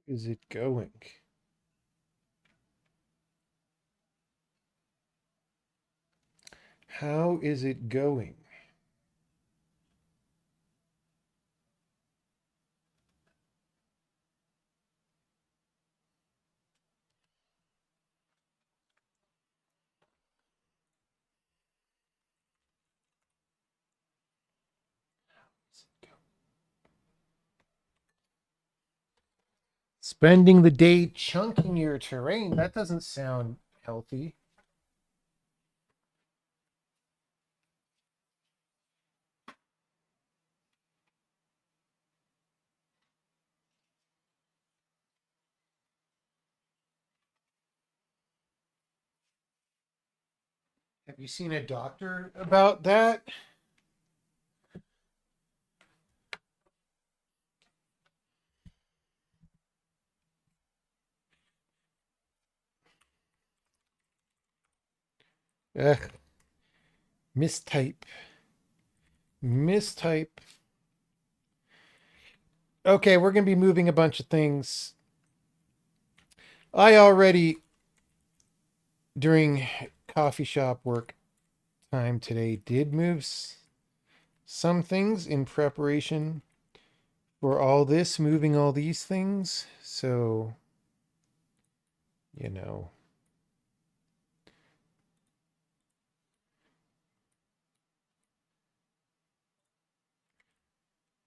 Is it going? How is it going? Spending the day chunking your terrain. That doesn't sound healthy. Have you seen a doctor about that? Ugh, mistype. Mistype. Okay, we're going to be moving a bunch of things. I already, during coffee shop work time today, did move some things in preparation for all this, moving all these things. So, you know,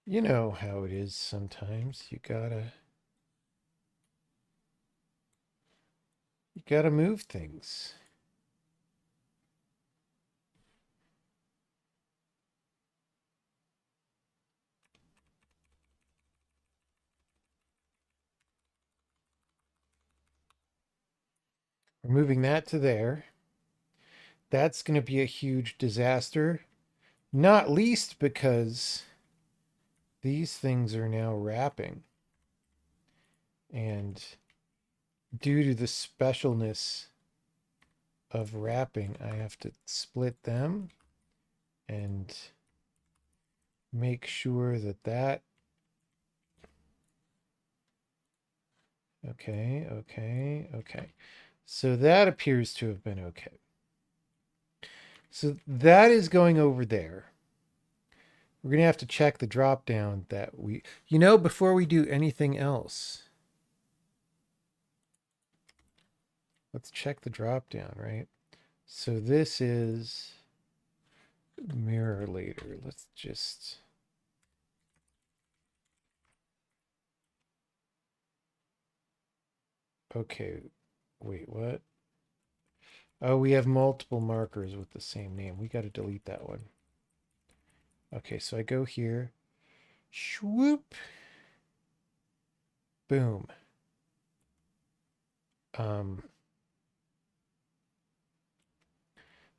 you know how it is sometimes. You gotta move things. We're moving that to there. That's going to be a huge disaster, not least because these things are now wrapping. And due to the specialness of wrapping, I have to split them and make sure that okay. So that appears to have been okay. So that is going over there. We're going to have to check the drop down that before we do anything else, let's check the drop down, right? So this is mirror later. Let's just. Okay, wait, what? Oh, we have multiple markers with the same name. We got to delete that one. Okay, so I go here. Swoop. Boom. Um,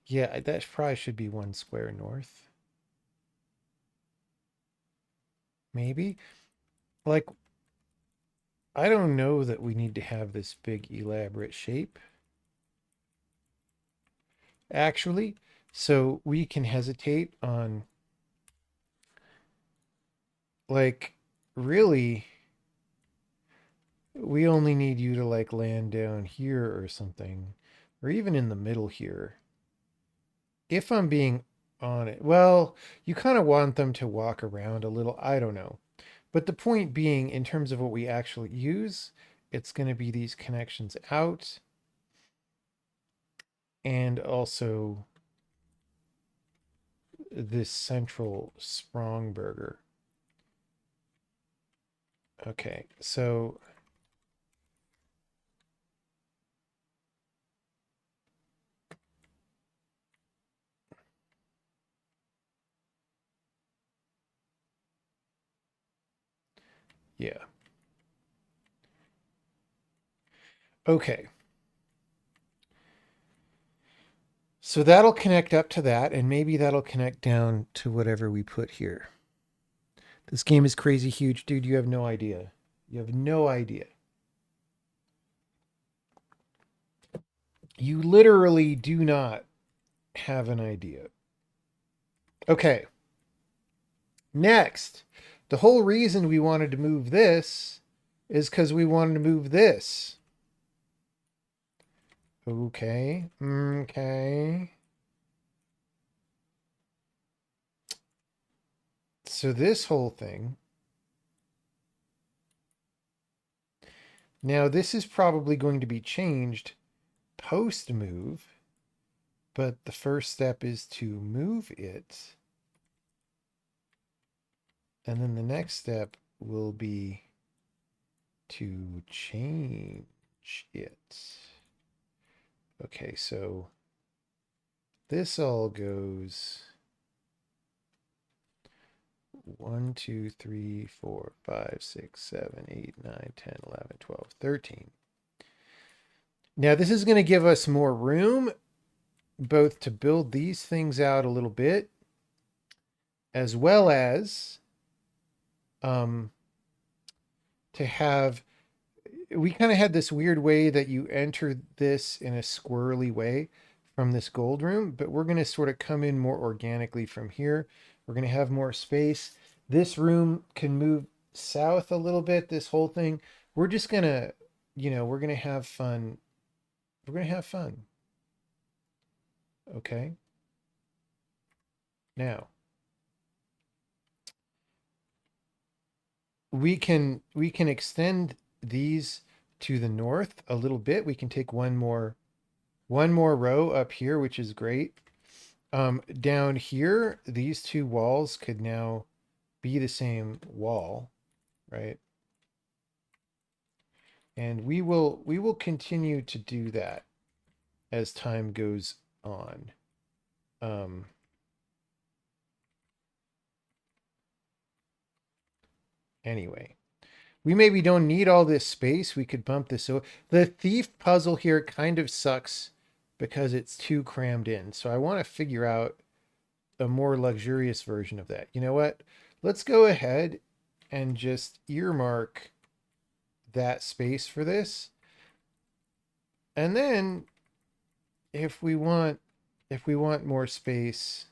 yeah, that probably should be one square north. Maybe. Like, I don't know that we need to have this big elaborate shape. Actually, so we can hesitate on, like, really, we only need you to like land down here or something, or even in the middle here. If I'm being on it, well, you kind of want them to walk around a little. I don't know. But the point being, in terms of what we actually use, it's going to be these connections out and also this central Sprongberger. Okay, so yeah. Okay. So that'll connect up to that, and maybe that'll connect down to whatever we put here. This game is crazy huge, dude. You have no idea. You have no idea. You literally do not have an idea. Okay. Next, the whole reason we wanted to move this is because we wanted to move this. Okay. Okay. So this whole thing. Now this is probably going to be changed post move, but the first step is to move it. And then the next step will be to change it. Okay, so this all goes 1, 2, 3, 4, 5, 6, 7, 8, 9, 10, 11, 12, 13. Now this is going to give us more room both to build these things out a little bit as well as um, to have, we kind of had this weird way that you enter this in a squirrely way from this gold room, but we're going to sort of come in more organically from here. We're going to have more space. This room can move south a little bit, this whole thing. We're just going to, we're going to have fun. We're going to have fun. Okay. Now, we can extend these to the north a little bit. We can take one more row up here, which is great. Down here, these two walls could now be the same wall, right? And we will continue to do that as time goes on. Um, anyway, we maybe don't need all this space. We could bump this. So the thief puzzle here kind of sucks because it's too crammed in. So I want to figure out a more luxurious version of that. You know what? Let's go ahead and just earmark that space for this. And then if we want more space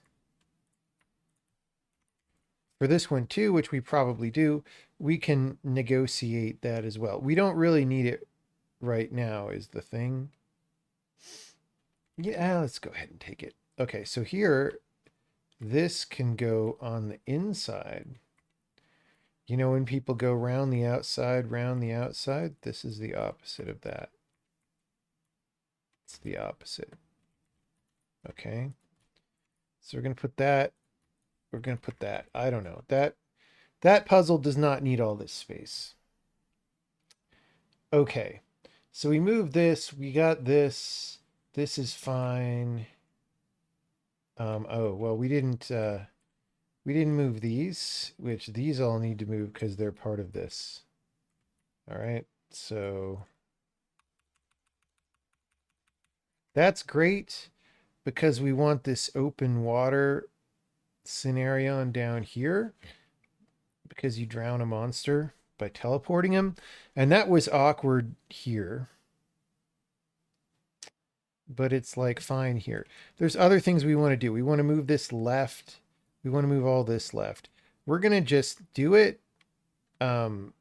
for this one too, which we probably do, we can negotiate that as well. We don't really need it right now is the thing. Yeah, let's go ahead and take it. Okay, so here this can go on the inside. You know, when people go round the outside, this is the opposite of that. It's the opposite. Okay. So we're going to put that. We're going to put that. I don't know. That puzzle does not need all this space. Okay. So we move this. We got this. This is fine. Oh, well, we didn't move these, which these all need to move because they're part of this. All right. So that's great because we want this open water scenario down here because you drown a monster by teleporting him. And that was awkward here. But it's like fine here. There's other things we want to do. We want to move this left. We want to move all this left. We're going to just do it. We're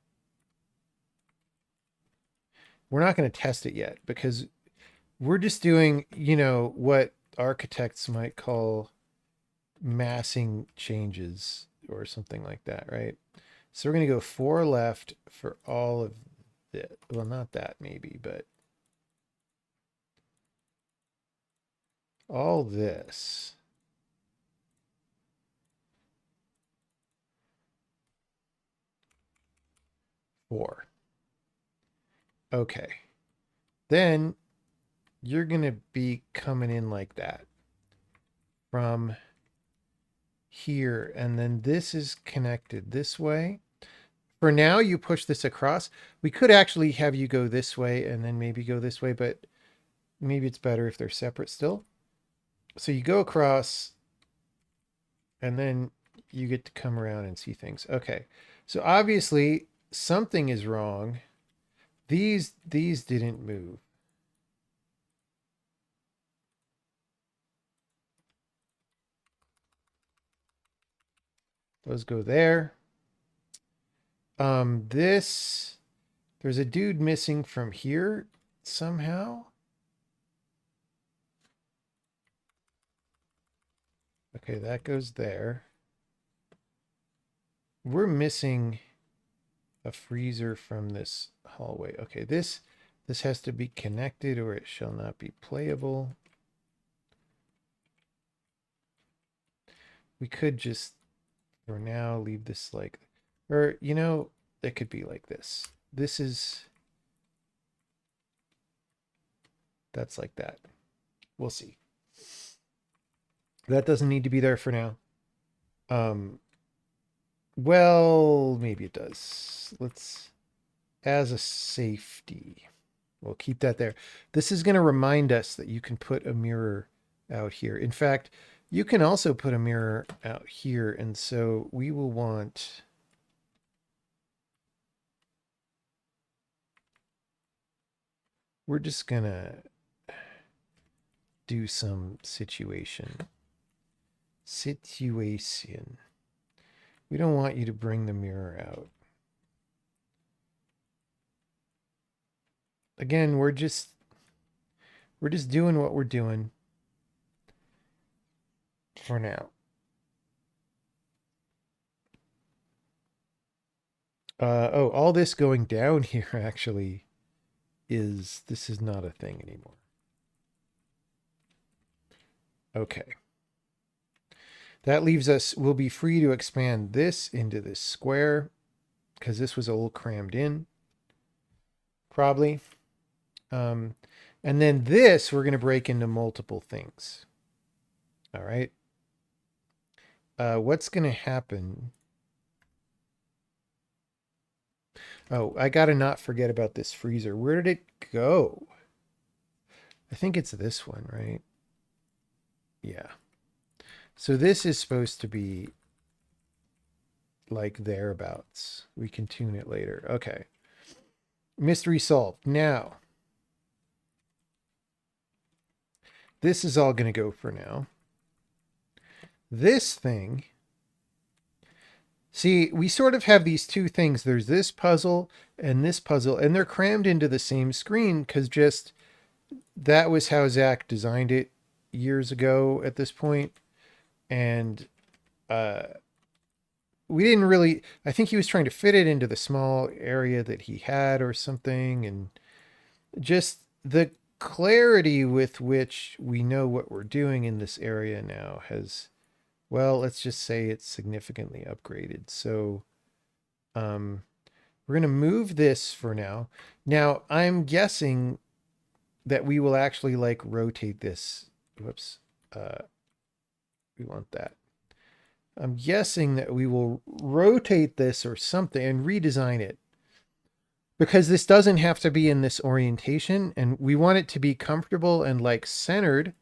not going to test it yet because we're just doing, what architects might call massing changes or something like that, right? So we're going to go 4 left for all of it. Well, not that maybe, but all this. Four. Okay. Then you're going to be coming in like that from here. And then this is connected this way. For now, you push this across. We could actually have you go this way and then maybe go this way, but maybe it's better if they're separate still. So you go across and then you get to come around and see things. Okay. So obviously something is wrong. These didn't move. Those go there. This There's a dude missing from here somehow. Okay, that goes there. We're missing a freezer from this hallway. Okay, this has to be connected or it shall not be playable. We could just, for now, leave this like, or, you know, it could be like this. This is, that's like that. We'll see. That doesn't need to be there for now. Well, maybe it does. Let's, as a safety, we'll keep that there. This is going to remind us that you can put a mirror out here. In fact, you can also put a mirror out here. And so we will want, we're just going to do some situation. We don't want you to bring the mirror out. Again, we're just doing what we're doing for now. Oh, all this going down here actually this is not a thing anymore. Okay. That leaves us, we'll be free to expand this into this square because this was a little crammed in, probably. And then this, we're going to break into multiple things. All right. What's going to happen? Oh, I got to not forget about this freezer. Where did it go? I think it's this one, right? Yeah. So this is supposed to be like thereabouts. We can tune it later. Okay. Mystery solved. Now, this is all going to go for now. This thing, see, we sort of have these two things. There's this puzzle, and they're crammed into the same screen because just that was how Zach designed it years ago at this point. And we didn't really, I think he was trying to fit it into the small area that he had or something. And just the clarity with which we know what we're doing in this area now has, well, let's just say it's significantly upgraded. So we're going to move this for now. Now, I'm guessing that we will actually like rotate this. Whoops. We want that. I'm guessing that we will rotate this or something and redesign it because this doesn't have to be in this orientation and we want it to be comfortable and like centered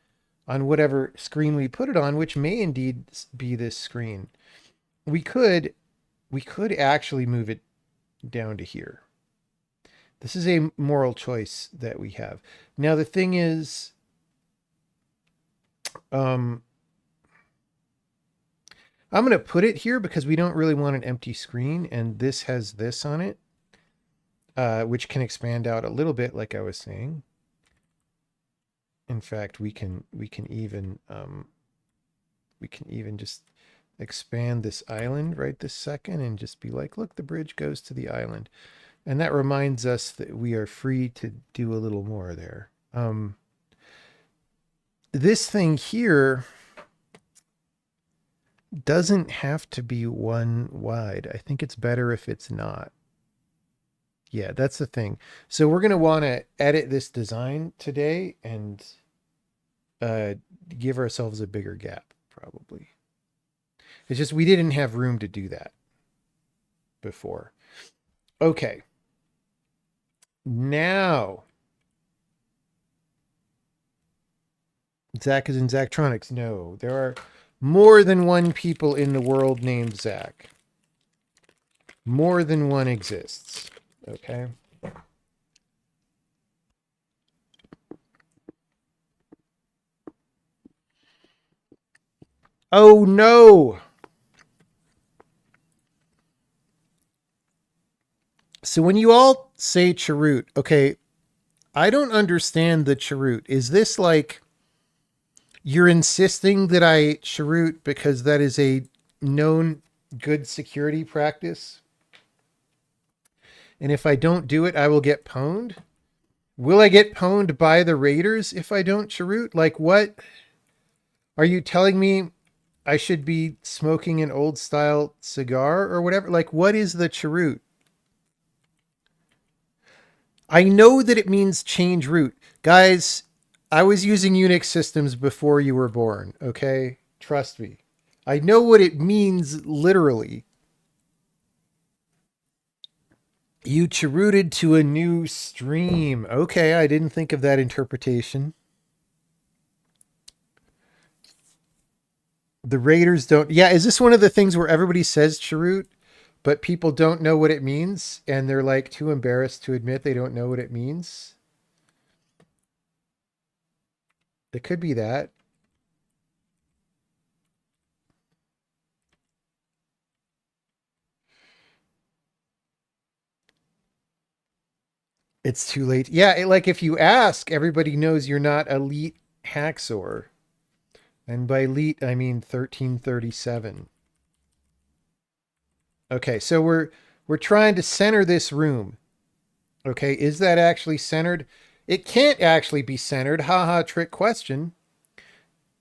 on whatever screen we put it on, which may indeed be this screen. We could actually move it down to here. This is a moral choice that we have. Now, the thing is, I'm going to put it here because we don't really want an empty screen. And this has this on it, which can expand out a little bit, like I was saying. In fact, we can even just expand this island right this second and just be like, look, the bridge goes to the island. And that reminds us that we are free to do a little more there. This thing here doesn't have to be one wide. I think it's better if it's not. Yeah, that's the thing. So we're going to want to edit this design today and give ourselves a bigger gap, probably. It's just we didn't have room to do that before. Okay. Now, Zach is in Zachtronics. No, there are more than one people in the world named Zach. More than one exists. Okay. Oh no. So So when you all say cheroot, okay, I don't understand the cheroot. Is this like you're insisting that I cheroot because that is a known good security practice? And if I don't do it, I will get pwned? Will I get pwned by the raiders if I don't cheroot? Like, what? Are you telling me I should be smoking an old style cigar or whatever? Like, what is the cheroot? I know that it means change root. Guys, I was using Unix systems before you were born, okay? Trust me. I know what it means literally. You cherooted to a new stream. Okay, I didn't think of that interpretation. The Raiders don't. Yeah, is this one of the things where everybody says cheroot, but people don't know what it means and they're like too embarrassed to admit they don't know what it means? It could be that. It's too late. Yeah, like if you ask, everybody knows you're not elite hacksaw. And by elite, I mean 1337. Okay, so we're trying to center this room. Okay, is that actually centered? It can't actually be centered. Haha, trick question.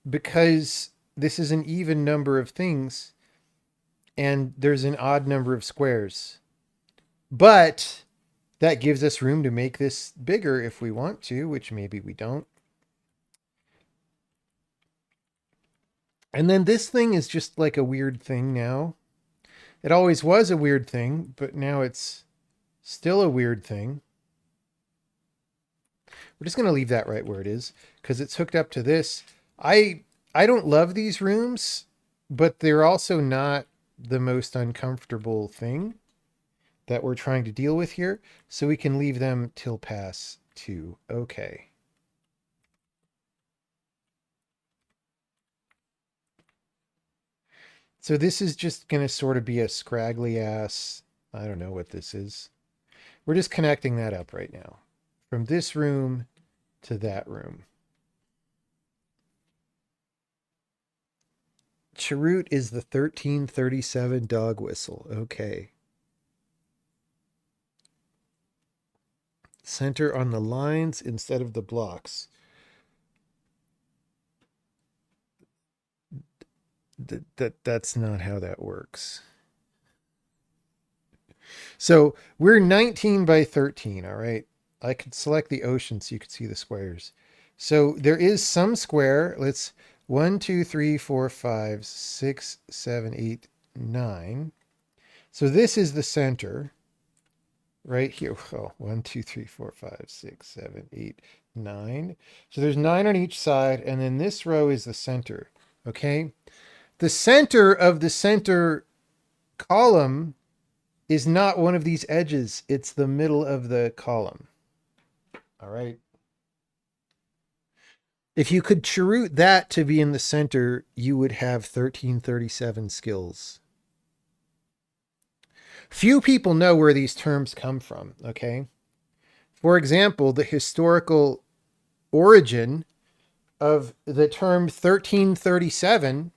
Because this is an even number of things and there's an odd number of squares. But that gives us room to make this bigger if we want to, which maybe we don't. And then this thing is just like a weird thing now. It always was a weird thing, but now it's still a weird thing. We're just going to leave that right where it is because it's hooked up to this. I don't love these rooms, but they're also not the most uncomfortable thing that we're trying to deal with here. So we can leave them till pass 2. Okay. So this is just going to sort of be a scraggly ass. I don't know what this is. We're just connecting that up right now from this room to that room. Cheroot is the 1337 dog whistle. Okay. Center on the lines instead of the blocks. That's not how that works. So we're 19 by 13, all right? I could select the ocean so you could see the squares. So there is some square. Let's 1, 2, 3, 4, 5, 6, 7, 8, 9. So this is the center right here. Oh, 1, 2, 3, 4, 5, 6, 7, 8, 9. So there's 9 on each side. And then this row is the center. Okay. The center of the center column is not one of these edges. It's the middle of the column. All right. If you could cheroot that to be in the center, you would have 1337 skills. Few people know where these terms come from, okay? For example, the historical origin of the term 1337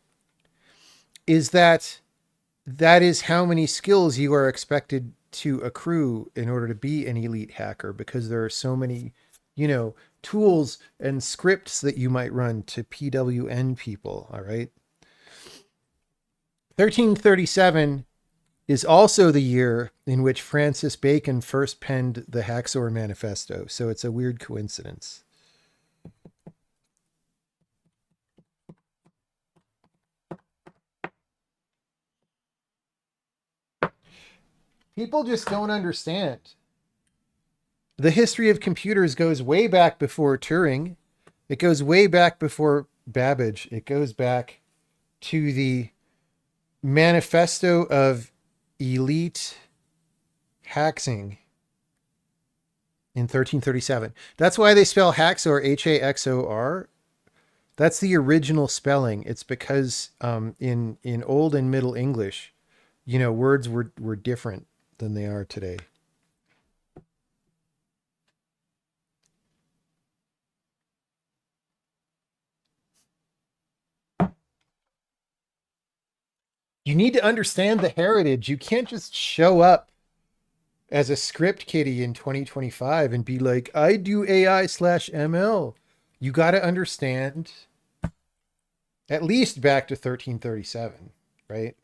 is that is how many skills you are expected to accrue in order to be an elite hacker, because there are so many, tools and scripts that you might run to PWN people. All right. 1337 is also the year in which Francis Bacon first penned the Haxor Manifesto. So it's a weird coincidence. People just don't understand. The history of computers goes way back before Turing. It goes way back before Babbage. It goes back to the Manifesto of Elite Haxing in 1337. That's why they spell Haxor Haxor. That's the original spelling. It's because in Old and Middle English, words were different than they are today. You need to understand the heritage. You can't just show up as a script kiddie in 2025 and be like, I do AI/ML. You got to understand at least back to 1337, right?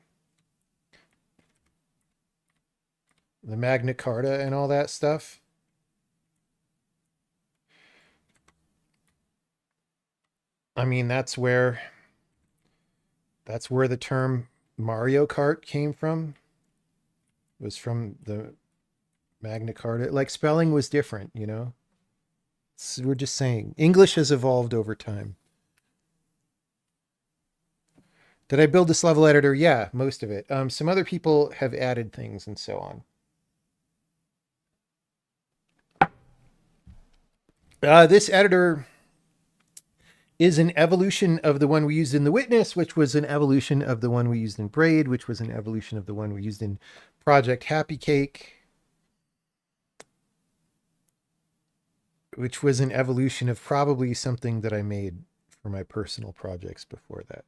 The Magna Carta and all that stuff. I mean, that's where the term Mario Kart came from. It was from the Magna Carta. Like spelling was different, you know? We're just saying English has evolved over time. Did I build this level editor? Yeah, most of it. Some other people have added things and so on. This editor is an evolution of the one we used in The Witness, which was an evolution of the one we used in Braid, which was an evolution of the one we used in Project Happy Cake, which was an evolution of probably something that I made for my personal projects before that.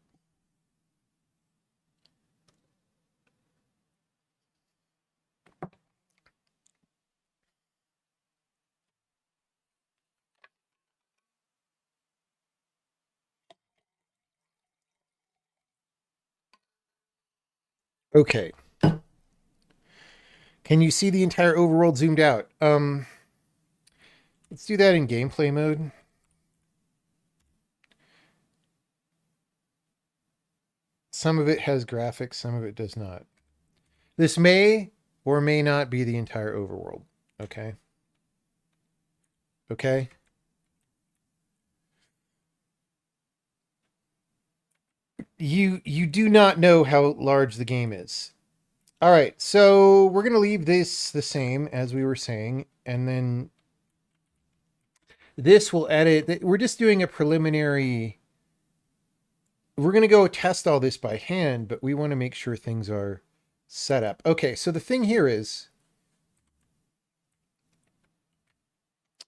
Okay. Can you see the entire overworld zoomed out? Let's do that in gameplay mode. Some of it has graphics, some of it does not. This may or may not be the entire overworld. Okay. Okay. You do not know how large the game is. All right, so we're going to leave this the same as we were saying, and then this will edit. We're just doing a preliminary. We're going to go test all this by hand, but we want to make sure things are set up. Okay, so the thing here is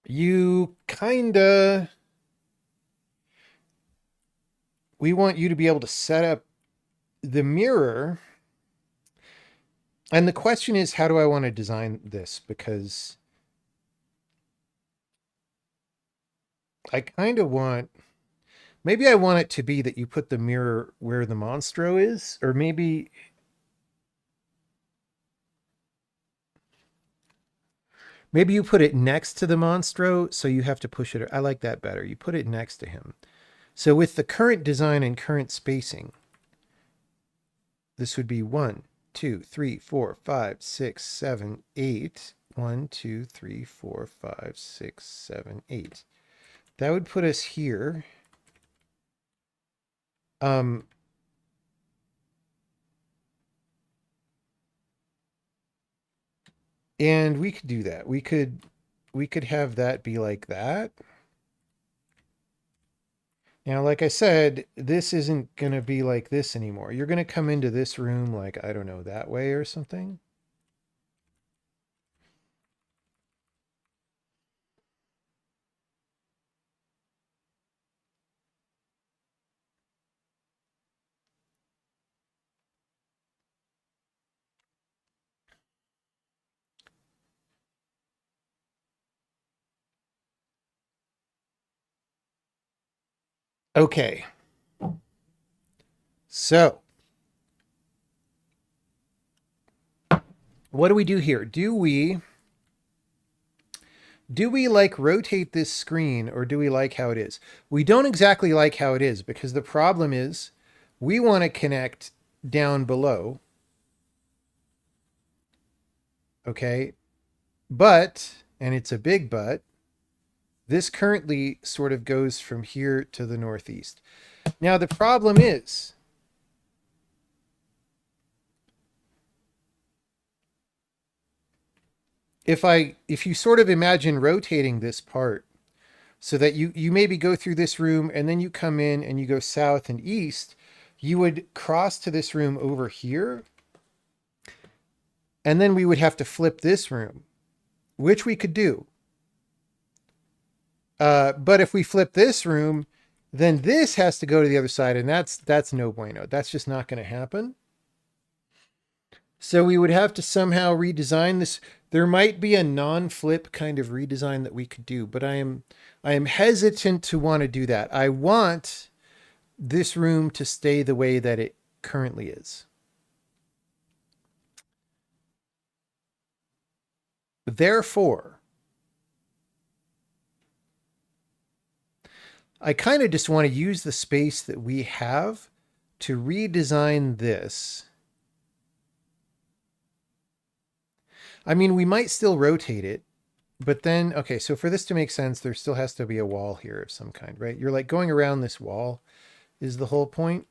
you kind of, we want you to be able to set up the mirror. And the question is, how do I want to design this? Because I kind of want, maybe I want it to be that you put the mirror where the monstro is, or maybe you put it next to the monstro, so you have to push it. I like that better. You put it next to him. So with the current design and current spacing, this would be 1, 2, 3, 4, 5, 6, 7, 8. 1, 2, 3, 4, 5, 6, 7, 8. That would put us here. And we could do that. We could have that be like that. Now, like I said, this isn't going to be like this anymore. You're going to come into this room like, I don't know, that way or something. Okay. So, what do we do here? Do we like rotate this screen, or do we like how it is? We don't exactly like how it is, because the problem is we want to connect down below. Okay. But, and it's a big but, this currently sort of goes from here to the northeast. Now, the problem is, if you sort of imagine rotating this part so that you maybe go through this room and then you come in and you go south and east, you would cross to this room over here, and then we would have to flip this room, which we could do. But if we flip this room, then this has to go to the other side, and that's no bueno. That's just not going to happen. So we would have to somehow redesign this. There might be a non-flip kind of redesign that we could do, but I am hesitant to want to do that. I want this room to stay the way that it currently is. Therefore, I kind of just want to use the space that we have to redesign this. I mean, we might still rotate it, but then, okay, so for this to make sense, there still has to be a wall here of some kind, right? You're like going around this wall is the whole point,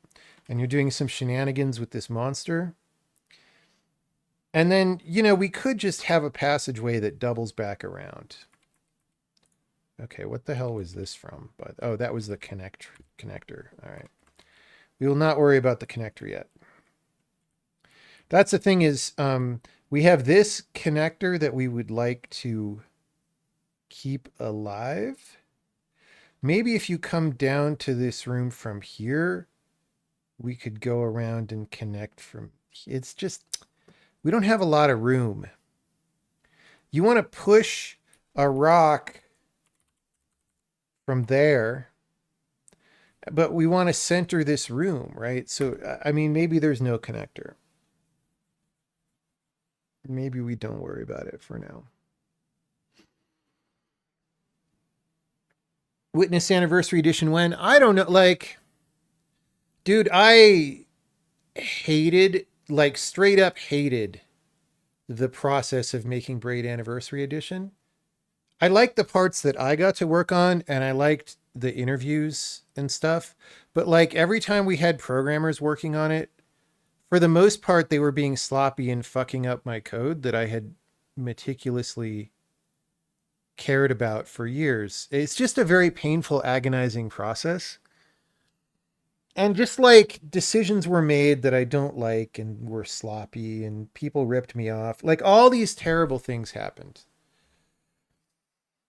and you're doing some shenanigans with this monster. And then, we could just have a passageway that doubles back around. Okay, what the hell was this from? But oh, that was the connector. All right. We will not worry about the connector yet. That's the thing is, we have this connector that we would like to keep alive. Maybe if you come down to this room from here, we could go around and connect from, it's just, we don't have a lot of room. You want to push a rock from there, but we want to center this room, right? So, I mean, maybe there's no connector. Maybe we don't worry about it for now. Witness Anniversary Edition when? I don't know. Like, dude, I hated, like, straight up hated the process of making Braid Anniversary Edition. I liked the parts that I got to work on, and I liked the interviews and stuff. But, like, every time we had programmers working on it, for the most part, they were being sloppy and fucking up my code that I had meticulously cared about for years. It's just a very painful, agonizing process. And just like decisions were made that I don't like and were sloppy and people ripped me off. Like all these terrible things happened.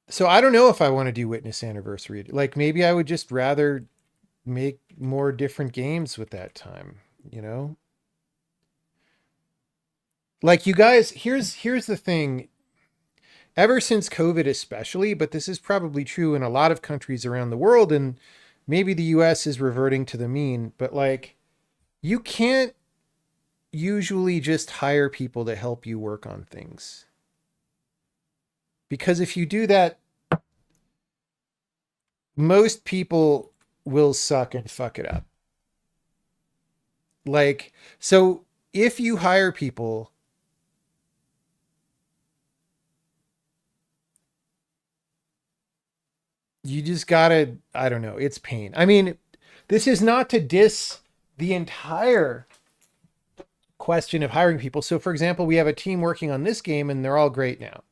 So I don't know if I want to do Witness Anniversary. Like maybe I would just rather make more different games with that time, you know? Like you guys, here's the thing. Ever since COVID especially, but this is probably true in a lot of countries around the world, and maybe the US is reverting to the mean, but like you can't usually just hire people to help you work on things. Because if you do that, most people will suck and fuck it up. Like, so if you hire people, you just gotta, I don't know, it's pain. I mean, this is not to diss the entire question of hiring people. So, for example, we have a team working on this game and they're all great now.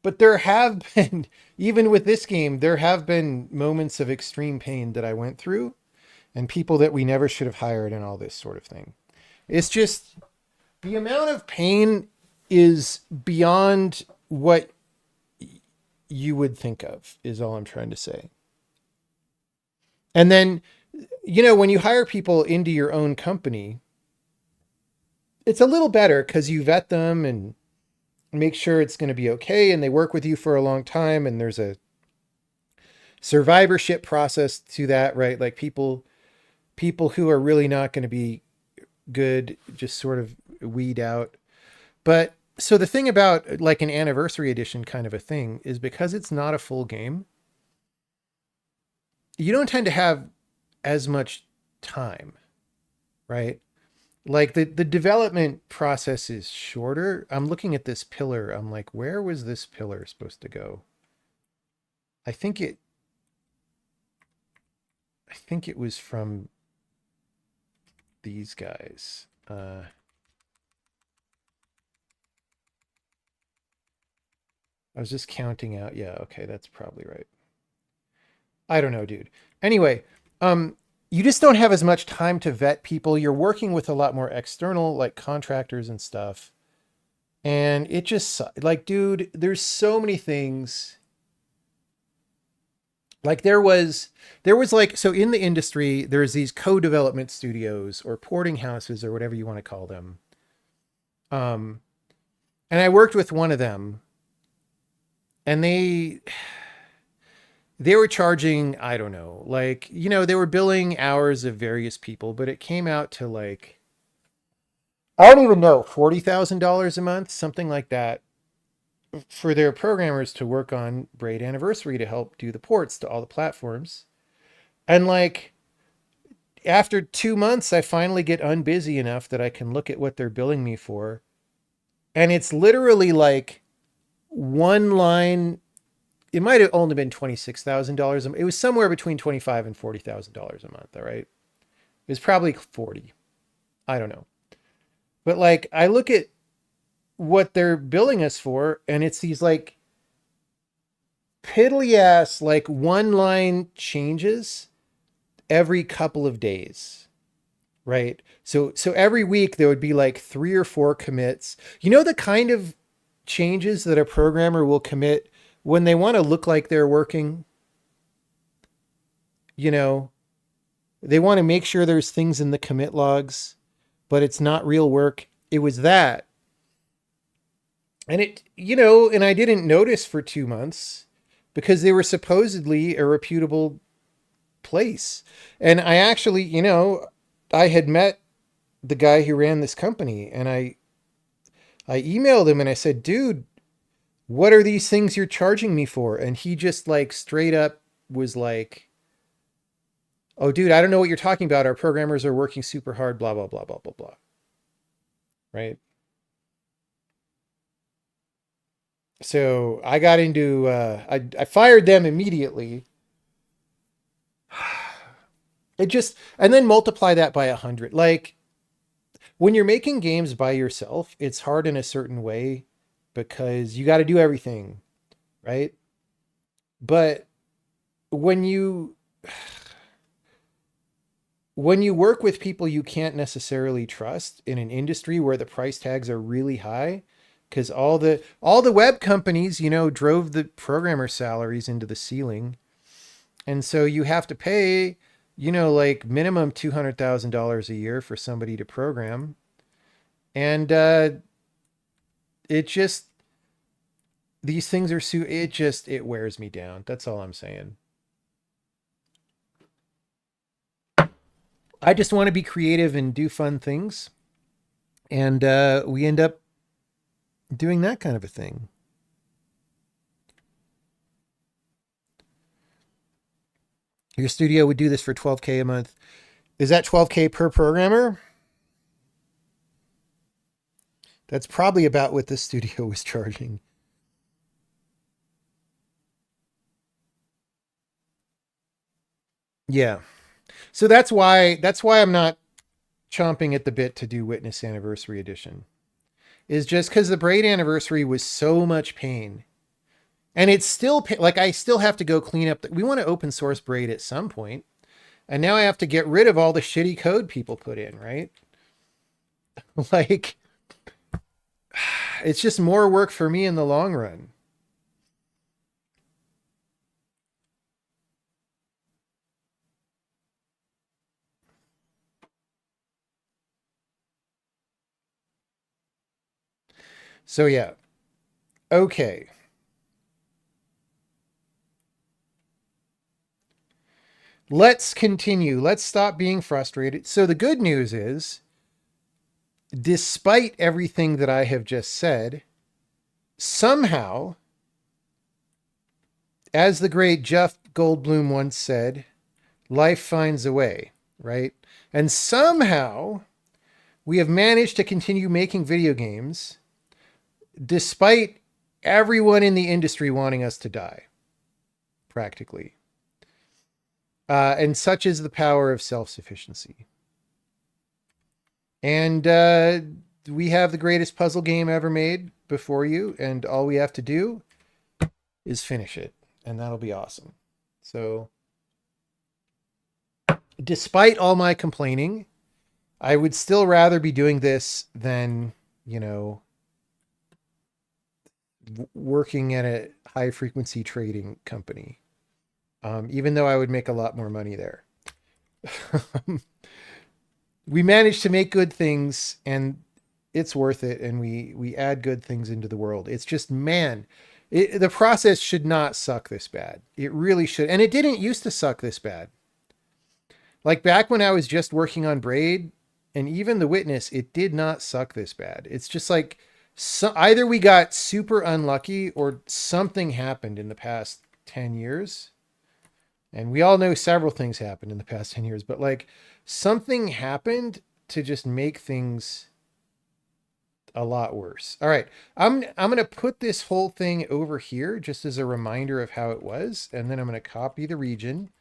But there have been, even with this game, there have been moments of extreme pain that I went through and people that we never should have hired and all this sort of thing. It's just the amount of pain is beyond what you would think of, is all I'm trying to say. And then, when you hire people into your own company, it's a little better because you vet them and make sure it's going to be okay and they work with you for a long time and there's a survivorship process to that, right? Like people who are really not going to be good just sort of weed out. But so the thing about like an anniversary edition kind of a thing is because it's not a full game, you don't tend to have as much time, right? Like the development process is shorter. I'm looking at this pillar. I'm like, where was this pillar supposed to go? I think it was from these guys. I was just counting out. Yeah, okay, that's probably right. I don't know, dude. Anyway, you just don't have as much time to vet people. You're working with a lot more external like contractors and stuff. And it just like, dude, there's so many things. Like there was like, so in the industry, there's these co-development studios or porting houses or whatever you want to call them. Um, and I worked with one of them, and they were charging, I don't know, like, they were billing hours of various people, but it came out to like, I don't even know, $40,000 a month, something like that, for their programmers to work on Braid Anniversary to help do the ports to all the platforms. And like, after 2 months, I finally get unbusy enough that I can look at what they're billing me for. And it's literally like one line. It might have only been $26,000. It was somewhere between $25,000 and $40,000 a month. All right. It was probably 40. I don't know. But like, I look at what they're billing us for, and it's these like piddly ass, like one line changes every couple of days. Right. So every week there would be like 3 or 4 commits. The kind of changes that a programmer will commit when they want to look like they're working, you know, they want to make sure there's things in the commit logs, but it's not real work. It was that. And and I didn't notice for 2 months because they were supposedly a reputable place. And I actually, I had met the guy who ran this company, and I emailed him and I said, dude, what are these things you're charging me for? And he just like straight up was like, oh, dude, I don't know what you're talking about. Our programmers are working super hard, blah, blah, blah, blah, blah, blah. Right. So I got into, I fired them immediately. And then multiply that by 100. Like, when you're making games by yourself, it's hard in a certain way because you got to do everything, right? But when you when you work with people you can't necessarily trust in an industry where the price tags are really high, because all the web companies, drove the programmer salaries into the ceiling, and so you have to pay, like minimum $200,000 a year for somebody to program, and it just these things are it wears me down. That's all I'm saying. I just want to be creative and do fun things, and we end up doing that kind of a thing. Your studio would do this for 12K a month. Is that 12K per programmer? That's probably about what this studio was charging. Yeah. So that's why I'm not chomping at the bit to do Witness Anniversary Edition. Is just because the Braid Anniversary was so much pain. And it's still like I still have to go clean up. We want to open source Braid at some point, and now I have to get rid of all the shitty code people put in. Right? Like, it's just more work for me in the long run. So yeah. Okay. Let's continue. Let's stop being frustrated. So the good news is, despite everything that I have just said, somehow, as the great Jeff Goldblum once said, life finds a way, right? And somehow we have managed to continue making video games despite everyone in the industry wanting us to die, practically. And such is the power of self-sufficiency. And we have the greatest puzzle game ever made before you, and all we have to do is finish it, and that'll be awesome. So, despite all my complaining, I would still rather be doing this than, you know, working at a high frequency trading company, even though I would make a lot more money there. We managed to make good things, and it's worth it, and we add good things into the world. It's just, man, the process should not suck this bad. It really should. And it didn't used to suck this bad. Like back when I was just working on Braid and even the Witness, it did not suck this bad. It's just like, so either we got super unlucky or something happened in the past 10 years. And we all know several things happened in the past 10 years, but like something happened to just make things a lot worse. All right. I'm going to put this whole thing over here just as a reminder of how it was, and then I'm going to copy the region.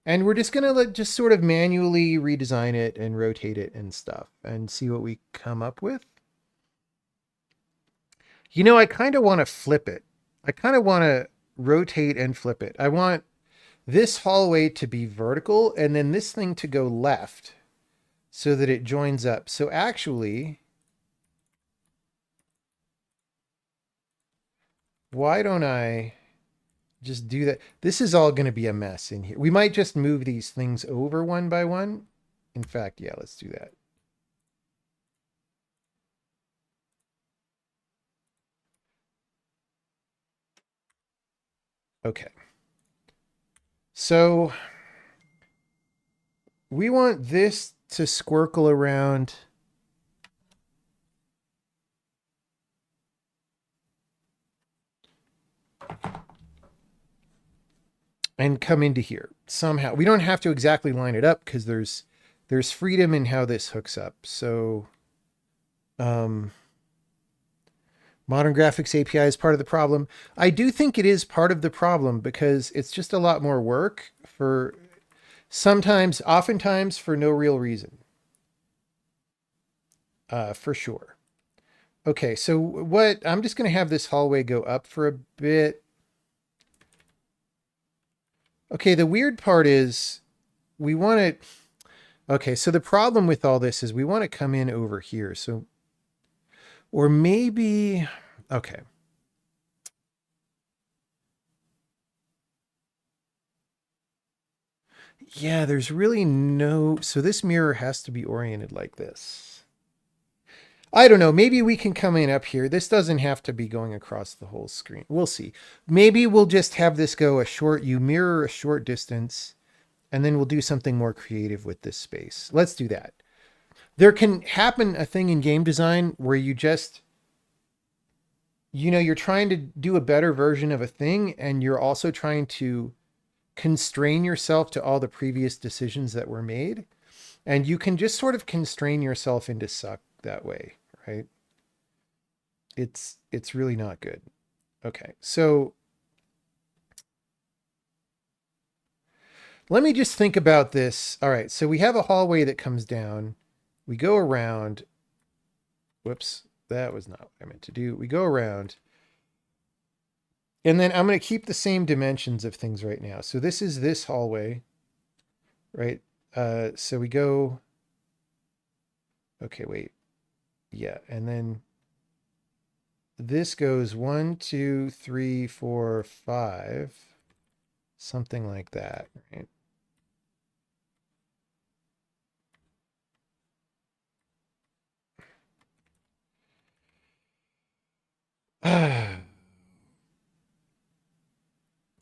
And we're just going to just sort of manually redesign it and rotate it and stuff and see what we come up with. You know, I kind of want to flip it. I kind of want to rotate and flip it. I want this hallway to be vertical and then this thing to go left so that it joins up. So actually, why don't I just do that? This is all going to be a mess in here. We might just move these things over one by one. In fact, yeah, let's do that. Okay. So we want this to squircle around. And come into here somehow. We don't have to exactly line it up because there's freedom in how this hooks up. So modern graphics API is part of the problem. I do think it is part of the problem because it's just a lot more work for oftentimes for no real reason. For sure. Okay, so what I'm just going to have this hallway go up for a bit. Okay, the weird part is we want it. Okay, so the problem with all this is we want to come in over here. So, or maybe, okay. Yeah, there's really no, so this mirror has to be oriented like this. I don't know. Maybe we can come in up here. This doesn't have to be going across the whole screen. We'll see. Maybe we'll just have this go you mirror a short distance, and then we'll do something more creative with this space. Let's do that. There can happen a thing in game design where you're trying to do a better version of a thing, and you're also trying to constrain yourself to all the previous decisions that were made. And you can just sort of constrain yourself into suck that way, right? It's really not good. Okay, so let me just think about this. All right, so we have a hallway that comes down. We go around. Whoops, that was not what I meant to do. We go around. And then I'm going to keep the same dimensions of things right now. So this is this hallway, right? So we go. Okay, wait. Yeah, and then this goes 1, 2, 3, 4, 5, something like that, right?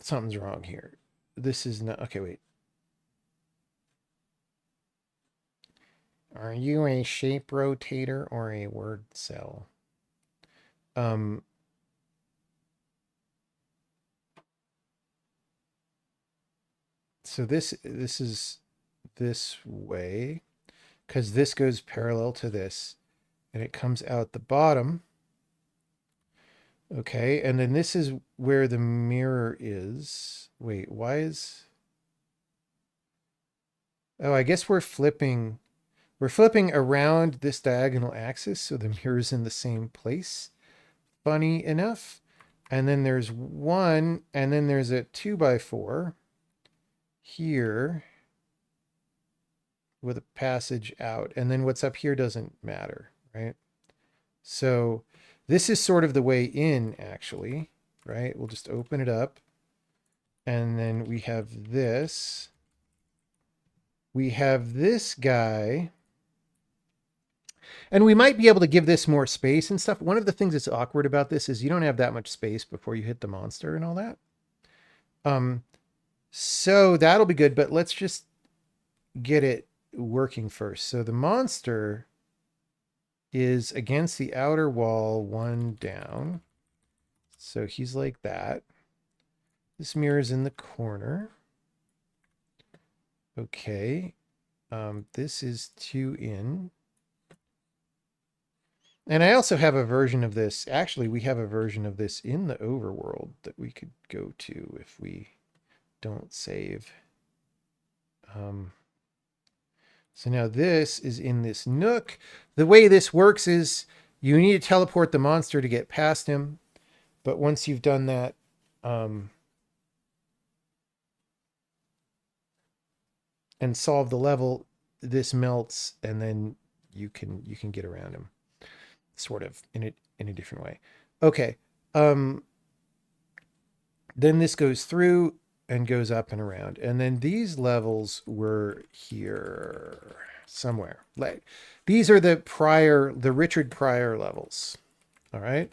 Something's wrong here. This is not, okay, wait. Are you a shape rotator or a word cell? So this is this way because this goes parallel to this and it comes out the bottom. Okay, and then this is where the mirror is. Wait, why is... Oh, I guess we're flipping around this diagonal axis so the mirror's in the same place. Funny enough. And then there's one, and then there's a 2x4 here with a passage out. And then what's up here doesn't matter, right? So this is sort of the way in, actually, right? We'll just open it up. And then we have this. We have this guy And we might be able to give this more space and stuff. One of the things that's awkward about this is you don't have that much space before you hit the monster and all that. Um, so that'll be good, but let's just get it working first. So the monster is against the outer wall, one down. So he's like that. This mirror is in the corner. Okay. This is two in. And I also have a version of this. Actually, we have a version of this in the overworld that we could go to if we don't save. So now this is in this nook. The way this works is you need to teleport the monster to get past him. But once you've done that, and solve the level, this melts, and then you can get around him, sort of in a different way. Okay. Then this goes through and goes up and around, and then these levels were here somewhere. Like these are the Richard Pryor levels. All right.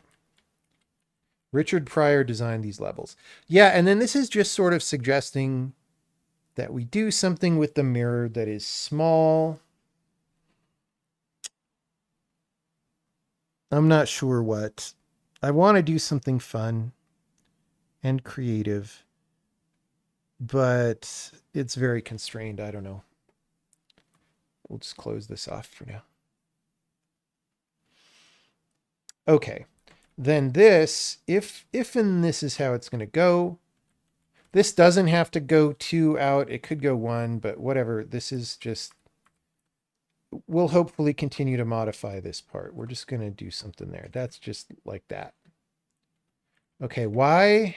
Richard Pryor designed these levels. Yeah, and then this is just sort of suggesting that we do something with the mirror that is small. I'm not sure what. I want to do something fun and creative, but it's very constrained. I don't know. We'll just close this off for now. Okay. Then this, if and this is how it's going to go. This doesn't have to go 2 out. It could go 1, but whatever. This is just, we'll hopefully continue to modify this part. We're just going to do something there. That's just like that. Okay, why?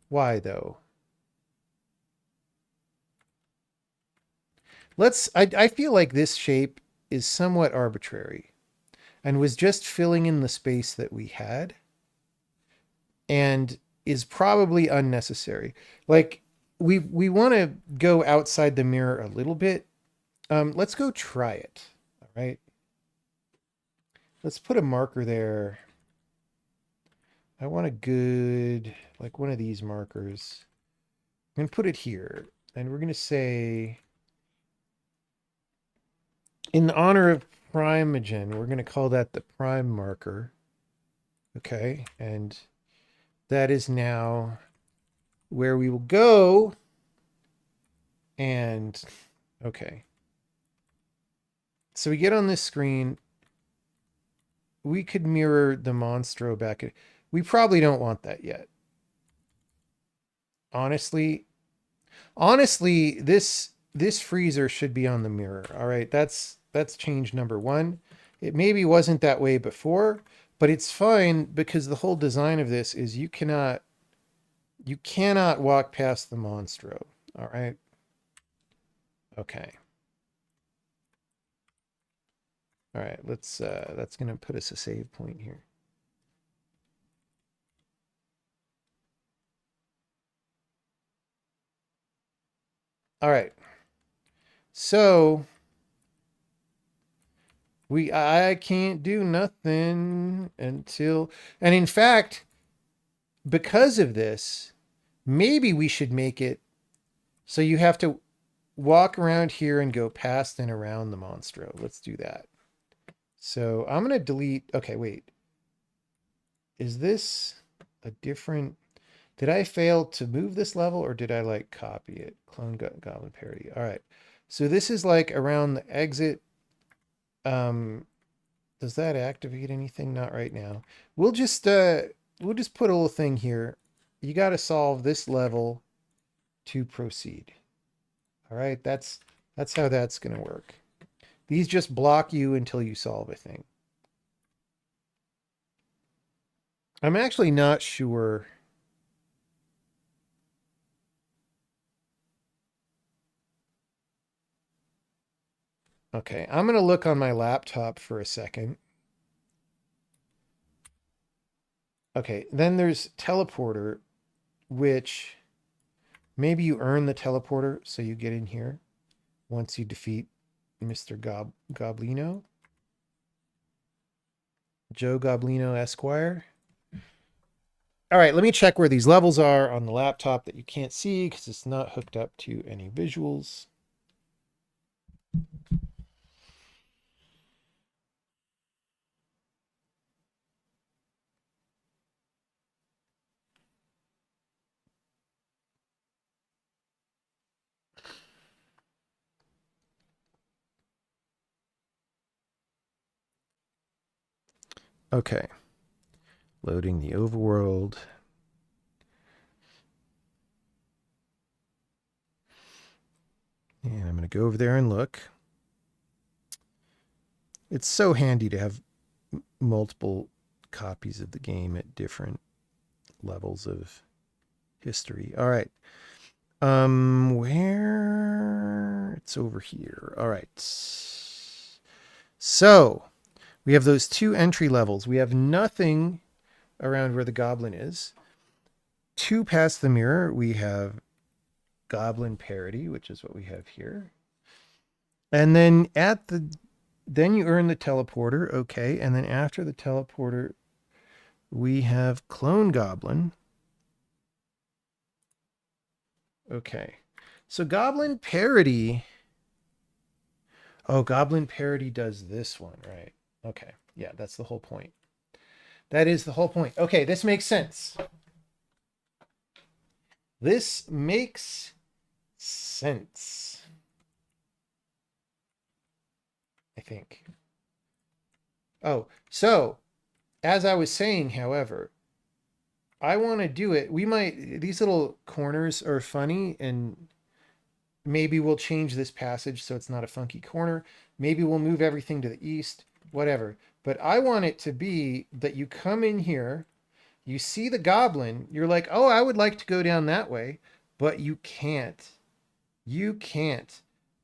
Why though? I feel like this shape is somewhat arbitrary and was just filling in the space that we had and is probably unnecessary. Like we want to go outside the mirror a little bit. Let's go try it. All right. Let's put a marker there. I want a good, like one of these markers. I'm going to put it here. And we're going to say, in honor of Primogen, we're going to call that the prime marker. Okay. And that is now where we will go. And okay. So we get on this screen. We could mirror the Monstro back. We probably don't want that yet. Honestly, this freezer should be on the mirror. All right, that's change number 1. It maybe wasn't that way before, but it's fine because the whole design of this is you cannot walk past the Monstro. All right. Okay. All right, let's that's going to put us a save point here. All right. So I can't do nothing until, and in fact, because of this, maybe we should make it so you have to walk around here and go past and around the Monstro. Let's do that. So I'm going to delete. Okay, wait. Is this a different? Did I fail to move this level or did I like copy it? Clone Goblin parody. All right. So this is like around the exit. Does that activate anything? Not right now. We'll just put a little thing here. You got to solve this level to proceed. All right. That's how that's going to work. These just block you until you solve a thing. I'm actually not sure. Okay, I'm going to look on my laptop for a second. Okay, then there's teleporter, which maybe you earn the teleporter, so you get in here. once you defeat Mr. Goblino, Joe Goblino Esquire. All right, let me check where these levels are on the laptop that you can't see because it's not hooked up to any visuals. Okay. Loading the overworld. And I'm going to go over there and look. It's so handy to have multiple copies of the game at different levels of history. All right. Where? It's over here. All right. So we have those two entry levels. We have nothing around where the goblin is. Two past the mirror, we have goblin parody, which is what we have here. And then then you earn the teleporter, okay. And then after the teleporter, we have clone goblin. Okay. So goblin parody. Oh, goblin parody does this one, right? Okay. Yeah, that's the whole point. That is the whole point. Okay, this makes sense. This makes sense. I think. Oh, so as I was saying, however, I want to do it. These little corners are funny, and maybe we'll change this passage so it's not a funky corner. Maybe we'll move everything to the east, whatever. But I want it to be that you come in here, you see the goblin, you're like, oh, I would like to go down that way, but you can't. You can't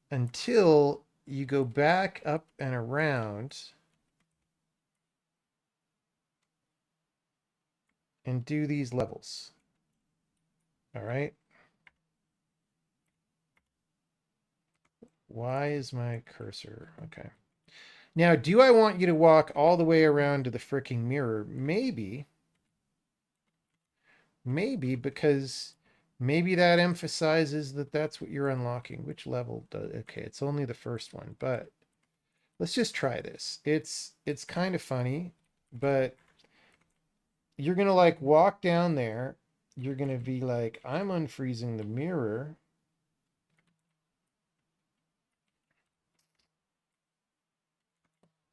until you go back up and around and do these levels. All right. Why is my cursor? Okay. Now, do I want you to walk all the way around to the freaking mirror? Maybe. Maybe because maybe that emphasizes that that's what you're unlocking. Which level does... Okay, it's only the first one, but let's just try this. It's kind of funny, but you're going to like walk down there. You're going to be like, I'm unfreezing the mirror.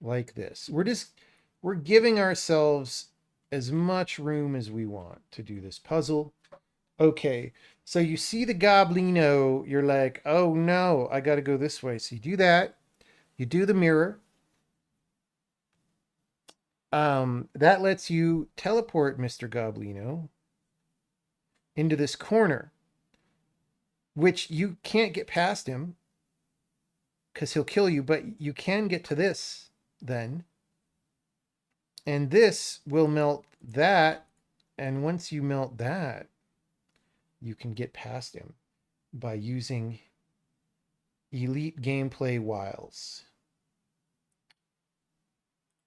Like this. We're giving ourselves as much room as we want to do this puzzle. Okay, so you see the goblino, you're like, oh no, I got to go this way. So you do that. You do the mirror. That lets you teleport Mr. Goblino into this corner, which you can't get past him because he'll kill you, but you can get to this then. And this will melt that. And once you melt that, you can get past him by using elite gameplay wiles.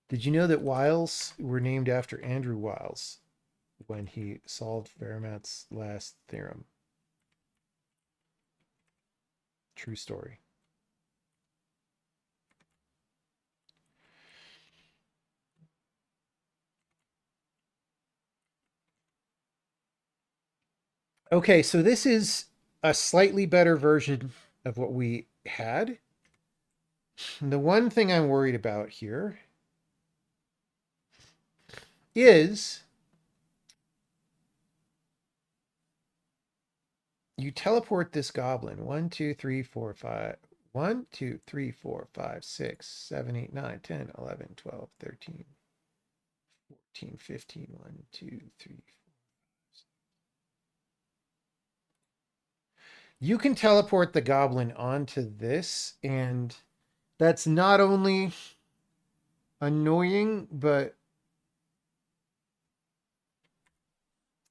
Did you know that wiles were named after Andrew Wiles when he solved Fermat's last theorem? True story. Okay, so this is a slightly better version of what we had. The one thing I'm worried about here is you teleport this goblin. 1, 2, 3, 4, 5. 1, 2, 3, 4, 5, 6, 7, 8, 9, 10, 11, 12, 13, 14, 15. 1, 2, 3. You can teleport the goblin onto this, and that's not only annoying, but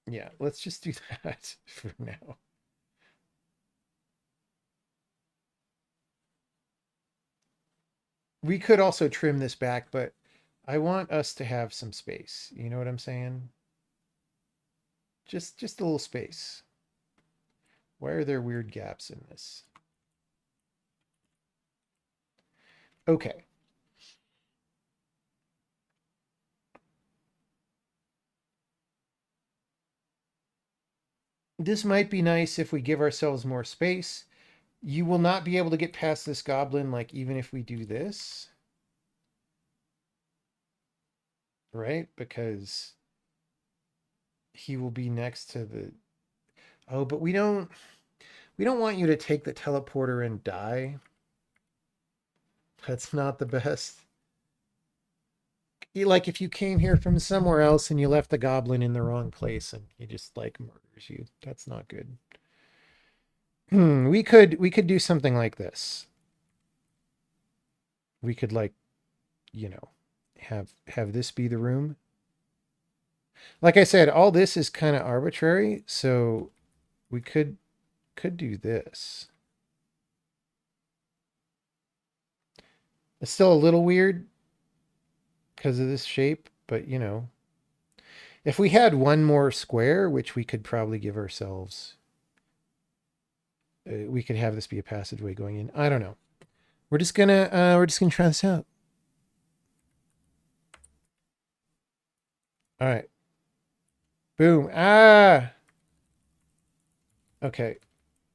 yeah, let's just do that for now. We could also trim this back, but I want us to have some space. You know what I'm saying? Just a little space. Why are there weird gaps in this? Okay. This might be nice if we give ourselves more space. You will not be able to get past this goblin, like, even if we do this. Right? Because he will be next to the... Oh, but we don't want you to take the teleporter and die. That's not the best. Like if you came here from somewhere else and you left the goblin in the wrong place and he just like murders you. That's not good. We could do something like this. We could like, you know, have this be the room. Like I said, all this is kind of arbitrary, so we could do this. It's still a little weird because of this shape, but you know, if we had one more square, which we could probably give ourselves, we could have this be a passageway going in. I don't know. We're just gonna try this out. All right. Boom. Ah. Okay.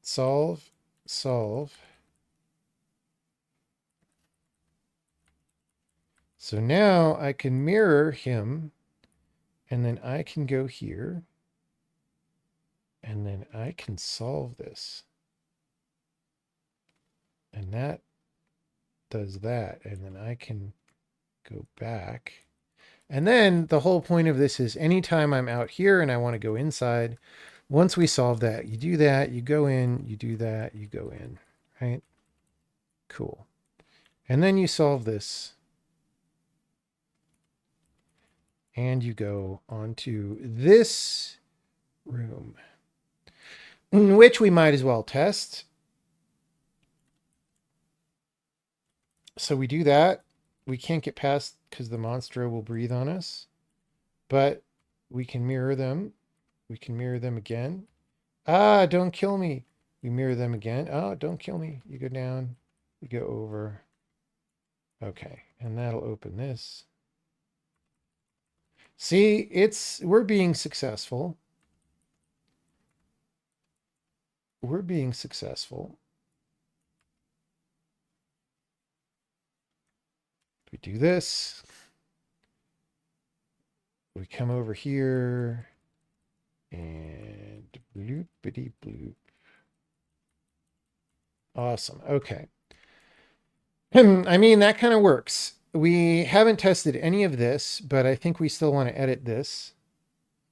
Solve. Solve. So now I can mirror him, and then I can go here, and then I can solve this. And that does that. And then I can go back. And then the whole point of this is anytime I'm out here and I want to go inside, once we solve that, you do that, you go in, you do that, you go in, right? Cool. And then you solve this and you go onto this room, which we might as well test. So we do that. We can't get past because the monstro will breathe on us, but we can mirror them. We can mirror them again. Ah, don't kill me. We mirror them again. Oh, don't kill me. You go down, you go over. Okay, and that'll open this. See, we're being successful. We're being successful. We do this. We come over here and bloopity bloop. Awesome. Okay. I mean, that kind of works. We haven't tested any of this, but I think we still want to edit this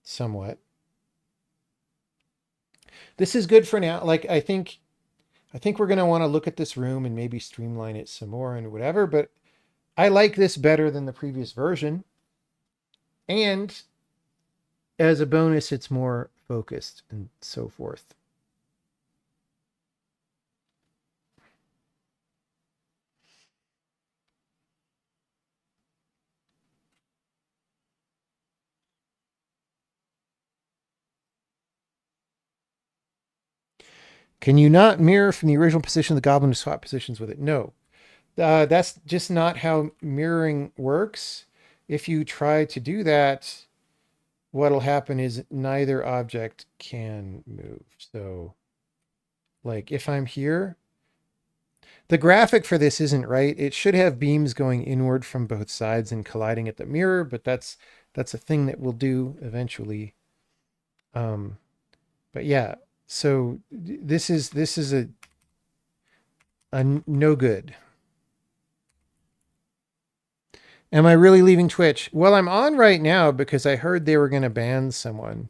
somewhat. This is good for now. Like, I think we're going to want to look at this room and maybe streamline it some more and whatever, but I like this better than the previous version. And as a bonus, it's more focused and so forth. Can you not mirror from the original position of the goblin to swap positions with it? No. That's just not how mirroring works. If you try to do that, what'll happen is neither object can move. So, like if I'm here, the graphic for this isn't right. It should have beams going inward from both sides and colliding at the mirror, but that's a thing that we'll do eventually. Um, but yeah, so this is a no good. Am I really leaving Twitch? Well, I'm on right now because I heard they were going to ban someone.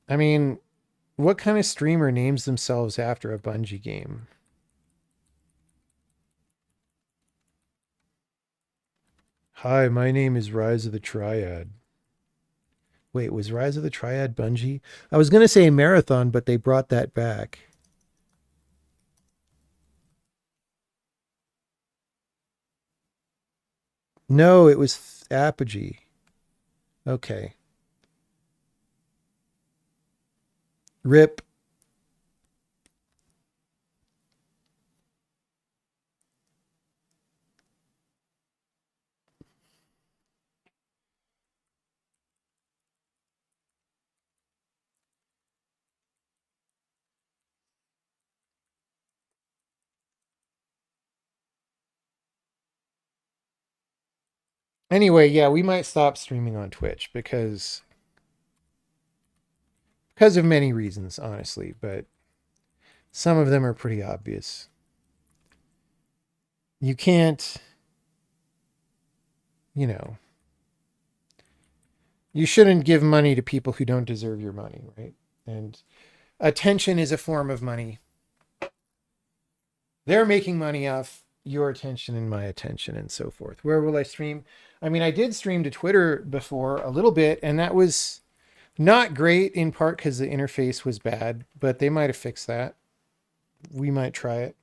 I mean, what kind of streamer names themselves after a Bungie game? Hi, my name is Rise of the Triad. Wait, was Rise of the Triad Bungie? I was going to say Marathon, but they brought that back. No, it was Apogee. Okay. Rip. Anyway, yeah, we might stop streaming on Twitch because of many reasons, honestly, but some of them are pretty obvious. You can't, you know, you shouldn't give money to people who don't deserve your money, right? And attention is a form of money. They're making money off your attention and my attention and so forth. Where will I stream? I mean, I did stream to Twitter before a little bit, and that was not great in part because the interface was bad, but they might have fixed that. We might try it.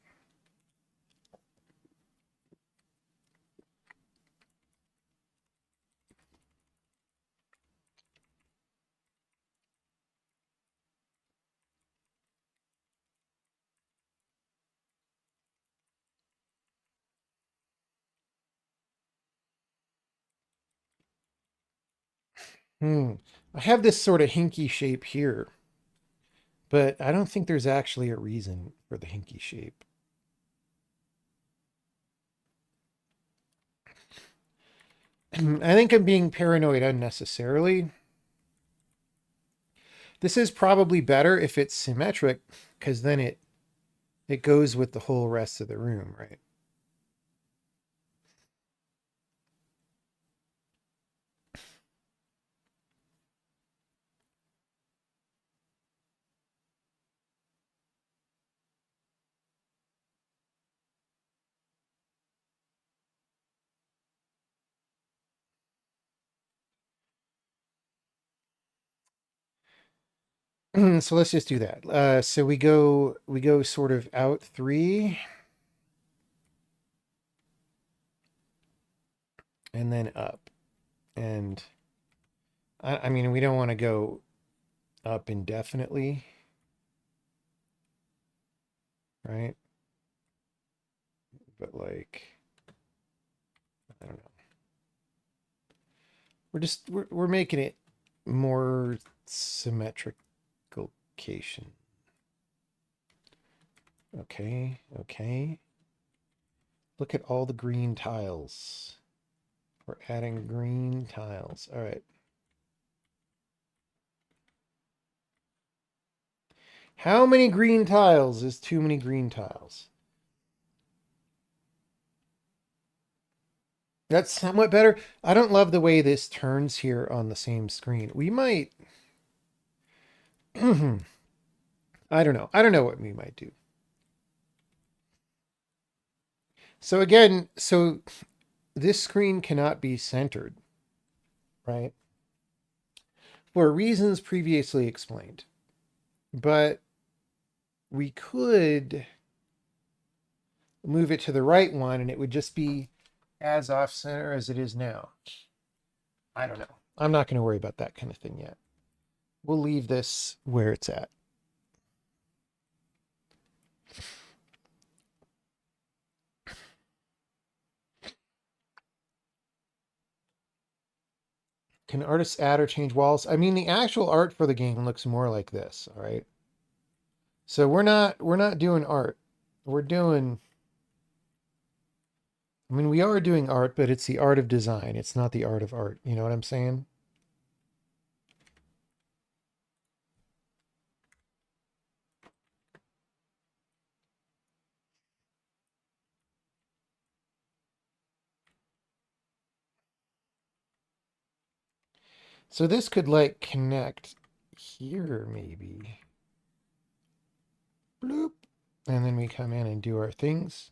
I have this sort of hinky shape here, but I don't think there's actually a reason for the hinky shape. I think I'm being paranoid unnecessarily. This is probably better if it's symmetric, because then it goes with the whole rest of the room, right? So let's just do that. So we go sort of out three and then up. And I mean, we don't want to go up indefinitely, right? But like, I don't know. We're making it more symmetrical location. Okay, okay. Look at all the green tiles. We're adding green tiles. All right. How many green tiles is too many green tiles? That's somewhat better. I don't love the way this turns here on the same screen. We might. I don't know. I don't know what we might do. So again, so this screen cannot be centered, right? For reasons previously explained. But we could move it to the right one and it would just be as off center as it is now. I don't know. I'm not going to worry about that kind of thing yet. We'll leave this where it's at. Can artists add or change walls? I mean, the actual art for the game looks more like this, all right? So we're not doing art. We're doing I mean, we are doing art, but it's the art of design. It's not the art of art. You know what I'm saying? So this could like connect here maybe. Bloop. And then we come in and do our things.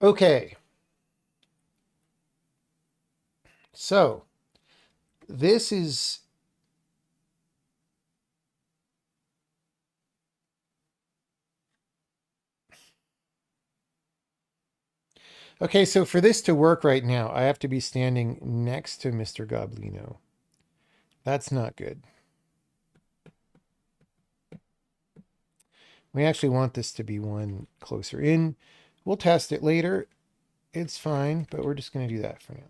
Okay. So this is, okay, so for this to work right now, I have to be standing next to Mr. Goblino. That's not good. We actually want this to be one closer in. We'll test it later. It's fine, but we're just going to do that for now.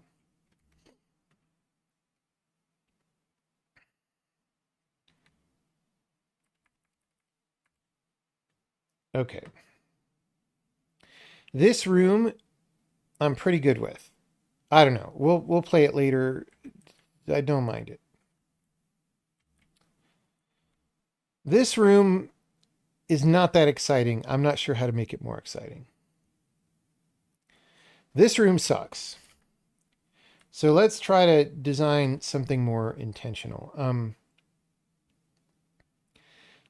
Okay. This room, I'm pretty good with. I don't know. We'll play it later. I don't mind it. This room is not that exciting. I'm not sure how to make it more exciting. This room sucks. So let's try to design something more intentional.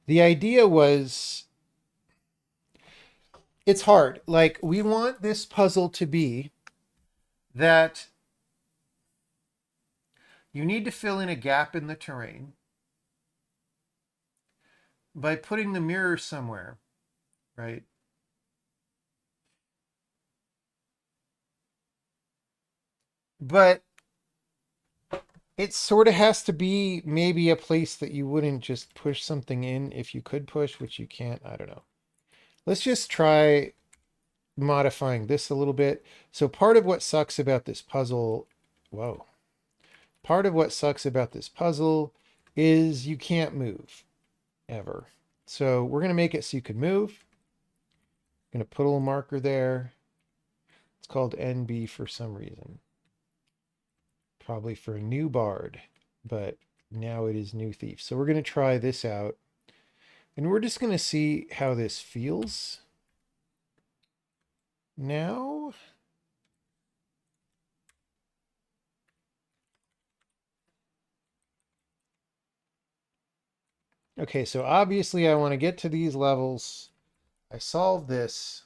The idea was, it's hard. Like, we want this puzzle to be that you need to fill in a gap in the terrain by putting the mirror somewhere, right? But it sort of has to be maybe a place that you wouldn't just push something in if you could push, which you can't. I don't know. Let's just try modifying this a little bit. So part of what sucks about this puzzle, whoa, part of what sucks about this puzzle is you can't move ever. So we're going to make it so you can move. I'm going to put a little marker there. It's called NB for some reason. Probably for a new bard, but now it is new thief. So we're going to try this out. And we're just going to see how this feels. Now, okay, so obviously I want to get to these levels. I solve this.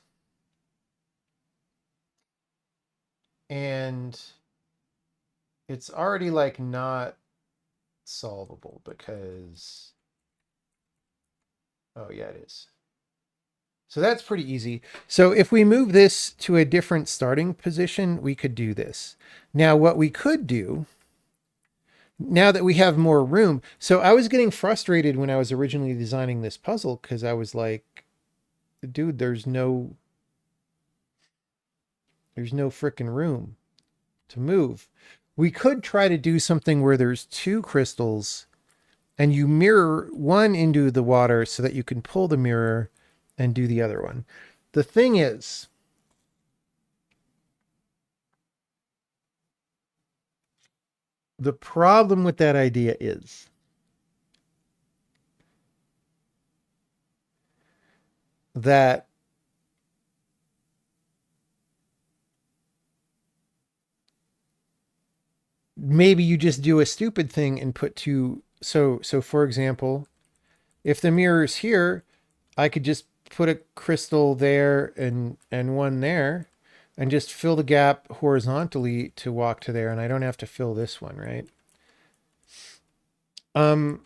And it's already like not solvable because, oh yeah, it is. So that's pretty easy. So if we move this to a different starting position, we could do this. Now, what we could do, now that we have more room, so I was getting frustrated when I was originally designing this puzzle because I was like, dude, there's no freaking room to move. We could try to do something where there's two crystals and you mirror one into the water so that you can pull the mirror and do the other one. The thing is, the problem with that idea is that maybe you just do a stupid thing and put two. So for example, if the mirror is here, I could just put a crystal there and one there and just fill the gap horizontally to walk to there, and I don't have to fill this one, right? Um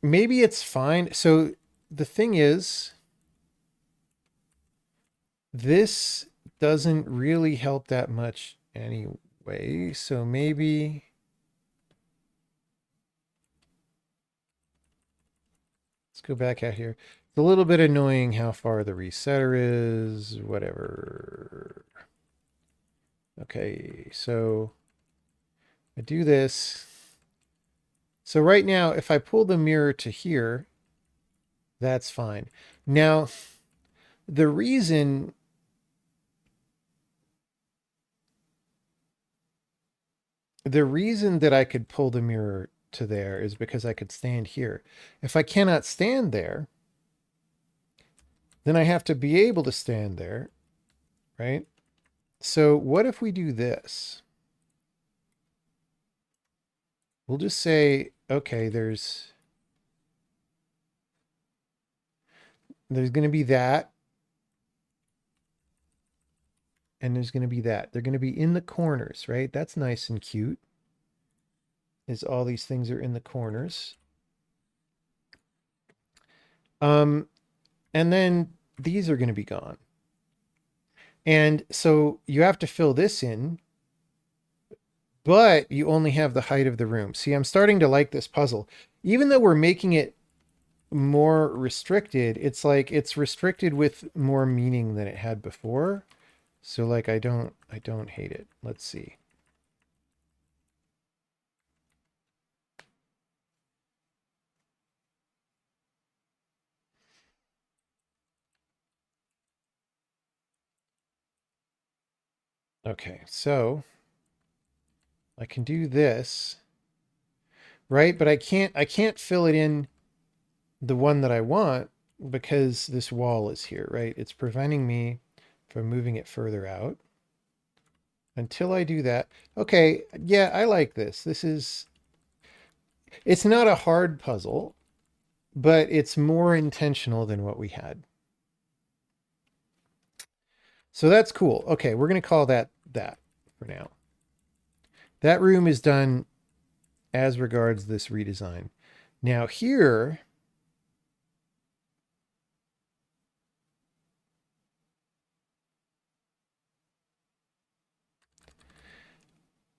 maybe it's fine. So the thing is, this doesn't really help that much anyway. So maybe let's go back out here. It's a little bit annoying how far the resetter is, whatever. Okay, so I do this. So right now, if I pull the mirror to here, that's fine. Now, the reason that I could pull the mirror to there is because I could stand here. If I cannot stand there, then I have to be able to stand there, right? So what if we do this? We'll just say, okay, there's going to be that, and there's going to be that. They're going to be in the corners, right? That's nice and cute. is all these things are in the corners. And then these are going to be gone. And so you have to fill this in, but you only have the height of the room. See, I'm starting to like this puzzle. Even though we're making it more restricted, it's like it's restricted with more meaning than it had before. So like I don't hate it. Let's see. Okay, so I can do this, right? But I can't fill it in the one that I want because this wall is here, right? It's preventing me from moving it further out. Until I do that. Okay, yeah, I like this. It's not a hard puzzle, but it's more intentional than what we had. So that's cool. Okay, we're going to call that for now. That room is done as regards this redesign. Now here,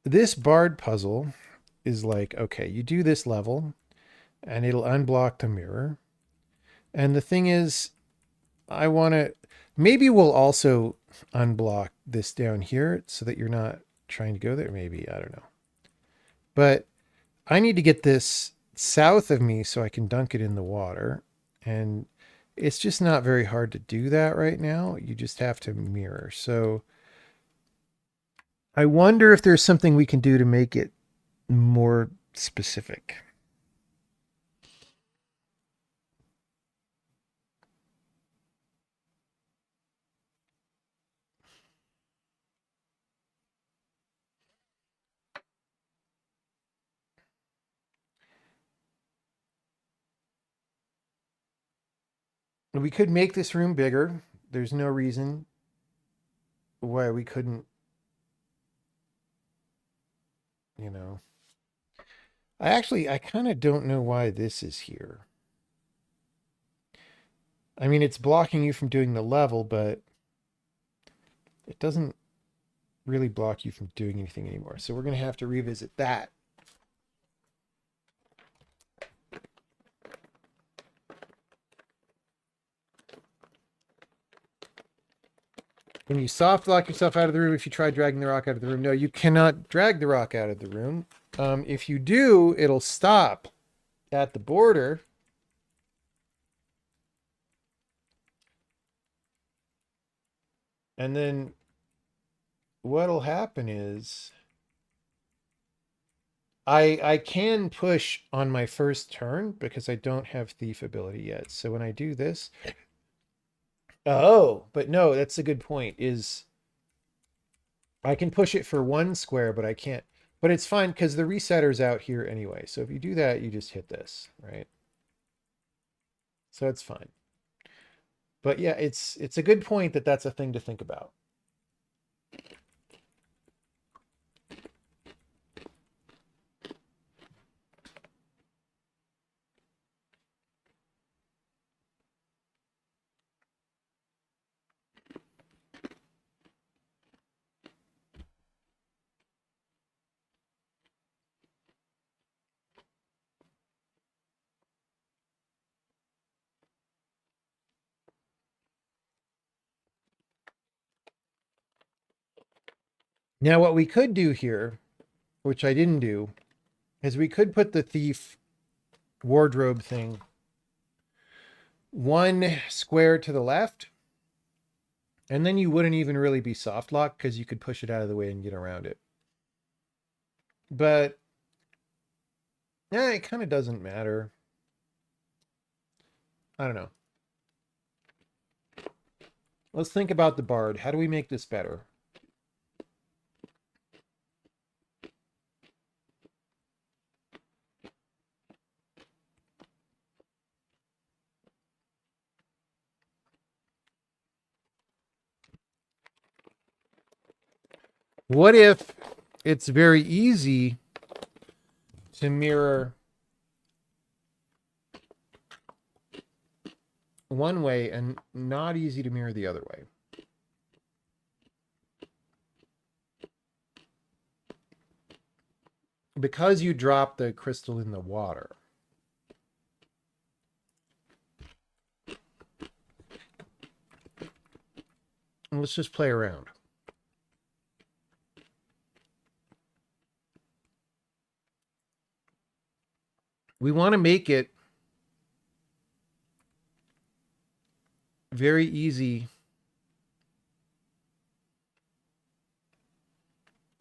this barred puzzle is like, okay, you do this level and it'll unblock the mirror. And the thing is, I want to, maybe we'll also unblock this down here so that you're not trying to go there. Maybe, I don't know. But I need to get this south of me so I can dunk it in the water. And it's just not very hard to do that right now. You just have to mirror. So I wonder if there's something we can do to make it more specific. We could make this room bigger. There's no reason why we couldn't, you know. I kind of don't know why this is here. I mean, it's blocking you from doing the level, but it doesn't really block you from doing anything anymore. So we're going to have to revisit that. Can you soft lock yourself out of the room if you try dragging the rock out of the room? No, you cannot drag the rock out of the room. If you do, it'll stop at the border. And then what'll happen is I can push on my first turn because I don't have thief ability yet. So when I do this, oh, but no, that's a good point. Is I can push it for one square, but I can't. But it's fine because the resetter's out here anyway. So if you do that, you just hit this, right? So it's fine. But yeah, it's a good point that that's a thing to think about. Now, what we could do here, which I didn't do, is we could put the thief wardrobe thing one square to the left, and then you wouldn't even really be soft locked because you could push it out of the way and get around it. But yeah, it kind of doesn't matter. I don't know. Let's think about the bard. How do we make this better? What if it's very easy to mirror one way and not easy to mirror the other way. Because you drop the crystal in the water. And let's just play around. We want to make it very easy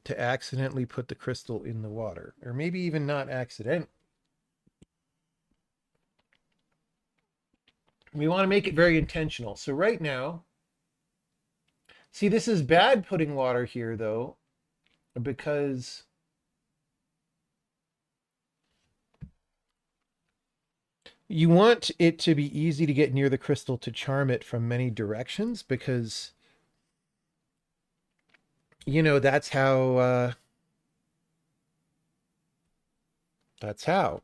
to accidentally put the crystal in the water, or maybe even not accident. We want to make it very intentional. So right now, see, this is bad putting water here though, because you want it to be easy to get near the crystal to charm it from many directions, because you know that's how that's how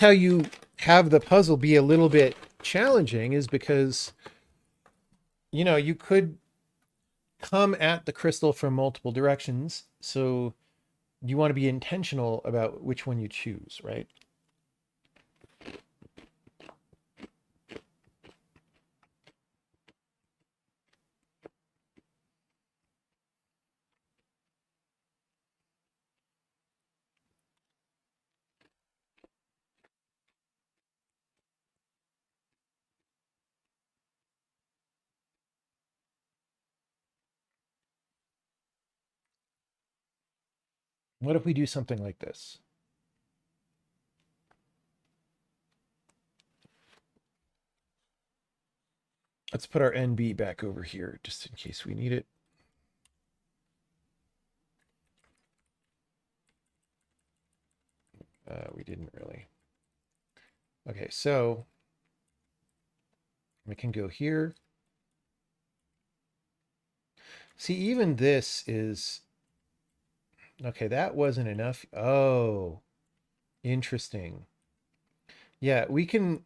you have the puzzle be a little bit challenging, is because you know you could come at the crystal from multiple directions, so you want to be intentional about which one you choose, right? What if we do something like this? Let's put our NB back over here just in case we need it. We didn't really. Okay, so we can go here. See, even this is okay. That wasn't enough. Oh, interesting. Yeah, we can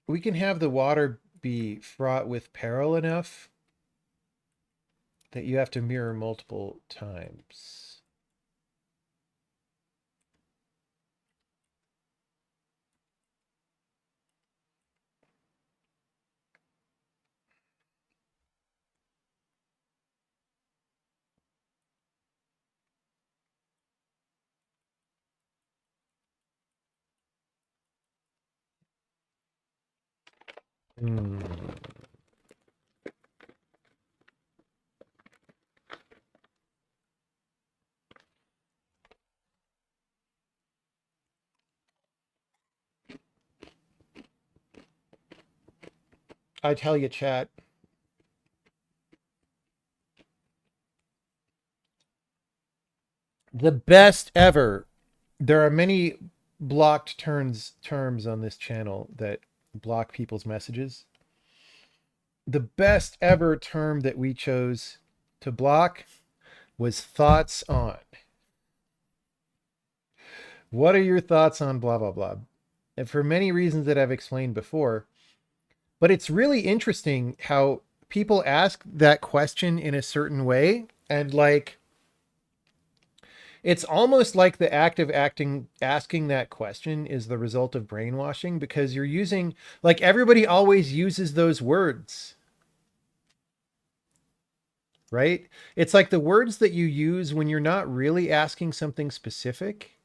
have the water be fraught with peril enough that you have to mirror multiple times. Hmm. I tell you, chat, the best ever. There are many blocked terms on this channel that block people's messages. The best ever term that we chose to block was thoughts on. What are your thoughts on blah blah blah? And for many reasons that I've explained before, but it's really interesting how people ask that question in a certain way, and like it's almost like the act of asking that question is the result of brainwashing, because you're using, like, everybody always uses those words, right? It's like the words that you use when you're not really asking something specific.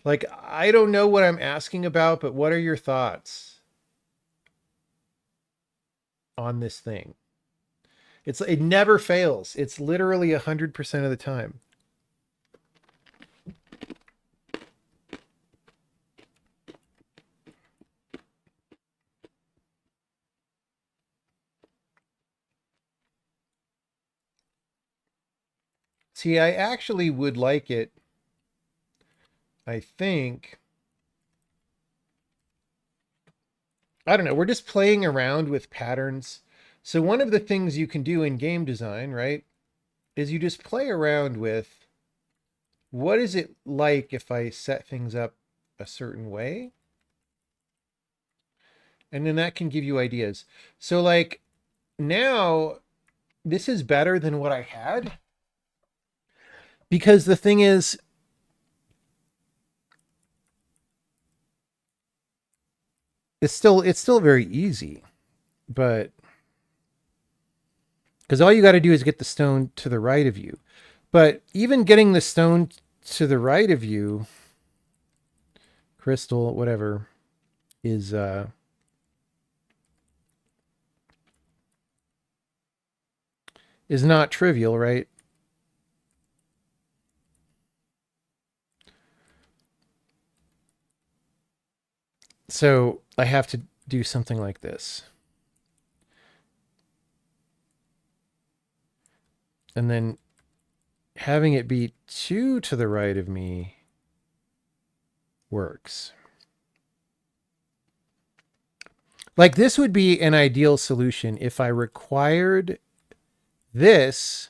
Like, I don't know what I'm asking about, but what are your thoughts on this thing? It never fails. It's literally 100% of the time. See, I actually would like it, I think. I don't know. We're just playing around with patterns. So one of the things you can do in game design, right, is you just play around with what is it like if I set things up a certain way? And then that can give you ideas. So like now this is better than what I had because the thing is it's still very easy, but because all you got to do is get the stone to the right of you. But even getting the stone to the right of you, crystal, whatever, is not trivial, right? So I have to do something like this. And then having it be 2 to the right of me works. Like this would be an ideal solution if I required this,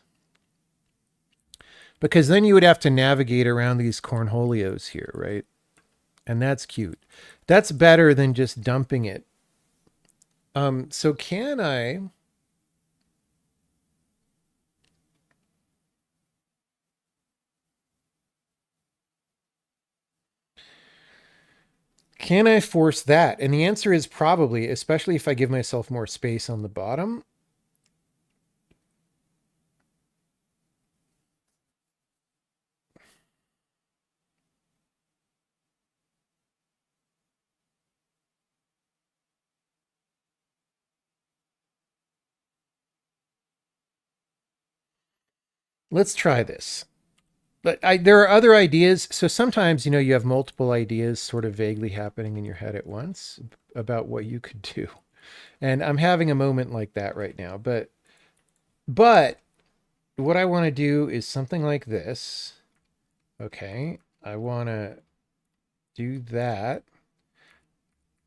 because then you would have to navigate around these cornholios here, right? And that's cute. That's better than just dumping it. So can I force that? And the answer is probably, especially if I give myself more space on the bottom. Let's try this. But there are other ideas. So sometimes, you have multiple ideas sort of vaguely happening in your head at once about what you could do. And I'm having a moment like that right now. But what I want to do is something like this. Okay. I want to do that.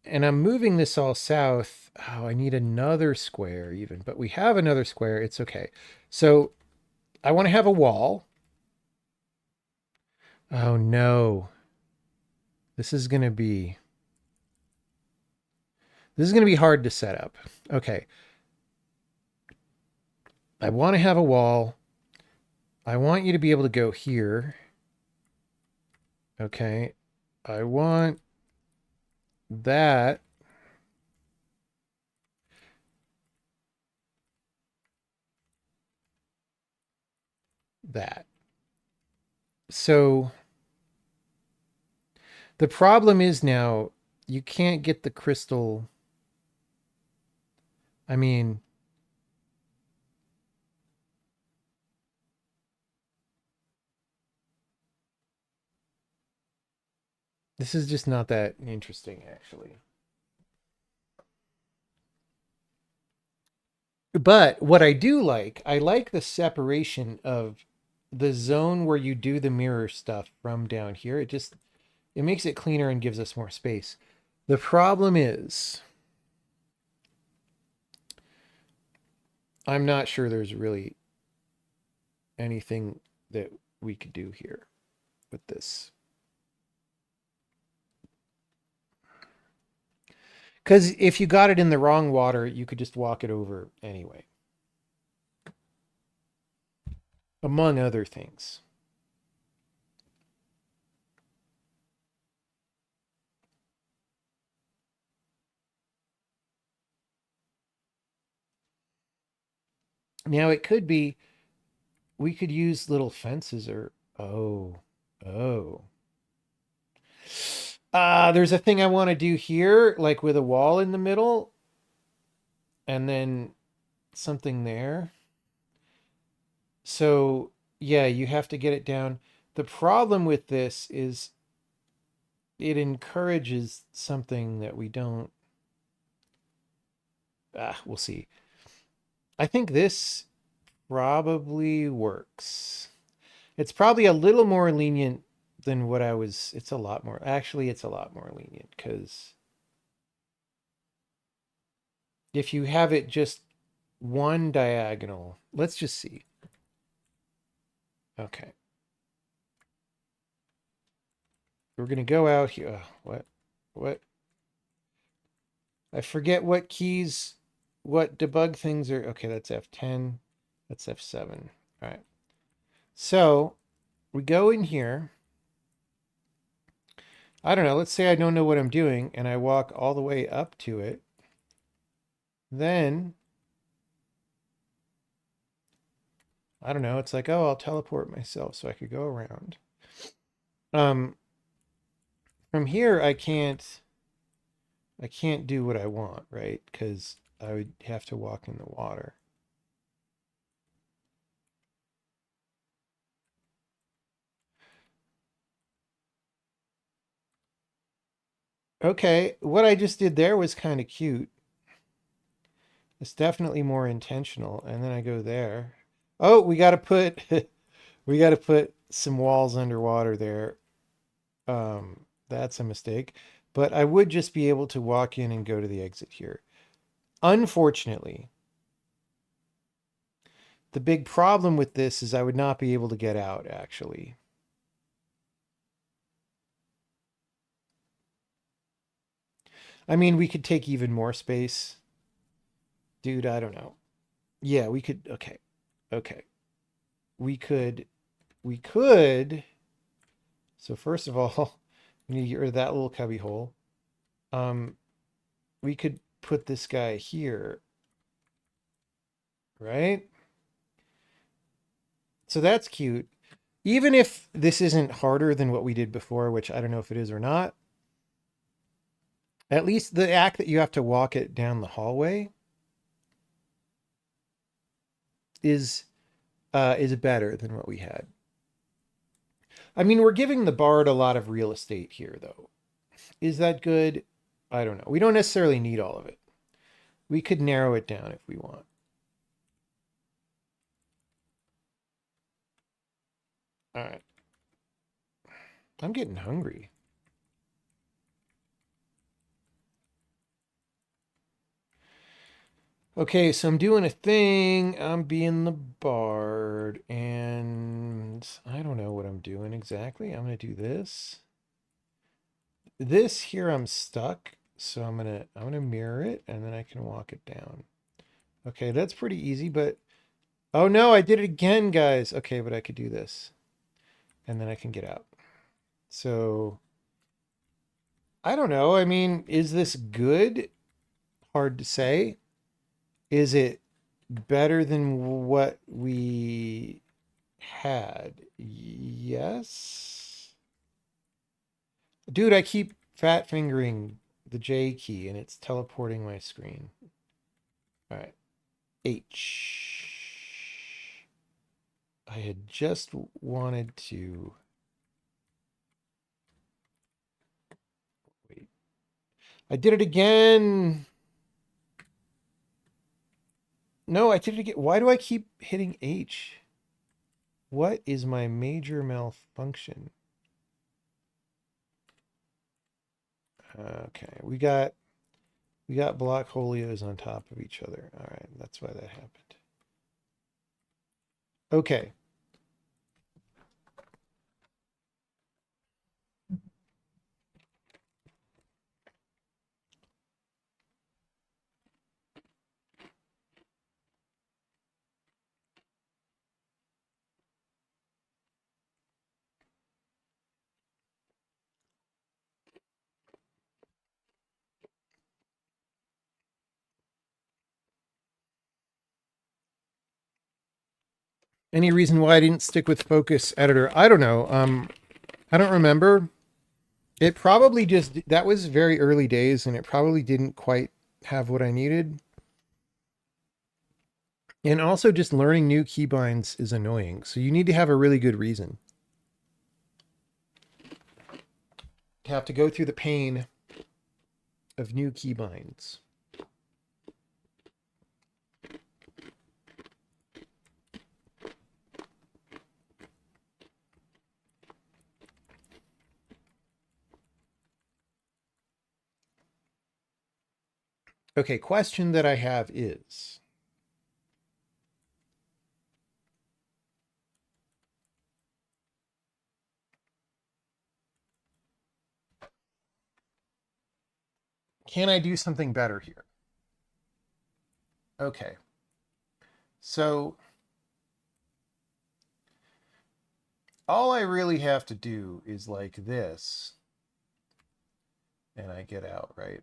And I'm moving this all south. Oh, I need another square even, but we have another square. It's okay. So I want to have a wall. Oh no. This is going to be hard to set up. Okay. I want to have a wall. I want you to be able to go here. Okay. I want that. That. So the problem is now you can't get the crystal. I mean, this is just not that interesting, actually. But what I like the separation of the zone where you do the mirror stuff from down here. It makes it cleaner and gives us more space. The problem is I'm not sure there's really anything that we could do here with this. Because if you got it in the wrong water, you could just walk it over anyway, among other things. Now, it could be we could use little fences or, oh. There's a thing I want to do here, like with a wall in the middle and then something there. So, yeah, you have to get it down. The problem with this is it encourages something that we don't. We'll see. I think this probably works. It's probably a little more lenient than what I was. It's a lot more. Actually, it's a lot more lenient because if you have it just one diagonal. Let's just see. Okay. We're going to go out here. What? What? I forget what keys, what debug things are. Okay, that's F10. That's F7. All right. So we go in here. I don't know. Let's say I don't know what I'm doing and I walk all the way up to it. Then, I don't know. It's like, oh, I'll teleport myself so I could go around. Um, from here, I can't do what I want, right? Because I would have to walk in the water. Okay, what I just did there was kind of cute. It's definitely more intentional. And then I go there. Oh, we got to put we got to put some walls underwater there. That's a mistake. But I would just be able to walk in and go to the exit here. Unfortunately, the big problem with this is I would not be able to get out, actually. I mean, we could take even more space. Dude, I don't know. Yeah, we could. Okay. Okay. We could. We could. So, first of all, we need to get rid of that little cubby hole. Um, we could put this guy here, right? So that's cute. Even if this isn't harder than what we did before, which I don't know if it is or not, at least the act that you have to walk it down the hallway is better than what we had. I mean, we're giving the bard a lot of real estate here, though. Is that good? I don't know. We don't necessarily need all of it. We could narrow it down if we want. All right. I'm getting hungry. Okay, so I'm doing a thing. I'm being the bard, and I don't know what I'm doing exactly. I'm gonna do this. This here I'm stuck, so I'm gonna mirror it, and then I can walk it down. Okay, that's pretty easy, but oh no, I did it again, guys. Okay, but I could do this, and then I can get out. So I don't know. I mean, is this good? Hard to say. Is it better than what we had? Yes. Dude, I keep fat fingering the J key and it's teleporting my screen. All right. H. I had just wanted to wait. I did it again. No, I did it again. Why do I keep hitting H? What is my major malfunction? Okay, we got block holios on top of each other. All right, that's why that happened. Okay. Any reason why I didn't stick with Focus Editor? I don't know. I don't remember. It probably just that was very early days, and it probably didn't quite have what I needed. And also, just learning new keybinds is annoying. So you need to have a really good reason. You have to go through the pain of new keybinds. Okay, question that I have is Can I do something better here? Okay. So all I really have to do is like this, and I get out, right?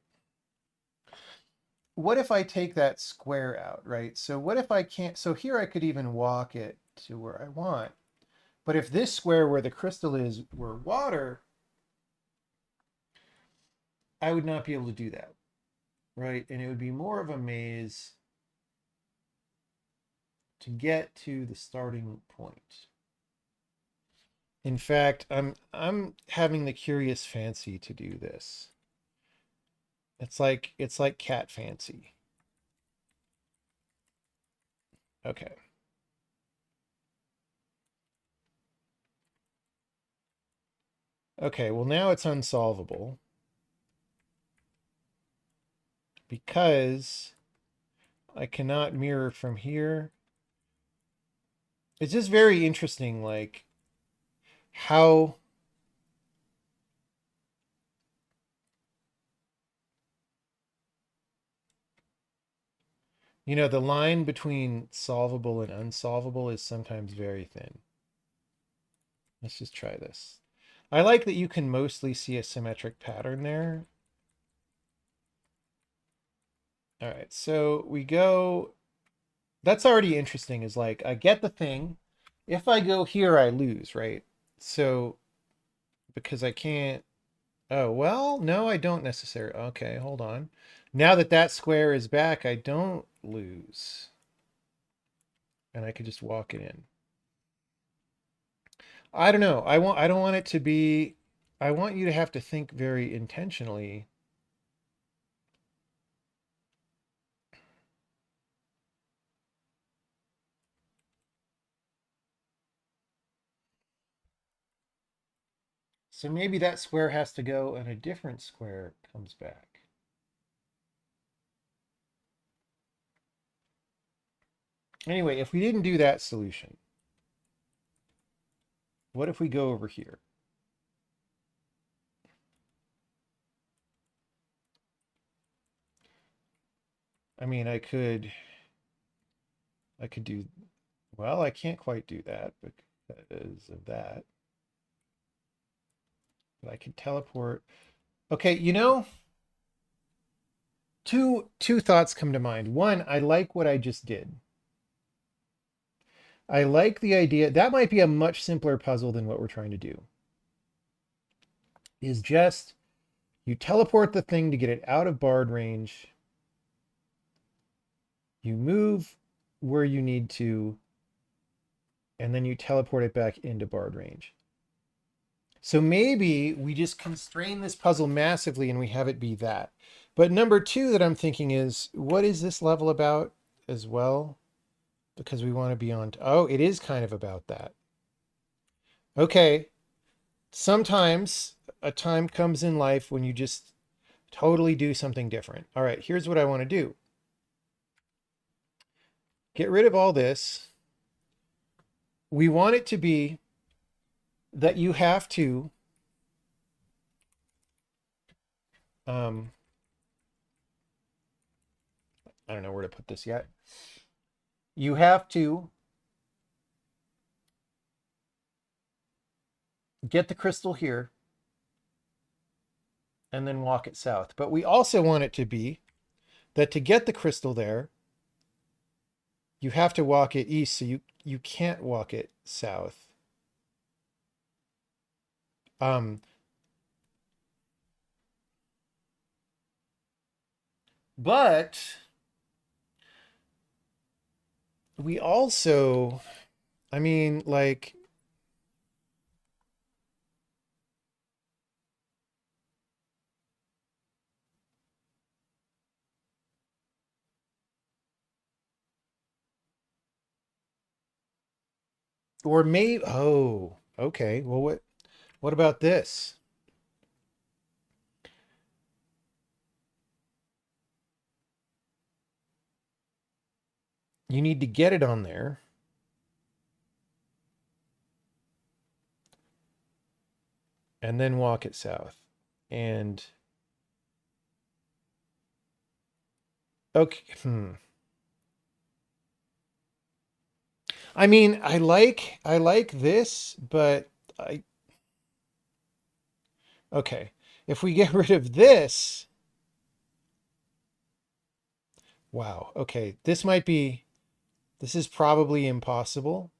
What if I take that square out, right? So what if I can't, so here I could even walk it to where I want. But if this square where the crystal is were water, I would not be able to do that, right? And it would be more of a maze to get to the starting point. In fact, I'm having the curious fancy to do this. It's like cat fancy. Okay. Okay, well now it's unsolvable because I cannot mirror from here. It's just very interesting, like how, the line between solvable and unsolvable is sometimes very thin. Let's just try this. I like that you can mostly see a symmetric pattern there. All right, so we go, that's already interesting, is like I get the thing. If I go here, I lose, right? So because I can't, oh, well, no, I don't necessarily. Okay, hold on. Now that that square is back, I don't lose. And I could just walk it in. I don't know. I don't want it to be, I want you to have to think very intentionally. So maybe that square has to go and a different square comes back. Anyway, if we didn't do that solution, what if we go over here? I mean, I could do, well, I can't quite do that because of that. But I can teleport. Okay, two thoughts come to mind. One, I like what I just did. I like the idea that might be a much simpler puzzle than what we're trying to do. Is just you teleport the thing to get it out of barred range. You move where you need to, and then you teleport it back into barred range. So maybe we just constrain this puzzle massively and we have it be that. But number two that I'm thinking is, what is this level about as well? Because we want to be on. Oh, it is kind of about that. Okay. Sometimes a time comes in life when you just totally do something different. All right, here's what I want to do. Get rid of all this. We want it to be that you have to um I don't know where to put this yet. You have to get the crystal here and then walk it south. But we also want it to be that to get the crystal there, you have to walk it east, so you can't walk it south. Um, but we also, I mean, like, or maybe, oh, okay. Well, what about this? You need to get it on there and then walk it south. And Okay. I mean, I like this, but I okay. If we get rid of this, wow. Okay, this is probably impossible.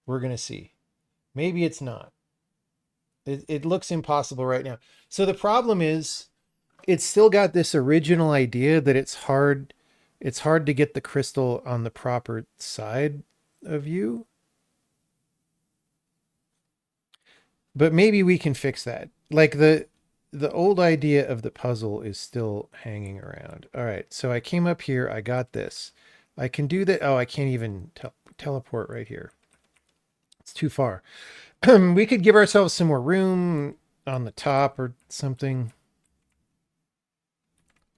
We're gonna see. Maybe it's not. It looks impossible right now. So the problem is it's still got this original idea that it's hard to get the crystal on the proper side of you. But maybe we can fix that. Like the old idea of the puzzle is still hanging around. All right, so I came up here, I got this. I can do that. Oh, I can't even teleport right here. It's too far. We could give ourselves some more room on the top or something.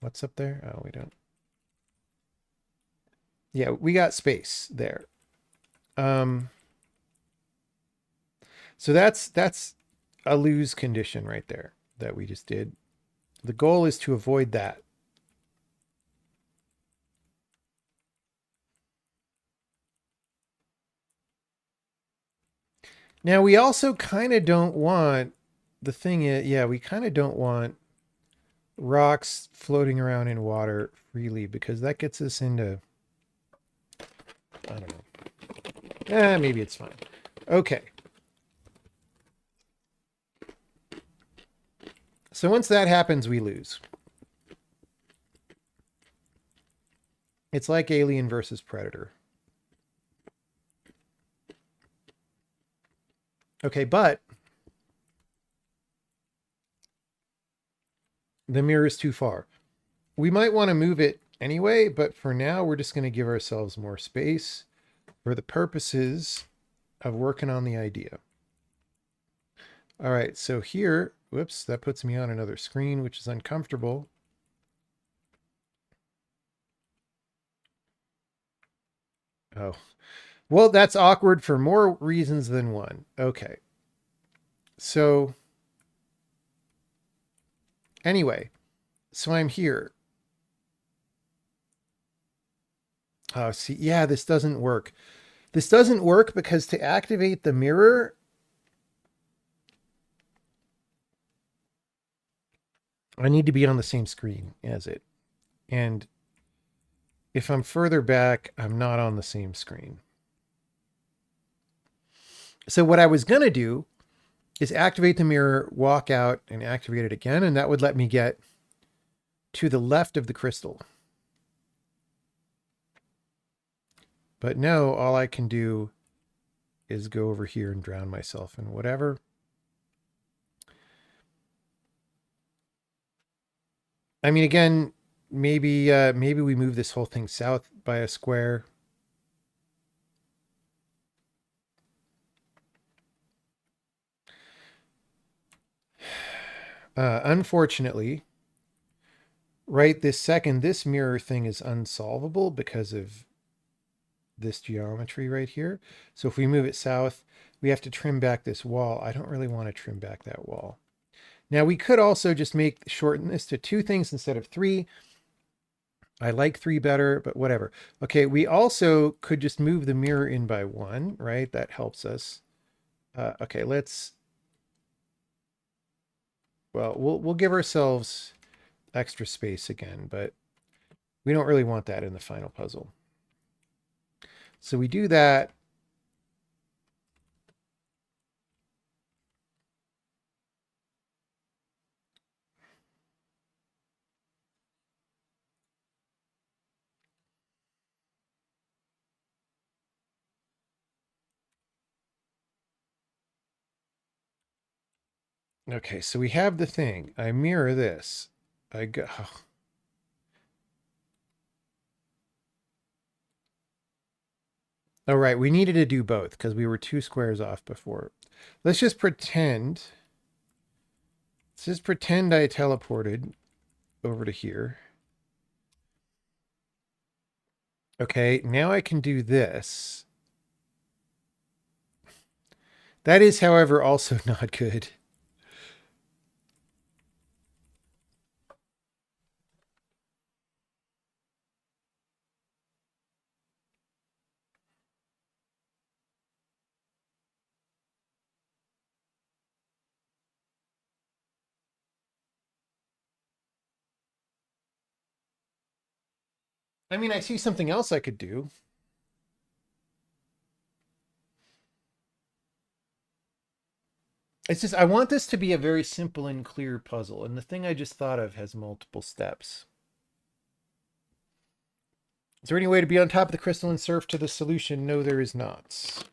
What's up there? Oh, we don't. Yeah, we got space there. Um, so that's a lose condition right there that we just did. The goal is to avoid that. Now we also kind of don't want the thing is, yeah, we kind of don't want rocks floating around in water freely because that gets us into I don't know. Maybe it's fine. Okay. So once that happens, we lose. It's like Alien versus Predator. Okay, but the mirror is too far. We might want to move it anyway, but for now, we're just going to give ourselves more space for the purposes of working on the idea. All right, so here, whoops, that puts me on another screen, which is uncomfortable. Oh, well, that's awkward for more reasons than one. Okay. So, anyway, so I'm here. Oh, see, yeah, this doesn't work. This doesn't work because to activate the mirror, I need to be on the same screen as it. And if I'm further back, I'm not on the same screen. So, what I was going to do is activate the mirror, walk out, and activate it again. And that would let me get to the left of the crystal. But no, all I can do is go over here and drown myself in whatever. I mean, again, maybe we move this whole thing south by a square. Unfortunately, right this second, this mirror thing is unsolvable because of this geometry right here. So if we move it south, we have to trim back this wall. I don't really want to trim back that wall. Now we could also just shorten this to two things instead of three. I like three better, but whatever. Okay, we also could just move the mirror in by one, right? That helps us. Okay, we'll give ourselves extra space again, but we don't really want that in the final puzzle. So we do that. Okay, so we have the thing. I mirror this. I go. Oh, right. We needed to do both because we were two squares off before. Let's just pretend. Let's just pretend I teleported over to here. Okay, now I can do this. That is, however, also not good. I mean, I see something else I could do. It's just, I want this to be a very simple and clear puzzle. And the thing I just thought of has multiple steps. Is there any way to be on top of the crystal and surf to the solution? No, there is not.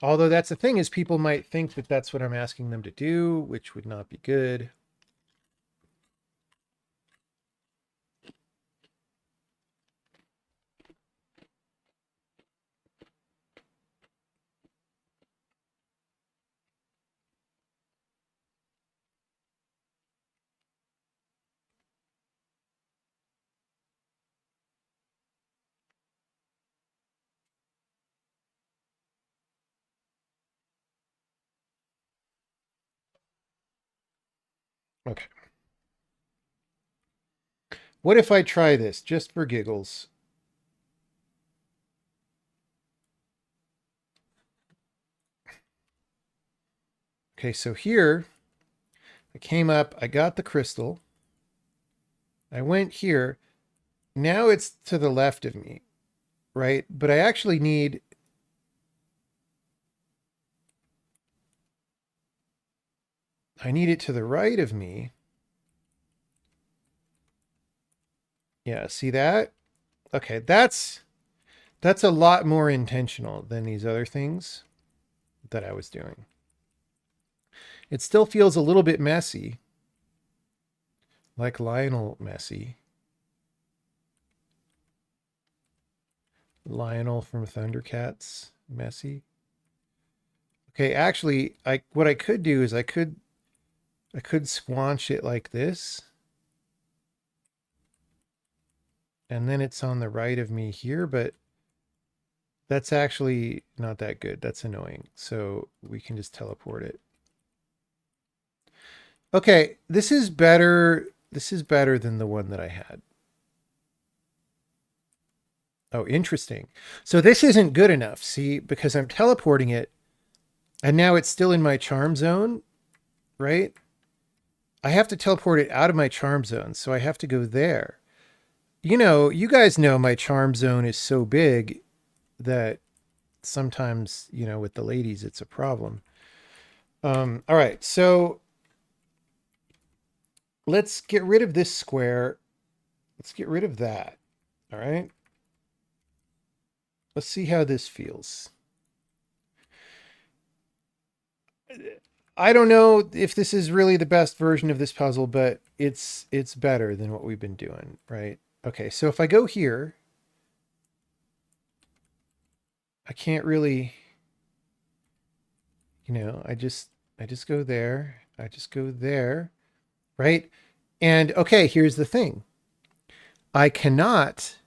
Although that's the thing, is people might think that that's what I'm asking them to do, which would not be good. Okay. What if I try this just for giggles? Okay, so here I came up, I got the crystal. I went here. Now it's to the left of me, right? But I actually need, I need it to the right of me. Yeah, see that? Okay, that's a lot more intentional than these other things that I was doing. It still feels a little bit messy, like Lionel messy. Lionel from Thundercats messy. Okay, actually, what I could do is I could squanch it like this. And then it's on the right of me here, but that's actually not that good. That's annoying. So we can just teleport it. Okay, this is better. This is better than the one that I had. Oh, interesting. So this isn't good enough, see, because I'm teleporting it and now it's still in my charm zone, right? I have to teleport it out of my charm zone, so I have to go there. You know, you guys know my charm zone is so big that sometimes, you know, with the ladies, it's a problem. All right, so let's get rid of this square. Let's get rid of that. All right. Let's see how this feels. I don't know if this is really the best version of this puzzle, but it's better than what we've been doing, right? Okay, so if I go here, I can't really, you know, I just go there. I just go there, right? And okay, here's the thing. I cannot,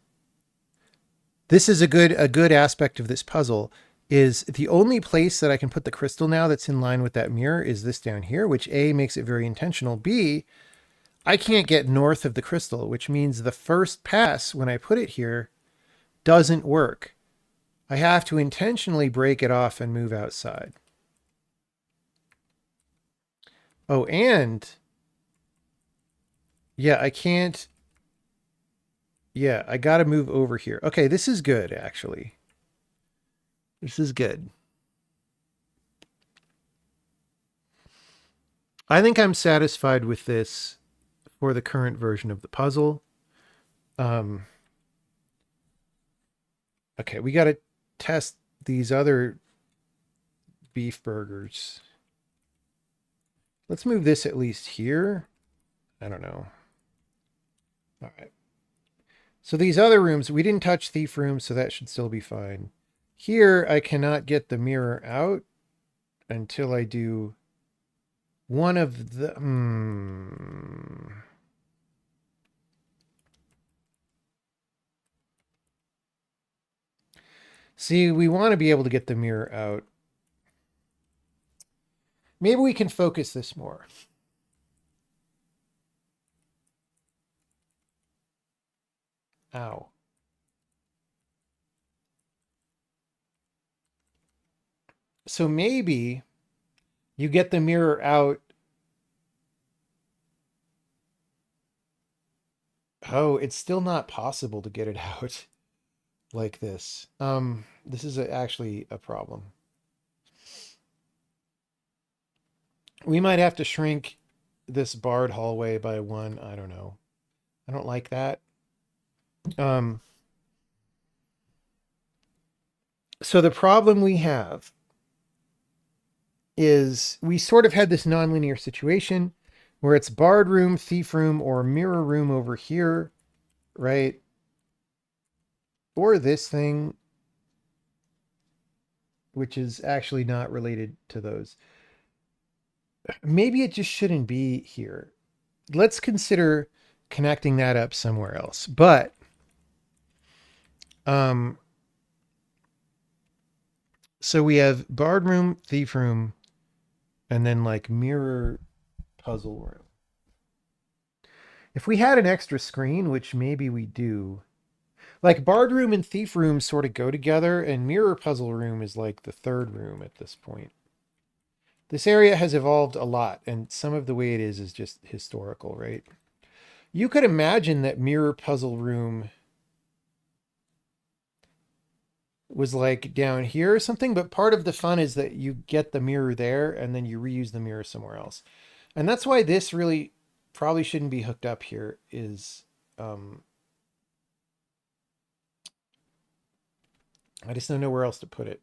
this is a good aspect of this puzzle, is the only place that I can put the crystal now that's in line with that mirror is this down here, which A, makes it very intentional. B, I can't get north of the crystal, which means the first pass when I put it here doesn't work. I have to intentionally break it off and move outside. Oh, and yeah, I can't. Yeah, I got to move over here. Okay, this is good, actually. This is good. I think I'm satisfied with this for the current version of the puzzle. Um, okay, we got to test these other beef burgers. Let's move this at least here. I don't know. All right. So these other rooms, we didn't touch thief room, so that should still be fine. Here, I cannot get the mirror out until I do one of the... See, we want to be able to get the mirror out. Maybe we can focus this more. Ow. So maybe you get the mirror out Oh, it's still not possible to get it out like this. This is actually a problem. We might have to shrink this barred hallway by one. I don't know. I don't like that. Um, so the problem we have is we sort of had this nonlinear situation where it's barred room, thief room, or mirror room over here, right? Or this thing, which is actually not related to those. Maybe it just shouldn't be here. Let's consider connecting that up somewhere else. But um, so we have barred room, thief room, and then like mirror puzzle room. If we had an extra screen, which maybe we do, like barred room and thief room sort of go together, and mirror puzzle room is like the third room at this point. This area has evolved a lot, and some of the way it is just historical, right? You could imagine that mirror puzzle room was like down here or something, but part of the fun is that you get the mirror there and then you reuse the mirror somewhere else. And that's why this really probably shouldn't be hooked up here is I just don't know where else to put it.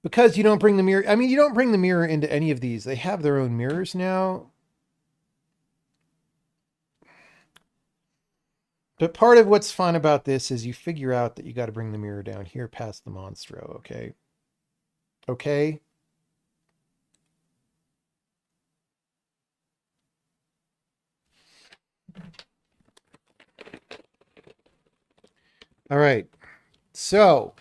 Because you don't bring the mirror, I mean, you don't bring the mirror into any of these. They have their own mirrors now. But part of what's fun about this is you figure out that you got to bring the mirror down here past the monstro, okay? Okay? All right. So,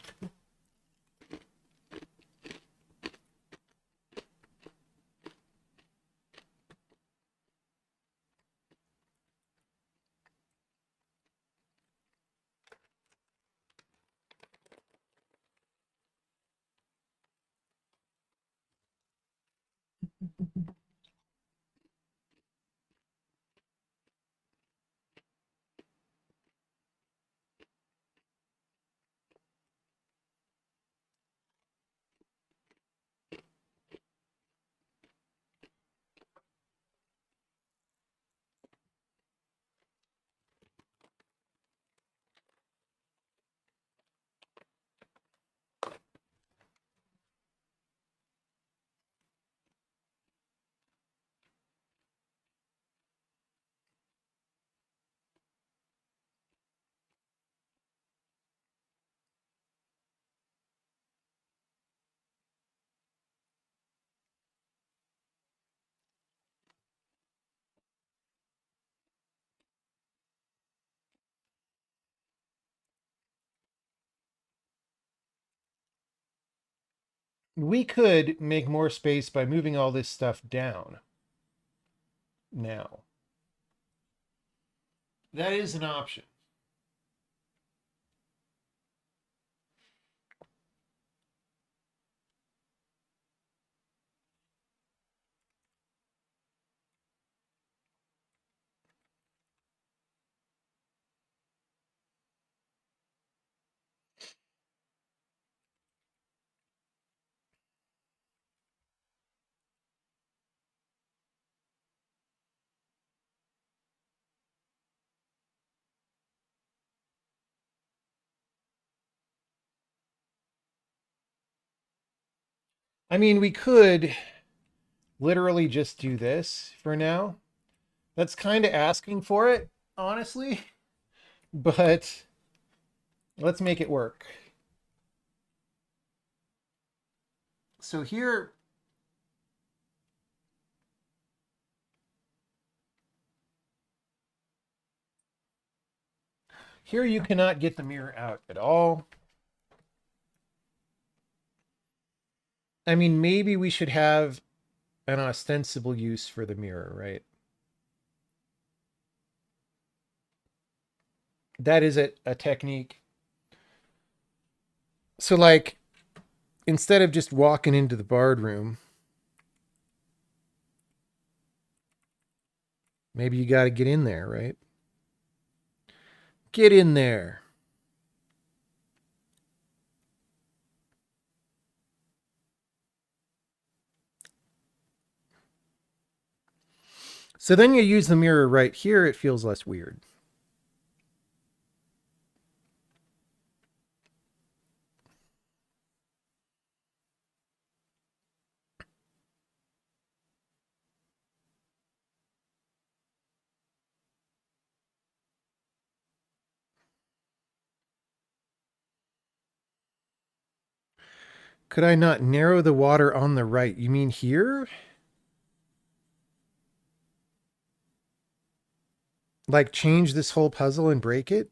we could make more space by moving all this stuff down now. That is an option. I mean, we could literally just do this for now. That's kind of asking for it, honestly, but let's make it work. So here you cannot get the mirror out at all. I mean, maybe we should have an ostensible use for the mirror, right? That is a technique. So, like, instead of just walking into the barred room, maybe you got to get in there, right? Get in there. So then you use the mirror right here. It feels less weird. Could I not narrow the water on the right? You mean here? Like change this whole puzzle and break it?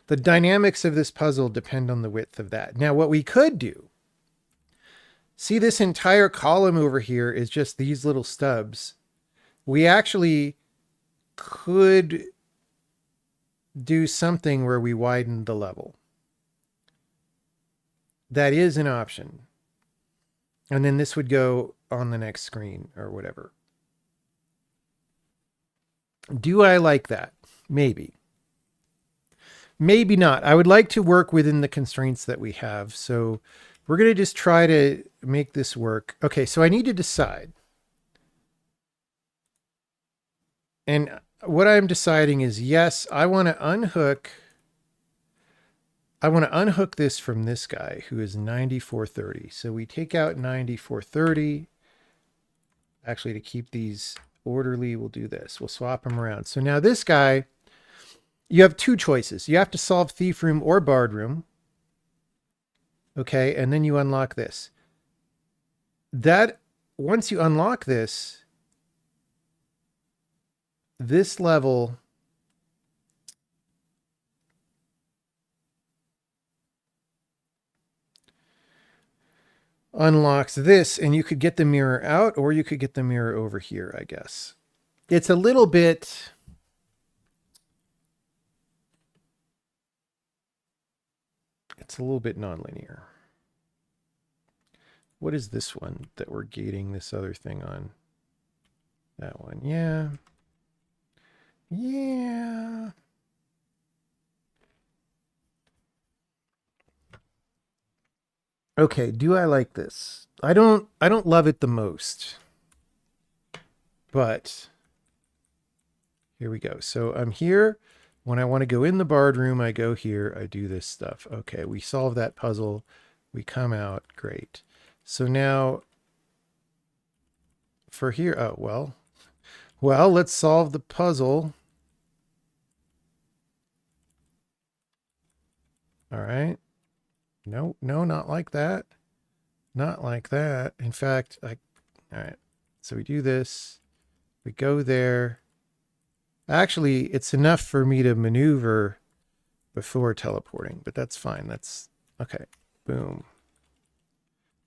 The dynamics of this puzzle depend on the width of that. Now, what we could do, see this entire column over here is just these little stubs. We actually could do something where we widen the level. That is an option. And then this would go on the next screen or whatever. Do I like that? Maybe. Maybe not. I would like to work within the constraints that we have. So we're going to just try to make this work. Okay, so I need to decide. And what I'm deciding is, yes, I want to unhook this from this guy who is 9430. So we take out 9430. Actually, to keep these orderly, we'll do this. We'll swap them around. So now this guy, you have two choices. You have to solve Thief Room or Bard Room. Okay, and then you unlock this. That, once you unlock this, this level unlocks this, and you could get the mirror out, or you could get the mirror over here, I guess. It's a little bit... It's a little bit nonlinear. What is this one that we're gating this other thing on? That one, yeah. Yeah. Okay, do I like this? I don't love it the most. But here we go. So I'm here. When I want to go in the Bard Room, I go here. I do this stuff. Okay, we solve that puzzle. We come out. Great. So now for here, oh, well, let's solve the puzzle. All right. No, not like that. Not like that. In fact, all right. So we do this. We go there. Actually, it's enough for me to maneuver before teleporting, but that's fine. That's okay. Boom.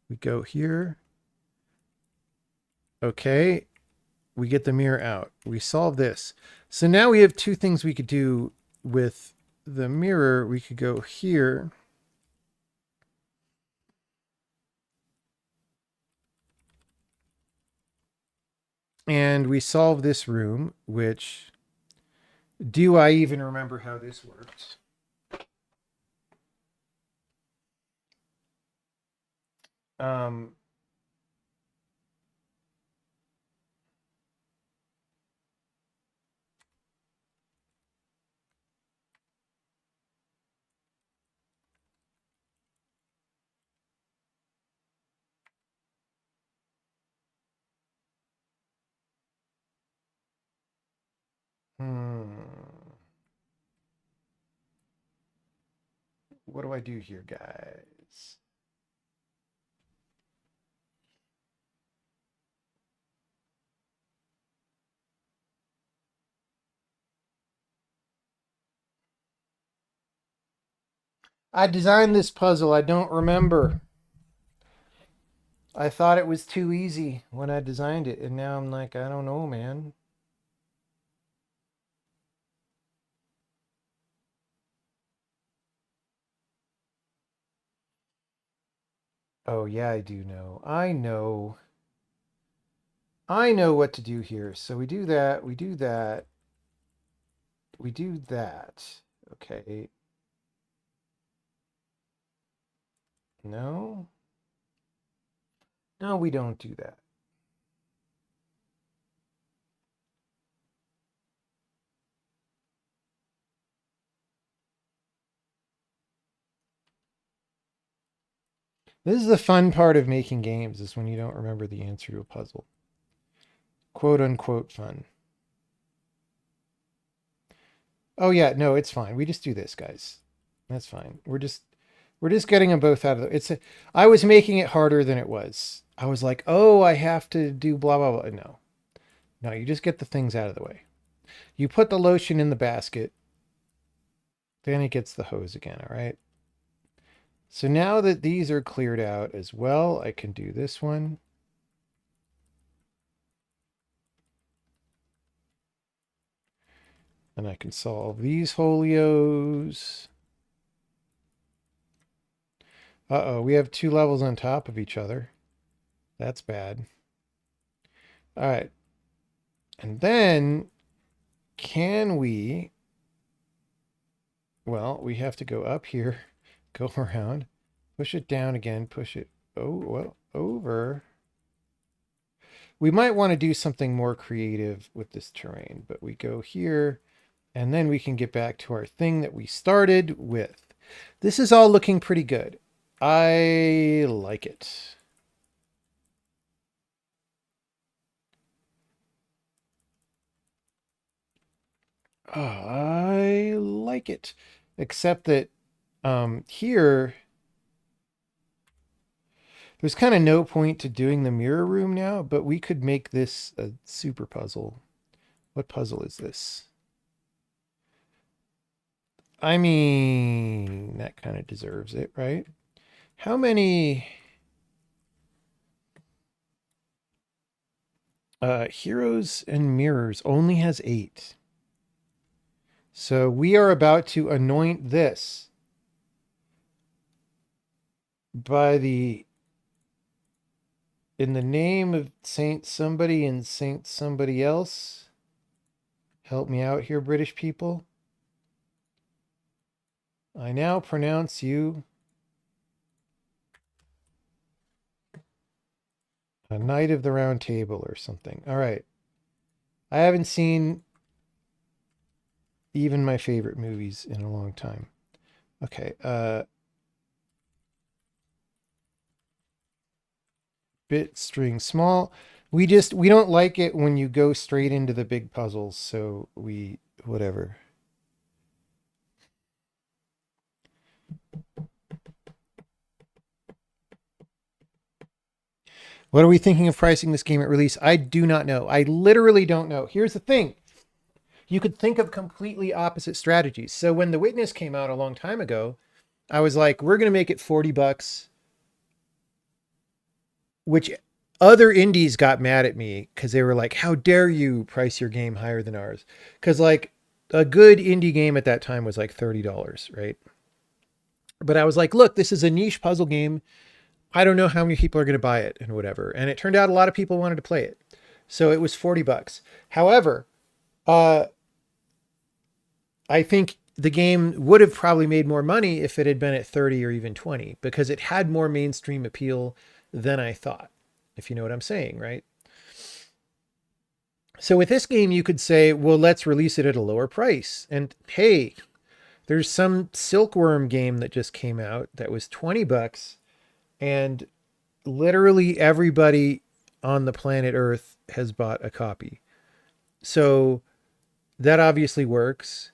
We go here. Okay. We get the mirror out. We solve this. So now we have two things we could do with the mirror. We could go here. And we solve this room, which... Do I even remember how this worked? Um, what do I do here, guys? I designed this puzzle. I don't remember. I thought it was too easy when I designed it, and now I'm like, I don't know, man. Oh, yeah, I do know. I know. I know what to do here. So we do that. We do that. we do that. Okay. No. No, we don't do that. This is the fun part of making games is when you don't remember the answer to a puzzle. Quote unquote fun. Oh yeah, no, it's fine. We just do this, guys. That's fine. We're just getting them both out of the I was making it harder than it was. I was like, "Oh, I have to do blah blah blah." No. No, you just get the things out of the way. You put the lotion in the basket, then it gets the hose again, all right? So now that these are cleared out as well, I can do this one. And I can solve these holios. Uh-oh, we have two levels on top of each other. That's bad. All right. And then can we, well, we have to go up here, go around, push it down again, push it, oh, well, over. We might want to do something more creative with this terrain, but we go here and then we can get back to our thing that we started with. This is all looking pretty good. I like it. I like it. Except that here, there's kind of no point to doing the mirror room now, but we could make this a super puzzle. What puzzle is this? I mean, that kind of deserves it, right? How many heroes and mirrors only has 8. So we are about to anoint this by the in the name of Saint somebody and Saint somebody else. Help me out here, British people. I now pronounce you a knight of the round table or something. All right. I haven't seen even my favorite movies in a long time. Okay. Bit string small. We don't like it when you go straight into the big puzzles, so we whatever. What are we thinking of pricing this game at release? I do not know. I literally don't know. Here's the thing. You could think of completely opposite strategies. So when The Witness came out a long time ago, I was like, we're going to make it $40, which other indies got mad at me because they were like, how dare you price your game higher than ours? Because like a good indie game at that time was like $30, right? But I was like, look, this is a niche puzzle game. I don't know how many people are going to buy it and whatever. And it turned out a lot of people wanted to play it. So it was $40. However, uh, I think the game would have probably made more money if it had been at 30 or even 20 because it had more mainstream appeal than I thought, if you know what I'm saying, right? So with this game, you could say, well, let's release it at a lower price. And hey, there's some Silkworm game that just came out that was $20 and literally everybody on the planet Earth has bought a copy. So that obviously works.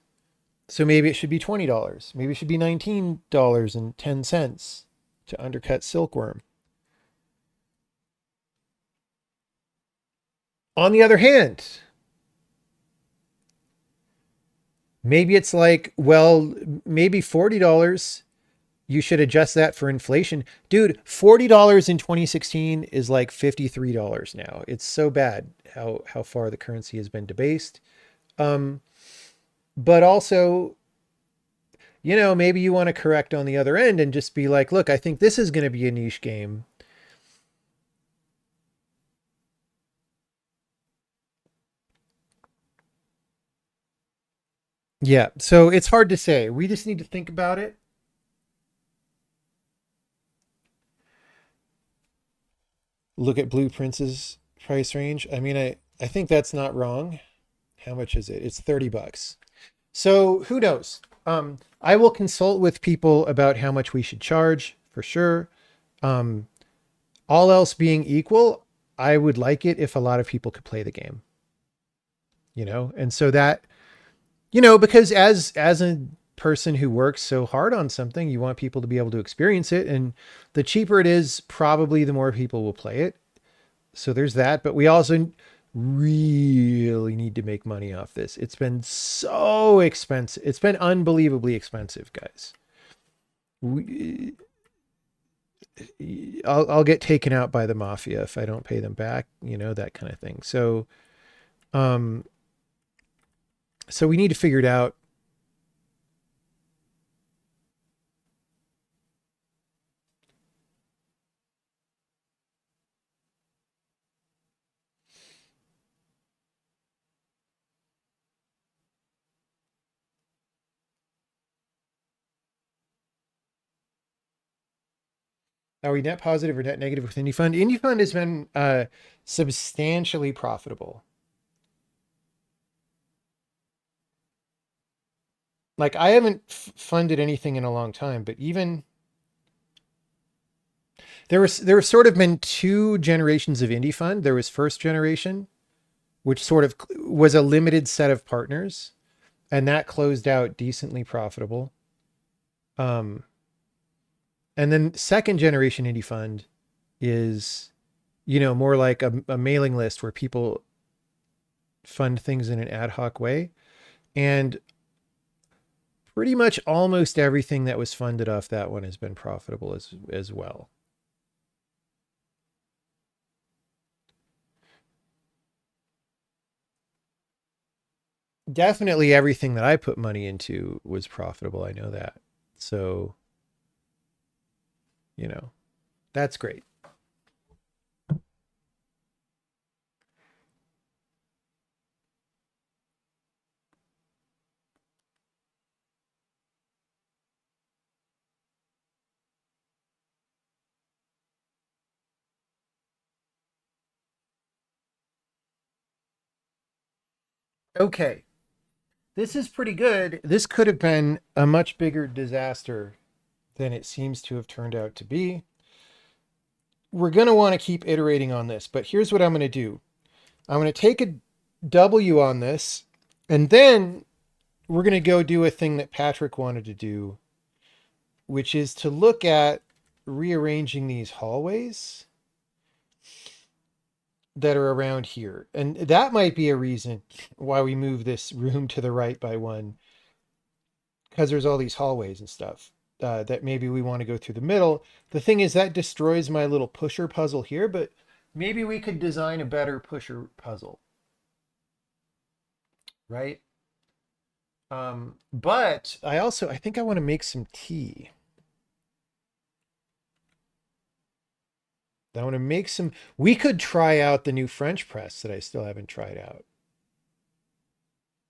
So maybe it should be $20. Maybe it should be $19.10 to undercut Silkworm. On the other hand, maybe it's like, well, maybe $40. You should adjust that for inflation. Dude, $40 in 2016 is like $53 now. It's so bad how far the currency has been debased. Um, but also, maybe you want to correct on the other end and just be like, look, I think this is going to be a niche game. Yeah, so it's hard to say. We just need to think about it. Look at Blue Prince's price range. I mean, I think that's not wrong. How much is it? It's $30. So who knows? I will consult with people about how much we should charge for sure. Um, all else being equal, I would like it if a lot of people could play the game, and so that, because as a person who works so hard on something, you want people to be able to experience it. And the cheaper it is, probably the more people will play it. So there's that. But we also really need to make money off this. It's been so expensive. It's been unbelievably expensive, guys. We, I'll get taken out by the mafia if I don't pay them back, that kind of thing. Um, so we need to figure it out. Are we net positive or net negative with Indie Fund? Indie Fund has been substantially profitable. Like I haven't funded anything in a long time, but even there was sort of been two generations of Indie Fund. There was first generation, which sort of was a limited set of partners, and that closed out decently profitable. Um, and then second generation Indie Fund is, more like a mailing list where people fund things in an ad hoc way. And pretty much almost everything that was funded off that one has been profitable as well. Definitely everything that I put money into was profitable. I know that. So, you know, that's great. Okay. This is pretty good. This could have been a much bigger disaster than it seems to have turned out to be. We're going to want to keep iterating on this, but here's what I'm going to do. I'm going to take a W on this, and then we're going to go do a thing that Patrick wanted to do, which is to look at rearranging these hallways that are around here. And that might be a reason why we move this room to the right by one, because there's all these hallways and stuff that maybe we want to go through the middle. The thing is, that destroys my little pusher puzzle here, but maybe we could design a better pusher puzzle, right? But I think I want to make some tea. I want to make some. We could try out the new French press that I still haven't tried out.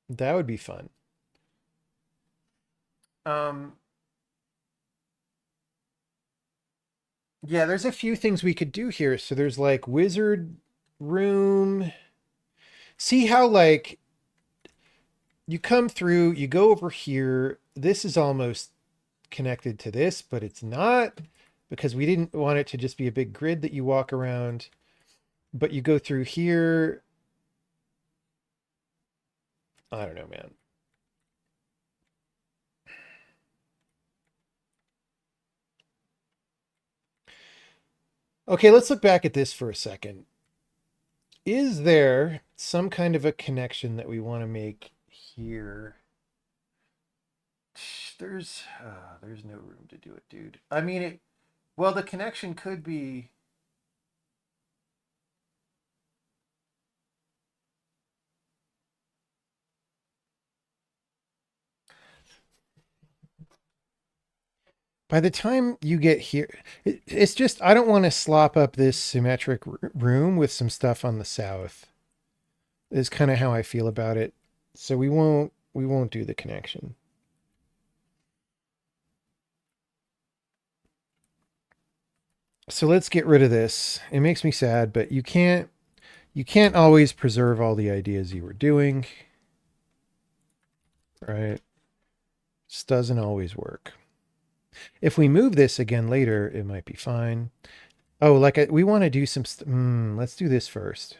That would be fun. Um, yeah, there's a few things we could do here. So there's like wizard room. See how like you come through, you go over here. This is almost connected to this, but it's not, because we didn't want it to just be a big grid that you walk around. But you go through here. I don't know, man. Okay, let's look back at this for a second. Is there some kind of a connection that we want to make here? There's no room to do it, dude. I mean, well, the connection could be. By the time you get here, it's just, I don't want to slop up this symmetric room with some stuff on the south, is kind of how I feel about it. So we won't do the connection. So let's get rid of this. It makes me sad, but you can't always preserve all the ideas you were doing. Right? Just doesn't always work. If we move this again later, it might be fine. Oh, we want to do some... let's do this first.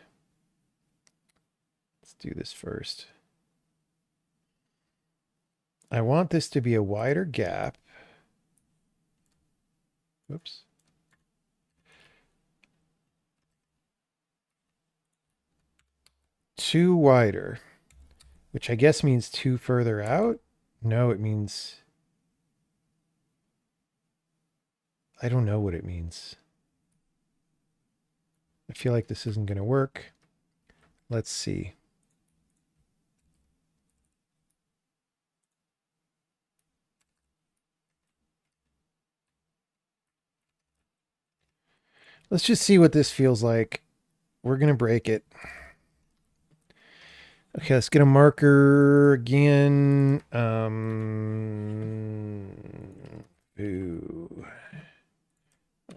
Let's do this first. I want this to be a wider gap. Whoops. Two wider, which I guess means two further out. No, it means... I don't know what it means. I feel like this isn't going to work. Let's see. Let's just see what this feels like. We're going to break it. Okay, let's get a marker again. Ooh.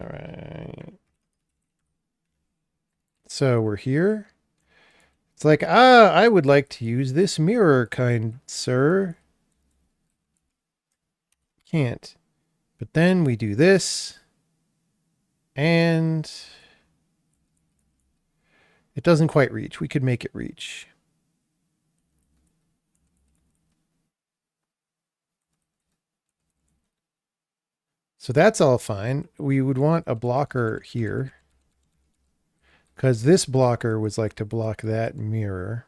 All right. So we're here. It's like, I would like to use this mirror, kind sir. Can't. But then we do this. And it doesn't quite reach. We could make it reach. So that's all fine. We would want a blocker here, because this blocker was like to block that mirror.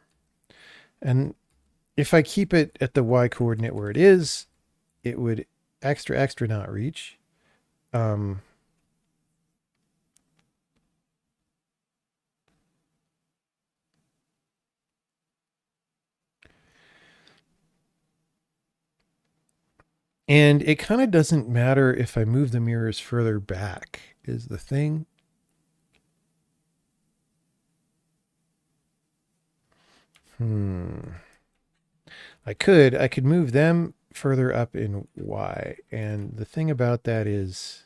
And if I keep it at the y coordinate where it is, it would extra not reach. And it kind of doesn't matter if I move the mirrors further back, is the thing. I could move them further up in Y. And the thing about that is,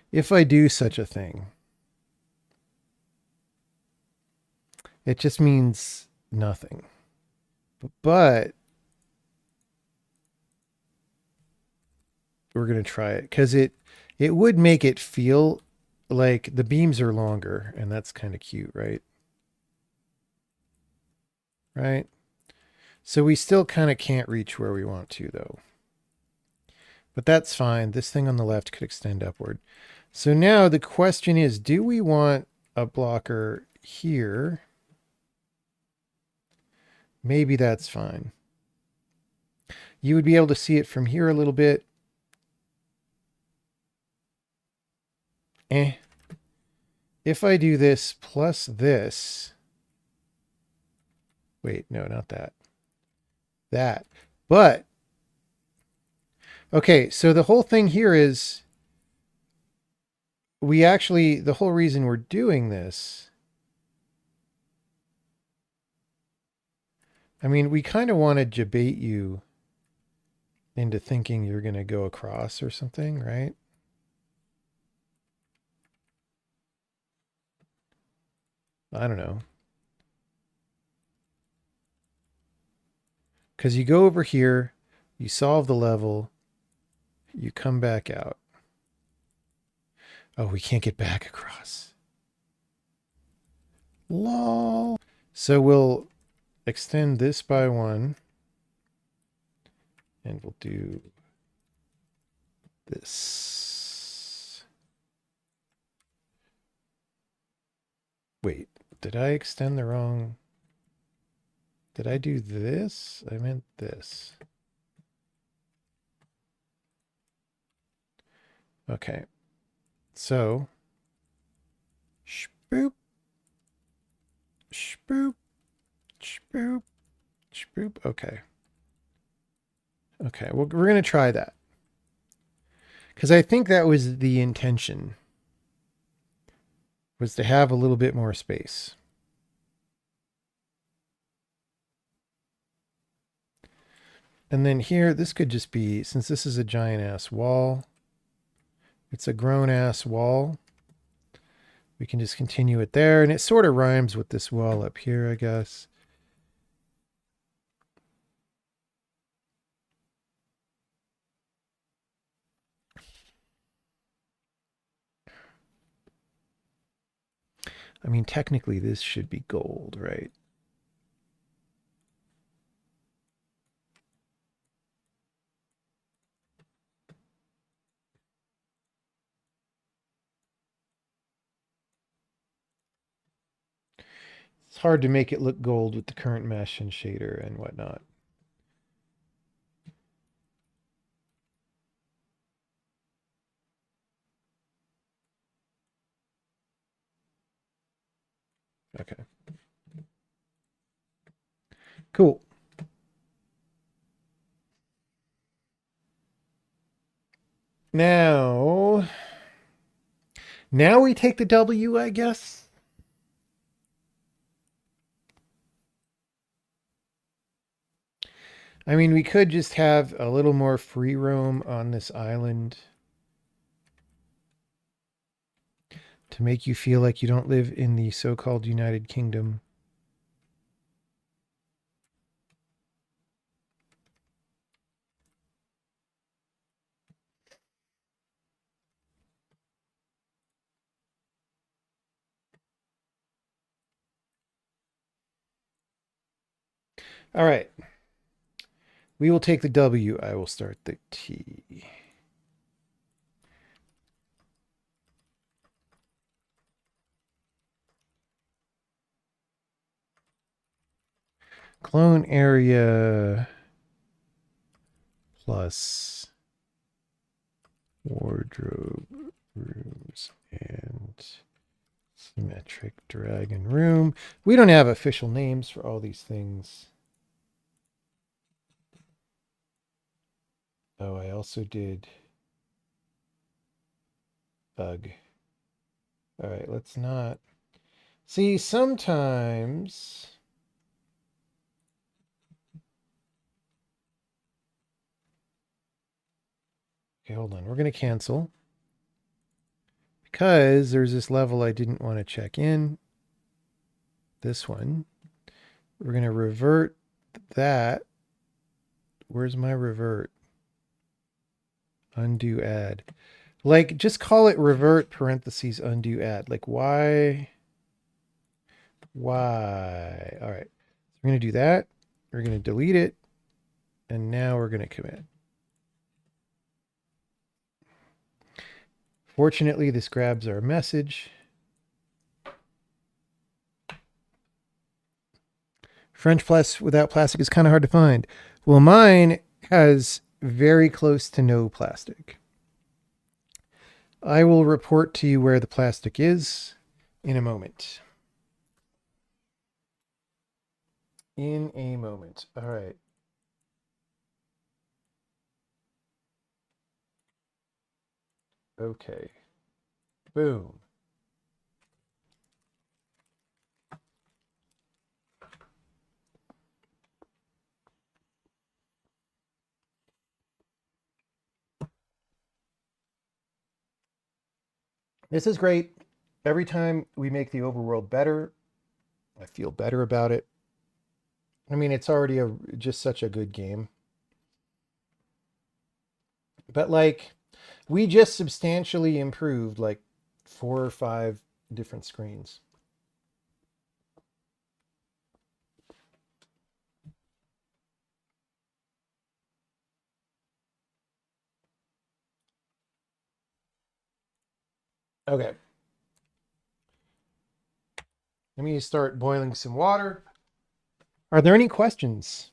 if I do such a thing, it just means nothing. But we're going to try it because it would make it feel like the beams are longer, and that's kind of cute, right? Right? So we still kind of can't reach where we want to, though. But that's fine. This thing on the left could extend upward. So now the question is, do we want a blocker here? Maybe that's fine. You would be able to see it from here a little bit. If I do this plus this... Wait, no, not that. That. But... Okay, so the whole thing here is... We actually... The whole reason we're doing this... I mean, we kind of want to debate you into thinking you're going to go across or something, right? I don't know. Because you go over here, you solve the level, you come back out. Oh, we can't get back across. Lol. So we'll extend this by 1. And we'll do this. Wait, did I extend the wrong... Did I do this? I meant this. Okay. So, shboop, shboop, shboop, shboop. Okay. Okay, well, we're going to try that. Because I think that was the intention, was to have a little bit more space. And then here, this could just be, since this is a giant ass wall, it's a grown ass wall. We can just continue it there. And it sort of rhymes with this wall up here, I guess. I mean, technically this should be gold, right? It's hard to make it look gold with the current mesh and shader and whatnot. Okay. Cool. Now we take the W, I guess. I mean, we could just have a little more free roam on this island to make you feel like you don't live in the so-called United Kingdom. All right. We will take the W. I will start the T. Clone area plus wardrobe rooms and symmetric dragon room. We don't have official names for all these things. Oh, I also did bug. All right, let's not. See, sometimes. Okay, hold on. We're going to cancel because there's this level I didn't want to check in. This one. We're going to revert that. Where's my revert? Undo add. Like, just call it revert parentheses undo add. Like, why? Why? All right. We're going to do that. We're going to delete it. And now we're going to commit. Fortunately, this grabs our message. French press without plastic is kind of hard to find. Well, mine has very close to no plastic. I will report to you where the plastic is in a moment. In a moment. All right. Okay. Boom. This is great. Every time we make the overworld better, I feel better about it. I mean, it's already just such a good game. But like, we just substantially improved like 4 or 5 different screens. Okay. Let me start boiling some water. Are there any questions?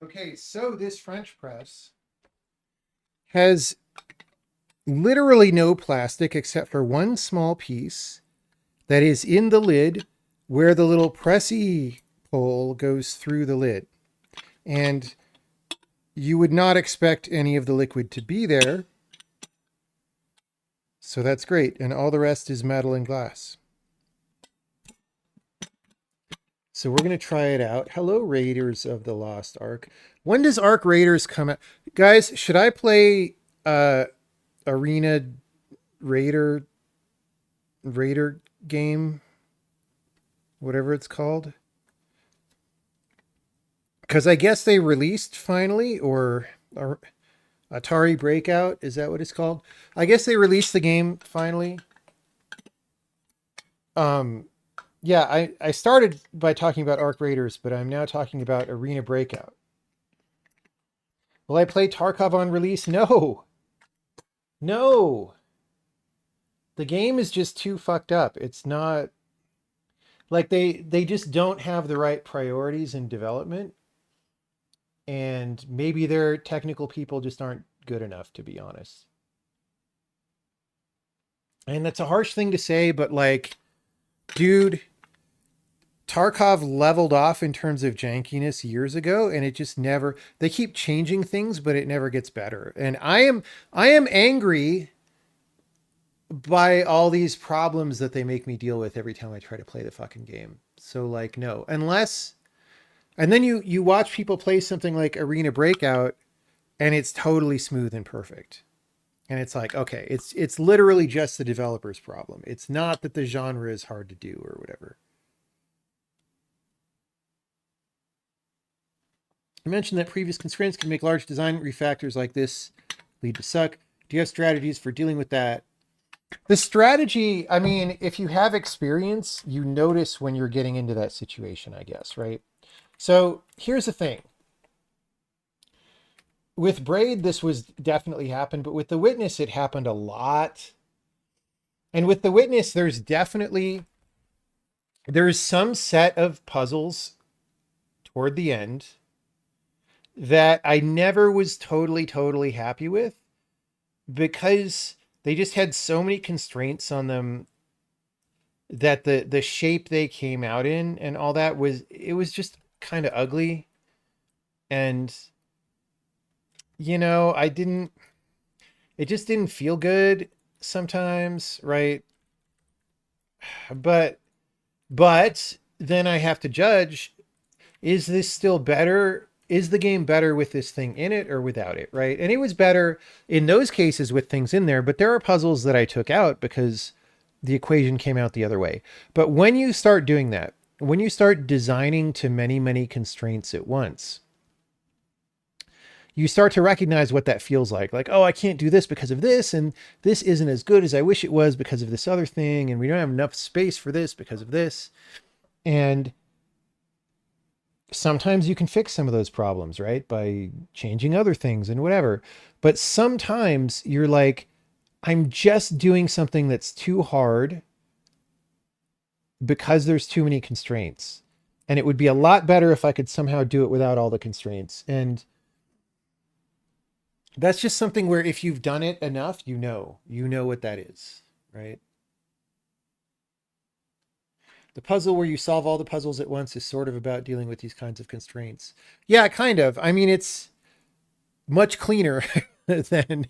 Okay, so this French press has literally no plastic except for one small piece that is in the lid where the little pressy hole goes through the lid. And you would not expect any of the liquid to be there. So that's great. And all the rest is metal and glass. So we're going to try it out. Hello, Raiders of the Lost Ark. When does Ark Raiders come out? Guys, should I play Arena Raider game? Whatever it's called? Because I guess they released finally, or Atari Breakout, is that what it's called? I guess they released the game finally. Um, yeah, I started by talking about Arc Raiders, but I'm now talking about Arena Breakout. Will I play Tarkov on release? No. No. The game is just too fucked up. It's not like they just don't have the right priorities in development, and maybe their technical people just aren't good enough, to be honest. And that's a harsh thing to say, but like, dude, Tarkov leveled off in terms of jankiness years ago, and it just never, they keep changing things, but it never gets better. And I am angry by all these problems that they make me deal with every time I try to play the fucking game. So like, no, unless, and then you watch people play something like Arena Breakout and it's totally smooth and perfect. And it's like, okay, it's literally just the developer's problem. It's not that the genre is hard to do or whatever. I mentioned that previous constraints can make large design refactors like this lead to suck. Do you have strategies for dealing with that? The strategy, I mean, if you have experience, you notice when you're getting into that situation, I guess, right? So here's the thing. With Braid, this was definitely happened, but with the Witness, it happened a lot. And with the Witness, there's some set of puzzles toward the end that I never was totally happy with because they just had so many constraints on them that the shape they came out in and all that was just kind of ugly. And I didn't, it just didn't feel good sometimes, right? But then I have to judge, is this still better? Is the game better with this thing in it or without it, right? And it was better in those cases with things in there, but there are puzzles that I took out because the equation came out the other way. But when you start doing that, when you start designing to many constraints at once, you start to recognize what that feels like. Like, oh, I can't do this because of this, and this isn't as good as I wish it was because of this other thing, and we don't have enough space for this because of this. And sometimes you can fix some of those problems, right? By changing other things and whatever. But sometimes you're like, I'm just doing something that's too hard because there's too many constraints. And it would be a lot better if I could somehow do it without all the constraints. And that's just something where if you've done it enough, you know what that is, right? The puzzle where you solve all the puzzles at once is sort of about dealing with these kinds of constraints. Yeah, kind of. I mean, it's much cleaner than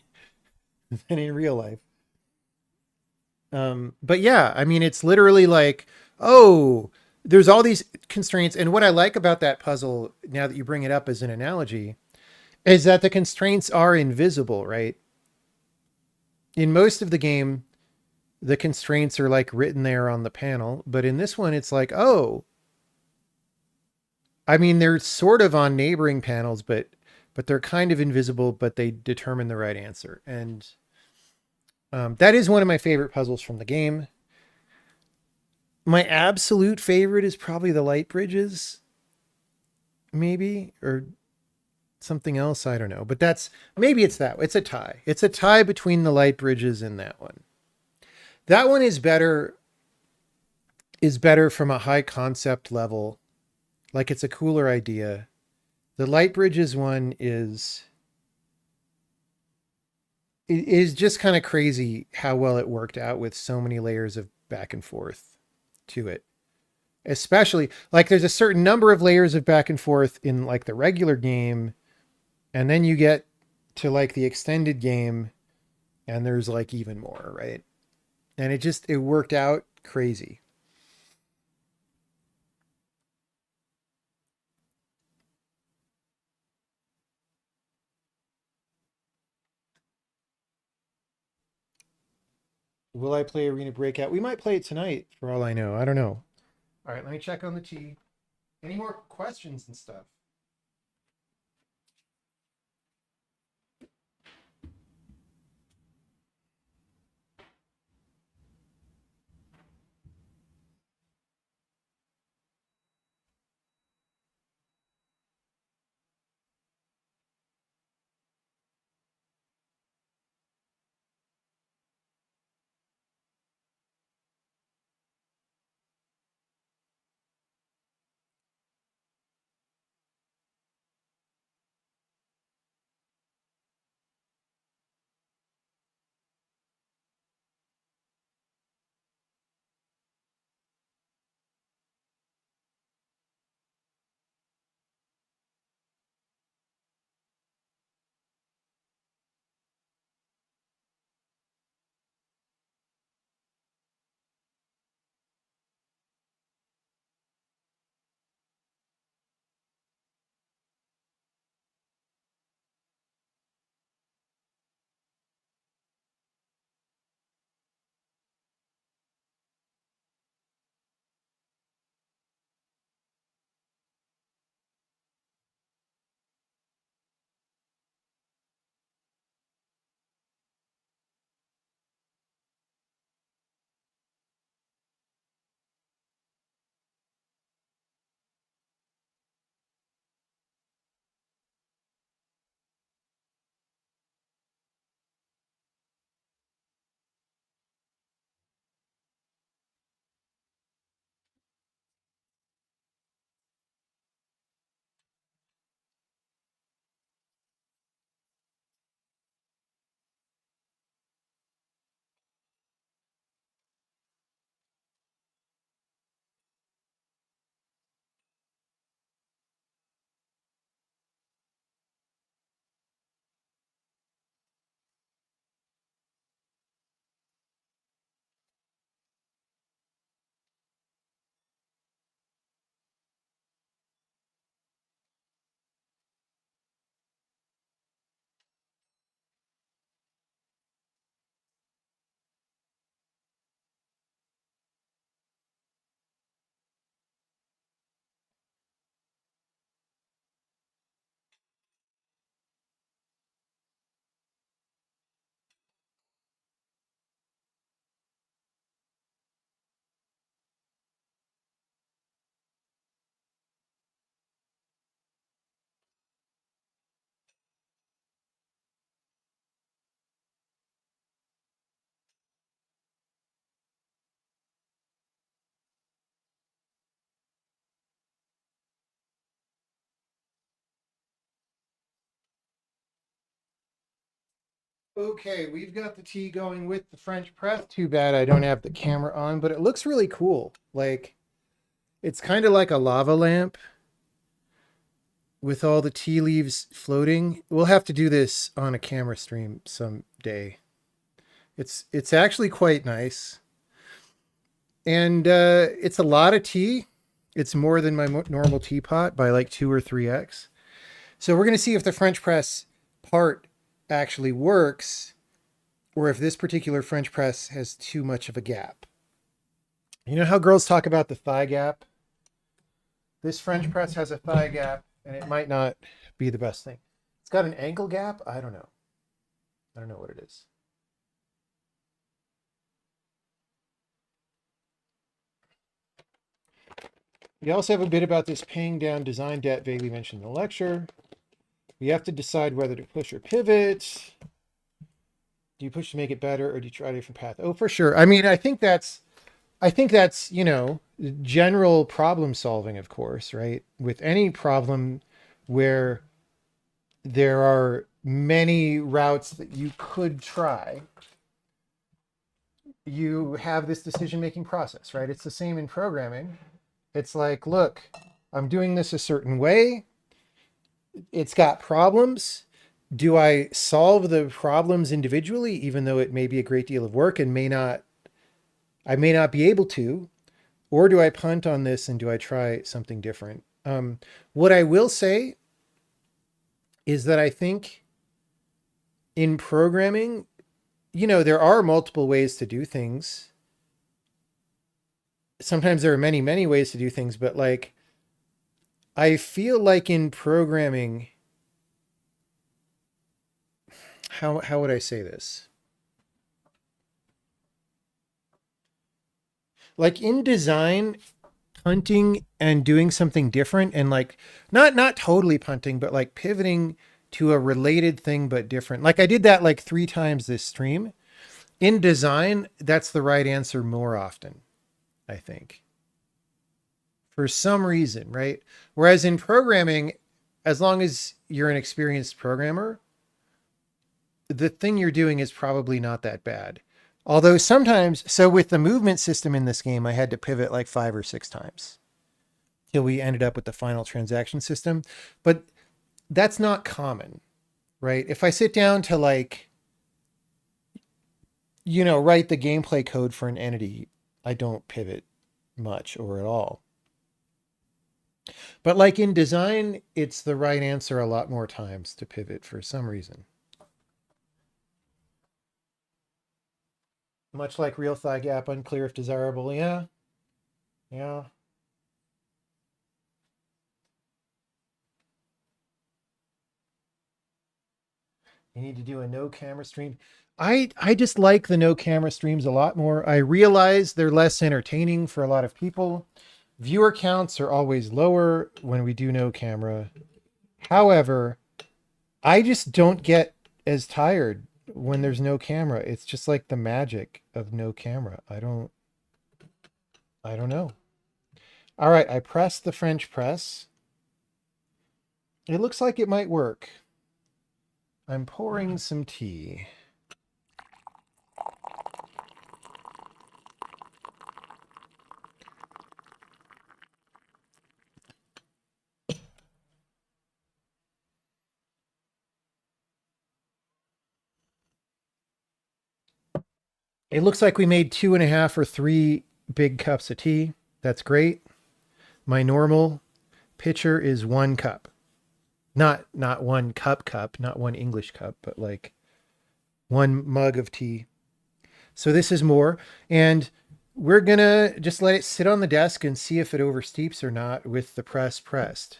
in real life. But yeah, I mean, it's literally like, oh, there's all these constraints. And what I like about that puzzle, now that you bring it up as an analogy, is that the constraints are invisible, right? In most of the game, the constraints are like written there on the panel. But in this one, it's like, oh, I mean, they're sort of on neighboring panels, but they're kind of invisible, but they determine the right answer. And that is one of my favorite puzzles from the game. My absolute favorite is probably the light bridges, maybe, or something else. I don't know, but maybe it's that. It's a tie. It's a tie between the light bridges and that one. That one is better from a high concept level. Like it's a cooler idea The light bridges one is it is just kind of crazy how well it worked out with so many layers of back and forth to it. Especially like there's a certain number of layers of back and forth in like the regular game, and then you get to like the extended game and there's like even more, right? And it worked out crazy. Will I play Arena Breakout? We might play it tonight for all I know. I don't know. All right, let me check on the tea. Any more questions and stuff? Okay, we've got the tea going with the French press. Too bad I don't have the camera on, but it looks really cool. Like it's kind of like a lava lamp with all the tea leaves floating. We'll have to do this on a camera stream someday. It's actually quite nice, and it's a lot of tea. It's more than my normal teapot by like 2 or 3x. So we're gonna see if the French press part actually works, or if this particular French press has too much of a gap. You know how girls talk about the thigh gap? This French press has a thigh gap, and it might not be the best thing. It's got an ankle gap. I don't know. I don't know what it is. We also have a bit about this paying down design debt vaguely mentioned in the lecture. We have to decide whether to push or pivot. Do you push to make it better, or do you try a different path? Oh, for sure. I mean, I think that's general problem solving, of course, right? With any problem, where there are many routes that you could try. You have this decision making process, right? It's the same in programming. It's like, look, I'm doing this a certain way. It's got problems. Do I solve the problems individually, even though it may be a great deal of work and I may not be able to, or do I punt on this and do I try something different? What I will say is that I think in programming, there are multiple ways to do things. Sometimes there are many, many ways to do things, but like, I feel like in programming, how would I say this? Like in design, punting and doing something different and like not totally punting, but like pivoting to a related thing but different. Like I did that like 3 times this stream. In design, that's the right answer more often, I think. For some reason, right? Whereas in programming, as long as you're an experienced programmer, the thing you're doing is probably not that bad. Although sometimes, so with the movement system in this game, I had to pivot like 5 or 6 times till we ended up with the final transaction system. But that's not common, right? If I sit down to like, write the gameplay code for an entity, I don't pivot much or at all. But like in design, it's the right answer a lot more times to pivot for some reason. Much like real thigh gap, unclear if desirable. Yeah. Yeah. You need to do a no camera stream. I just like the no camera streams a lot more. I realize they're less entertaining for a lot of people. Viewer counts are always lower when we do no camera. However, I just don't get as tired when there's no camera. It's just like the magic of no camera. I don't know. All right, I pressed the French press. It looks like it might work. I'm pouring some tea. It looks like we made 2.5 or 3 big cups of tea. That's great. My normal pitcher is 1 cup. Not 1 cup, not one English cup, but like 1 mug of tea. So this is more. And we're going to just let it sit on the desk and see if it oversteeps or not with the press pressed.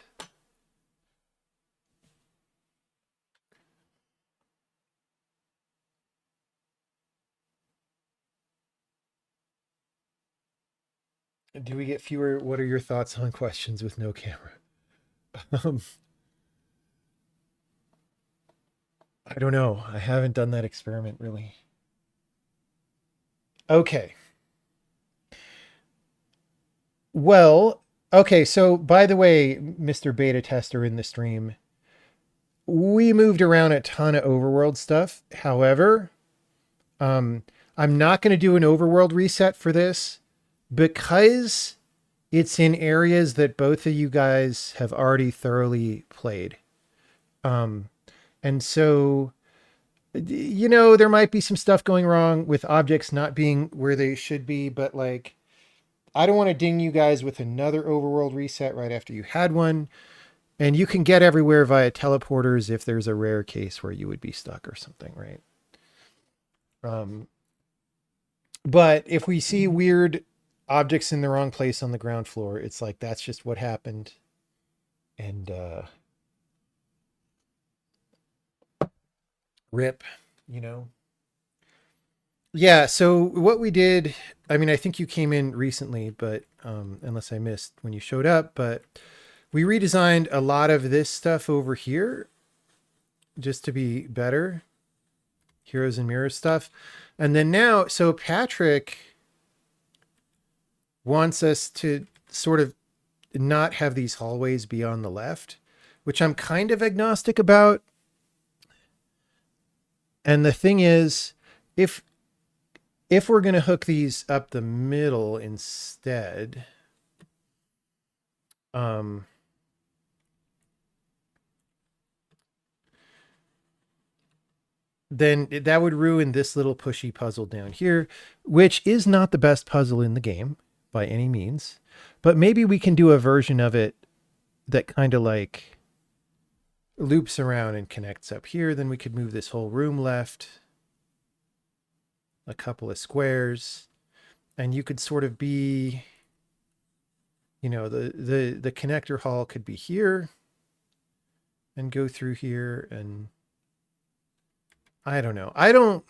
Do we get fewer? What are your thoughts on questions with no camera? Um, I don't know. I haven't done that experiment really. Okay. Well, okay. So by the way, Mr. Beta Tester in the stream, we moved around a ton of overworld stuff. However, I'm not going to do an overworld reset for this because it's in areas that both of you guys have already thoroughly played. And so, there might be some stuff going wrong with objects not being where they should be, but like, I don't want to ding you guys with another overworld reset right after you had one. And you can get everywhere via teleporters if there's a rare case where you would be stuck or something, right? But if we see weird objects in the wrong place on the ground floor, it's like that's just what happened. And rip, you know. Yeah, so what we did, I mean, I think you came in recently, but unless I missed when you showed up, but we redesigned a lot of this stuff over here just to be better. Heroes and mirrors stuff. And then now, so Patrick wants us to sort of not have these hallways be on the left, which I'm kind of agnostic about. And the thing is, if we're going to hook these up the middle instead, um, then that would ruin this little pushy puzzle down here, which is not the best puzzle in the game by any means. But maybe we can do a version of it that kind of like loops around and connects up here. Then we could move this whole room left a couple of squares, and you could sort of be, you know, the connector hall could be here and go through here. And I don't know. I don't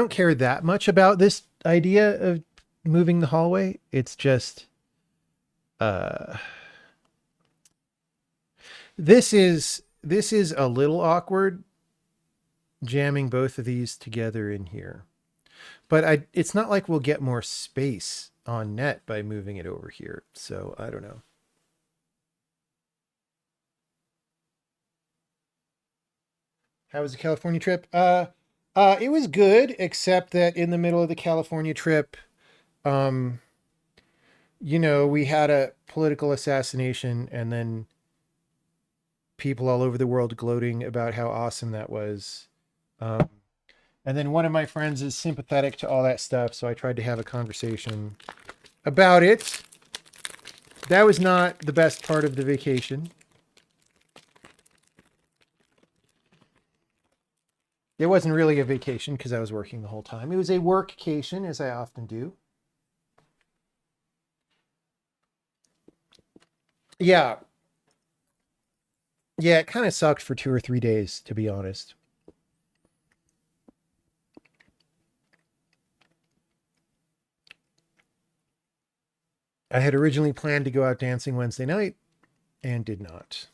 care that much about this idea of moving the hallway. It's just this is a little awkward jamming both of these together in here. But it's not like we'll get more space on net by moving it over here. So I don't know. How was the California trip? It was good, except that in the middle of the California trip, um, you know, we had a political assassination, and then people all over the world gloating about how awesome that was. Um, and then one of my friends is sympathetic to all that stuff, so I tried to have a conversation about it. That was not the best part of the vacation. It wasn't really a vacation because I was working the whole time. It was a workcation, as I often do. Yeah. Yeah, it kind of sucked for 2 or 3 days, to be honest. I had originally planned to go out dancing Wednesday night and did not.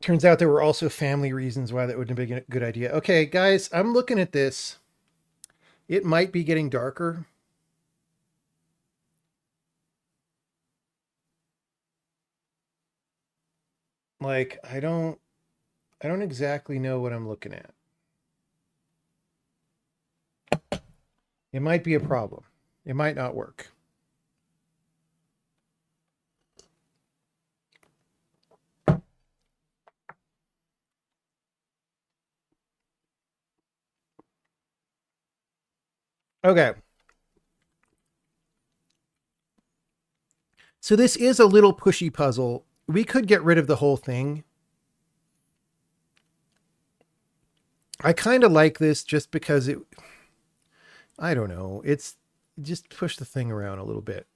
Turns out there were also family reasons why that wouldn't have been a good idea. Okay, guys, I'm looking at this. It might be getting darker. Like, I don't exactly know what I'm looking at. It might be a problem. It might not work. Okay. So this is a little pushy puzzle. We could get rid of the whole thing. I kind of like this just because I don't know, it's just push the thing around a little bit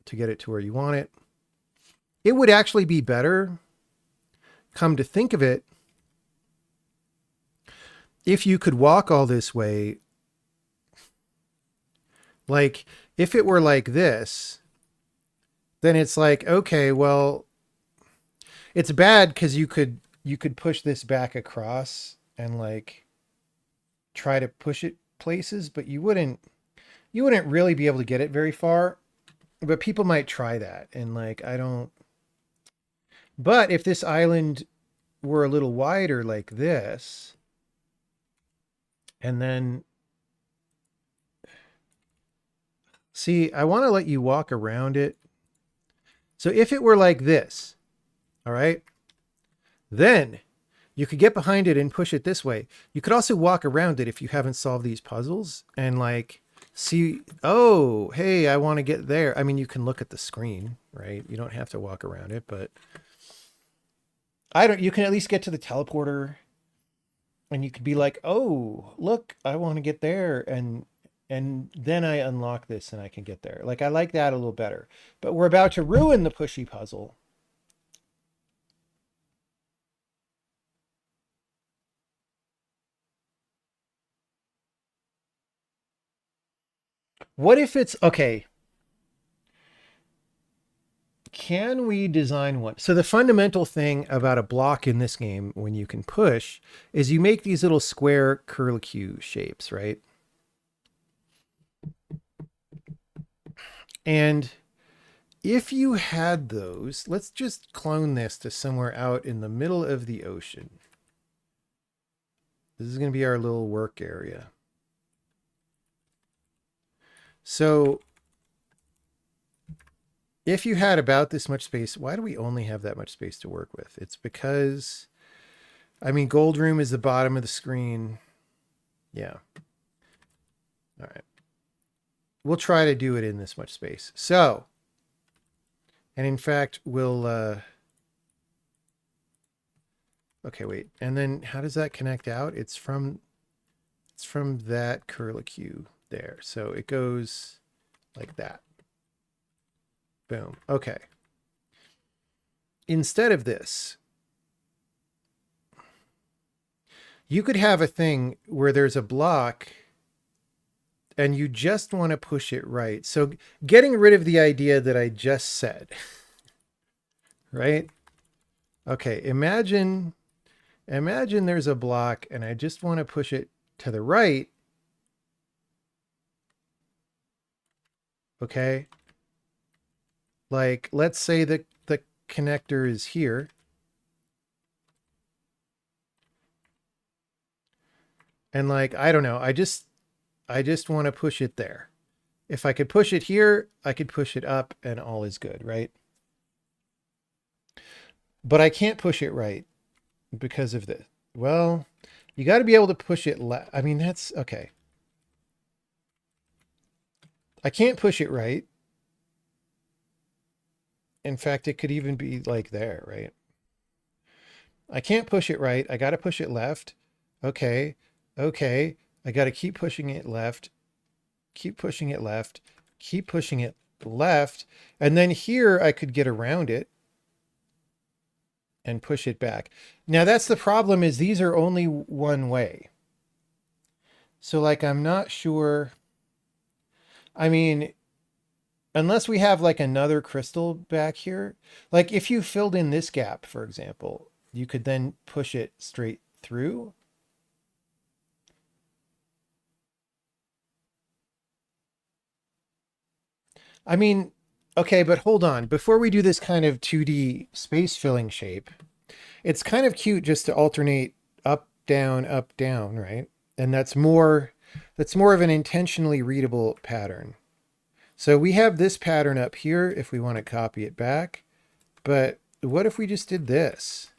to get it to where you want it. It would actually be better, come to think of it, if you could walk all this way. Like, if it were like this, then it's like, okay, well, it's bad because you could push this back across and like try to push it places, but you wouldn't really be able to get it very far. But people might try that, and like I don't. But if this island were a little wider like this, and then see, I want to let you walk around it. So if it were like this, all right, then you could get behind it and push it this way. You could also walk around it if you haven't solved these puzzles and like see, oh, hey, I want to get there. I mean, you can look at the screen, right? You don't have to walk around it, but you can at least get to the teleporter and you could be like, oh, look, I want to get there. And then I unlock this and I can get there. Like, I like that a little better, but we're about to ruin the pushy puzzle. What if it's okay? Can we design one? So the fundamental thing about a block in this game when you can push is you make these little square curlicue shapes, right? And if you had those, let's just clone this to somewhere out in the middle of the ocean. This is going to be our little work area. So if you had about this much space, why do we only have that much space to work with? It's because, I mean, gold room is the bottom of the screen. Yeah. All right. We'll try to do it in this much space. So, and in fact, we'll, okay, wait. And then how does that connect out? It's from that curlicue there. So it goes like that. Boom. Okay. Instead of this, you could have a thing where there's a block and you just want to push it right. So getting rid of the idea that I just said, right? Okay, imagine there's a block and I just want to push it to the right. Okay? Like, let's say the connector is here. And like, I don't know, I just want to push it there. If I could push it here, I could push it up and all is good, right? But I can't push it right because of this. Well, you got to be able to push it I mean, that's okay. I can't push it right. In fact, it could even be like there, right? I can't push it right. I got to push it left. Okay. Okay. I got to keep pushing it left. Keep pushing it left. Keep pushing it left. And then here I could get around it and push it back. Now that's the problem, is these are only one way. So like, I'm not sure. I mean, unless we have like another crystal back here, like if you filled in this gap, for example, you could then push it straight through. I mean, okay, but hold on. Before we do this kind of 2D space filling shape, it's kind of cute just to alternate up, down, right? And that's more of an intentionally readable pattern. So we have this pattern up here if we want to copy it back. But what if we just did this?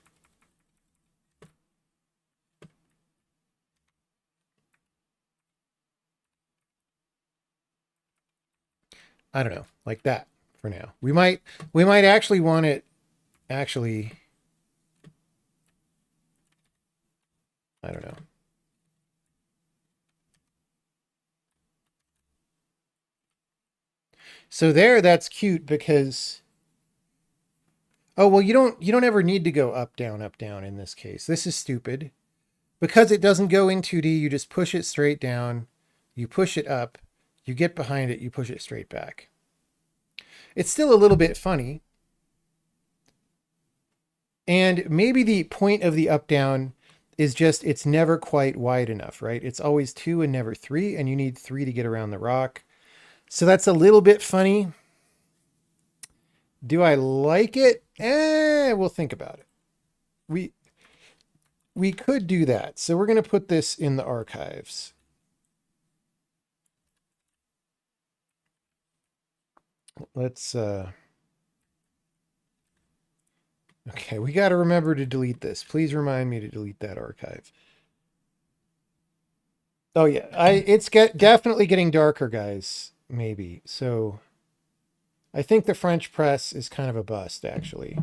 I don't know, like that for now. We might actually want it actually, I don't know. So there, that's cute because, oh, well, you don't ever need to go up, down in this case. This is stupid. Because it doesn't go in 2D, you just push it straight down, you push it up, you get behind it, you push it straight back. It's still a little bit funny. And maybe the point of the up down is just it's never quite wide enough, right? It's always 2 and never 3, and you need 3 to get around the rock. So that's a little bit funny. Do I like it? We'll think about it. We could do that. So we're going to put this in the archives. Let's okay, we got to remember to delete this. Please remind me to delete that archive. Oh yeah, it's definitely getting darker, guys. Maybe. So I think the French press is kind of a bust, actually.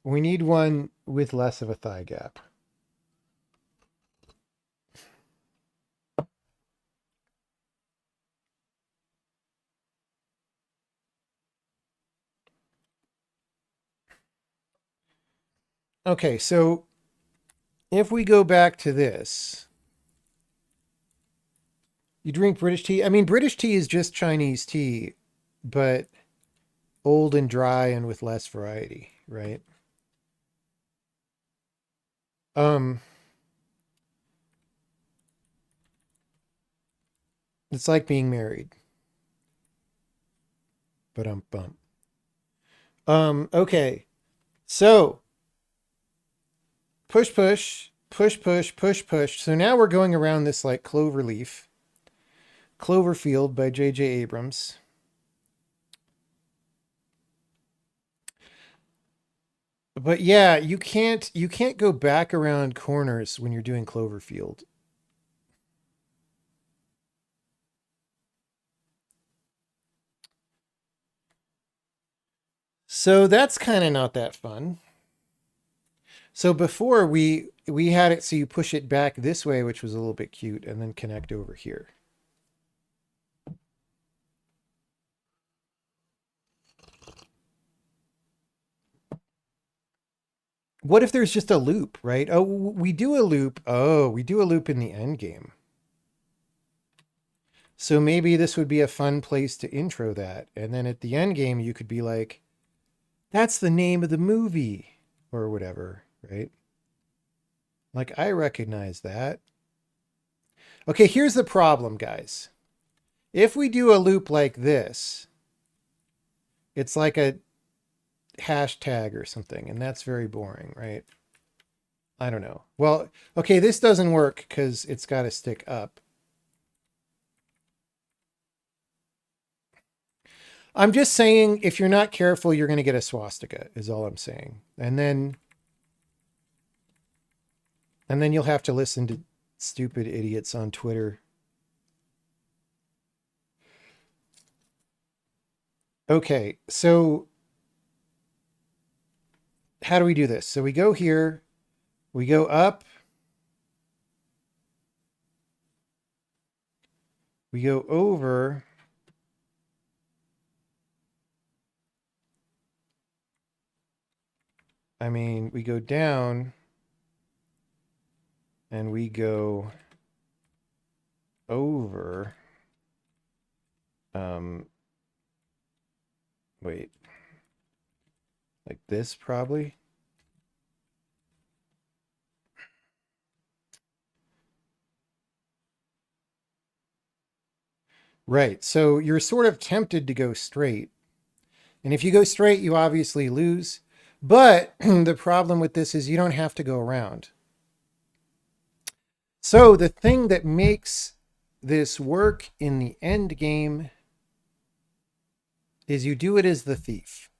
We need one with less of a thigh gap. Okay, so if we go back to this, you drink British tea. I mean, British tea is just Chinese tea, but old and dry and with less variety, right? Um, it's like being married. Bump. Okay. So push. So now we're going around this like Cloverfield by J.J. Abrams. But yeah, you can't go back around corners when you're doing Cloverfield. So that's kind of not that fun. So before we had it so you push it back this way, which was a little bit cute, and then connect over here. What if there's just a loop, right? Oh, we do a loop. Oh, we do a loop in the end game. So maybe this would be a fun place to intro that. And then at the end game, you could be like, that's the name of the movie or whatever, right? Like, I recognize that. Okay, here's the problem, guys. If we do a loop like this, it's like a hashtag or something, and that's very boring, right? I don't know. Well, okay, this doesn't work because it's got to stick up. I'm just saying, if you're not careful, you're going to get a swastika, is all I'm saying. And then you'll have to listen to stupid idiots on Twitter. Okay, so how do we do this? So we go here, we go up, we go over. I mean, we go down and we go over. Um, wait, like this probably. Right. So you're sort of tempted to go straight. And if you go straight, you obviously lose. But the problem with this is you don't have to go around. So the thing that makes this work in the end game is you do it as the thief.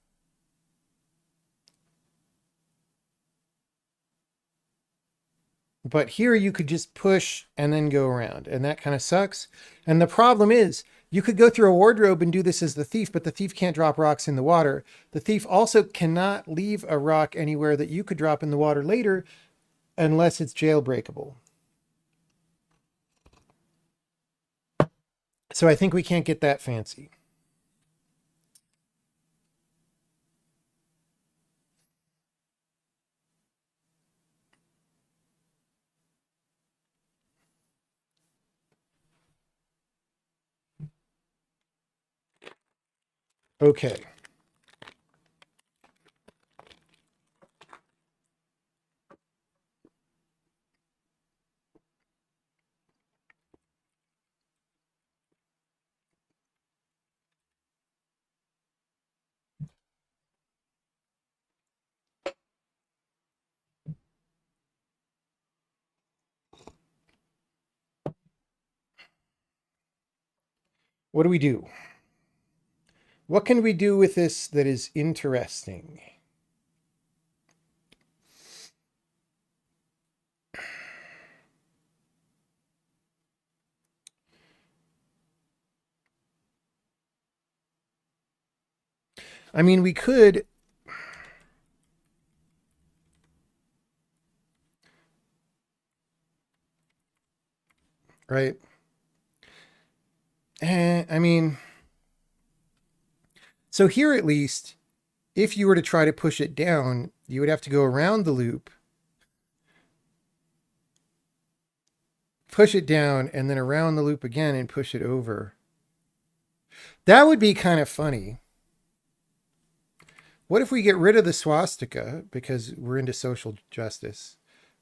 But here you could just push and then go around, and that kind of sucks. And the problem is you could go through a wardrobe and do this as the thief, but the thief can't drop rocks in the water. The thief also cannot leave a rock anywhere that you could drop in the water later unless it's jailbreakable. So I think we can't get that fancy. Okay. What do we do? What can we do with this that is interesting? I mean, we could. Right? I mean, so here at least, if you were to try to push it down, you would have to go around the loop, push it down, and then around the loop again and push it over. That would be kind of funny. What if we get rid of the swastika because we're into social justice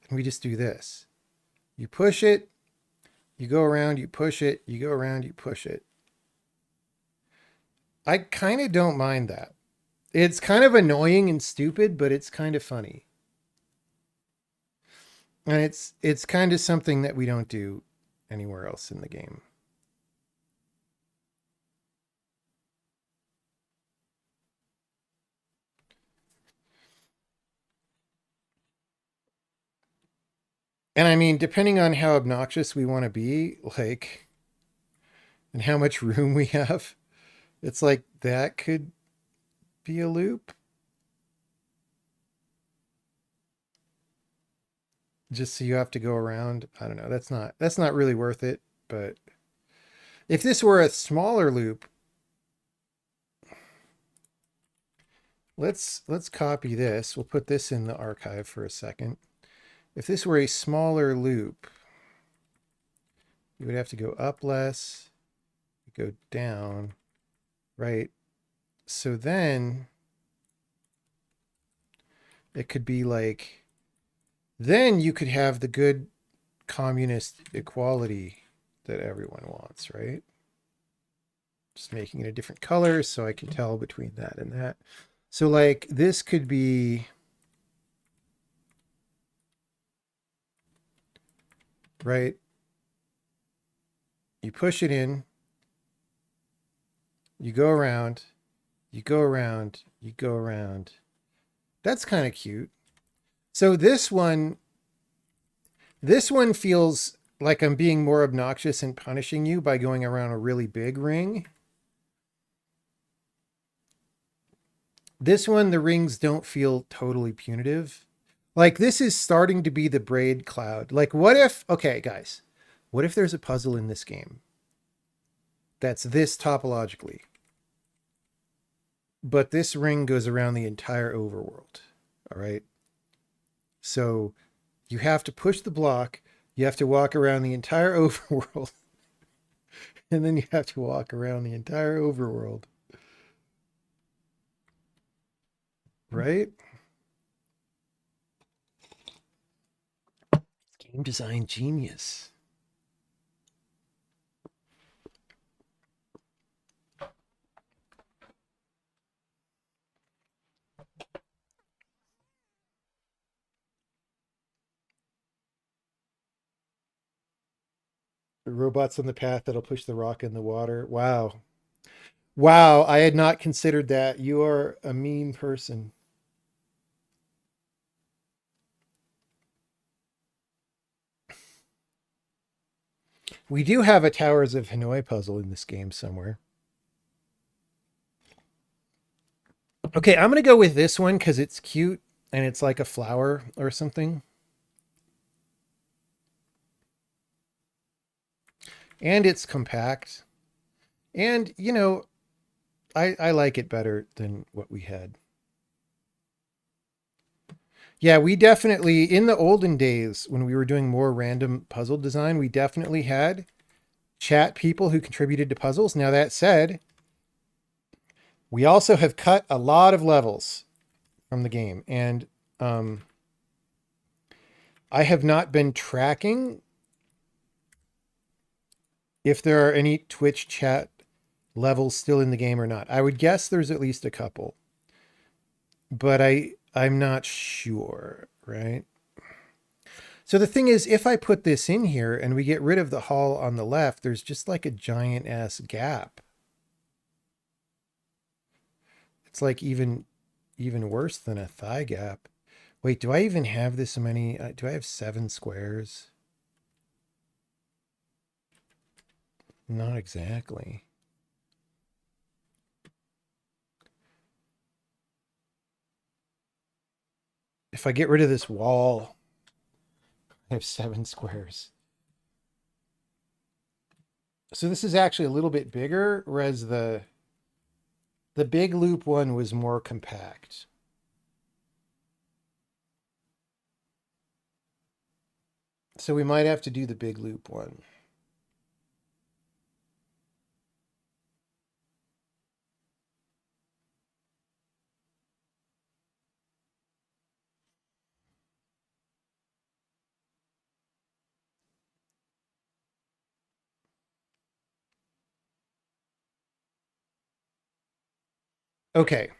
and we just do this? You push it, you go around, you push it, you go around, you push it. I kind of don't mind that. It's kind of annoying and stupid, but it's kind of funny. And it's kind of something that we don't do anywhere else in the game. And I mean, depending on how obnoxious we want to be, like, and how much room we have, it's like that could be a loop. Just so you have to go around. I don't know. That's not really worth it. But if this were a smaller loop, let's copy this. We'll put this in the archive for a second. If this were a smaller loop, you would have to go up less, go down, right? So then it could be like, then you could have the good communist equality that everyone wants, right? Just making it a different color so I can tell between that and that. So like this could be, right? You push it in, you go around, you go around, you go around. That's kind of cute. So this one feels like I'm being more obnoxious and punishing you by going around a really big ring. This one, the rings don't feel totally punitive. Like this is starting to be the braid cloud. Like what if, okay, guys, what if there's a puzzle in this game that's this topologically, but this ring goes around the entire overworld? All right. So you have to push the block, you have to walk around the entire overworld, and then you have to walk around the entire overworld. Right? Game design genius. The robots on the path that'll push the rock in the water. Wow. Wow, I had not considered that. You are a mean person. We do have a Towers of Hanoi puzzle in this game somewhere. Okay, I'm going to go with this one because it's cute and it's like a flower or something. And it's compact. And, I like it better than what we had. Yeah, we definitely, in the olden days when we were doing more random puzzle design, we definitely had chat people who contributed to puzzles. Now, that said, we also have cut a lot of levels from the game. And I have not been tracking if there are any Twitch chat levels still in the game or not. I would guess there's at least a couple, but I'm not sure, right? So the thing is, if I put this in here and we get rid of the hall on the left, there's just like a giant ass gap. It's like even worse than a thigh gap. Wait, do I even have this many? Do I have 7 squares? Not exactly. If I get rid of this wall, I have 7 squares. So this is actually a little bit bigger, whereas the big loop one was more compact. So we might have to do the big loop one. Okay,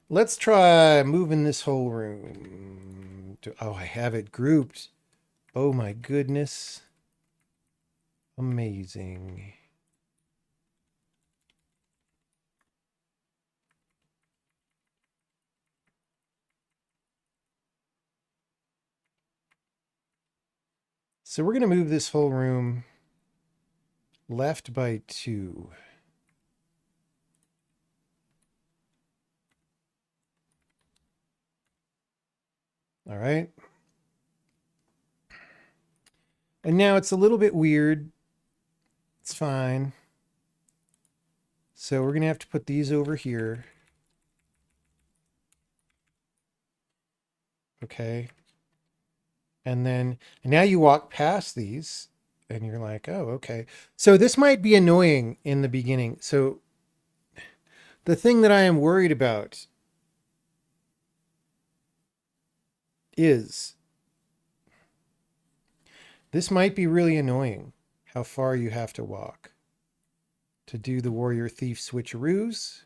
let's try moving this whole room. Oh, I have it grouped. Oh my goodness. Amazing. So we're going to move this whole room left by 2. All right. And now it's a little bit weird. It's fine. So we're going to have to put these over here. Okay. And then and now you walk past these and you're like, oh, okay. So this might be annoying in the beginning. So the thing that I am worried about is this might be really annoying how far you have to walk to do the warrior thief switcheroos.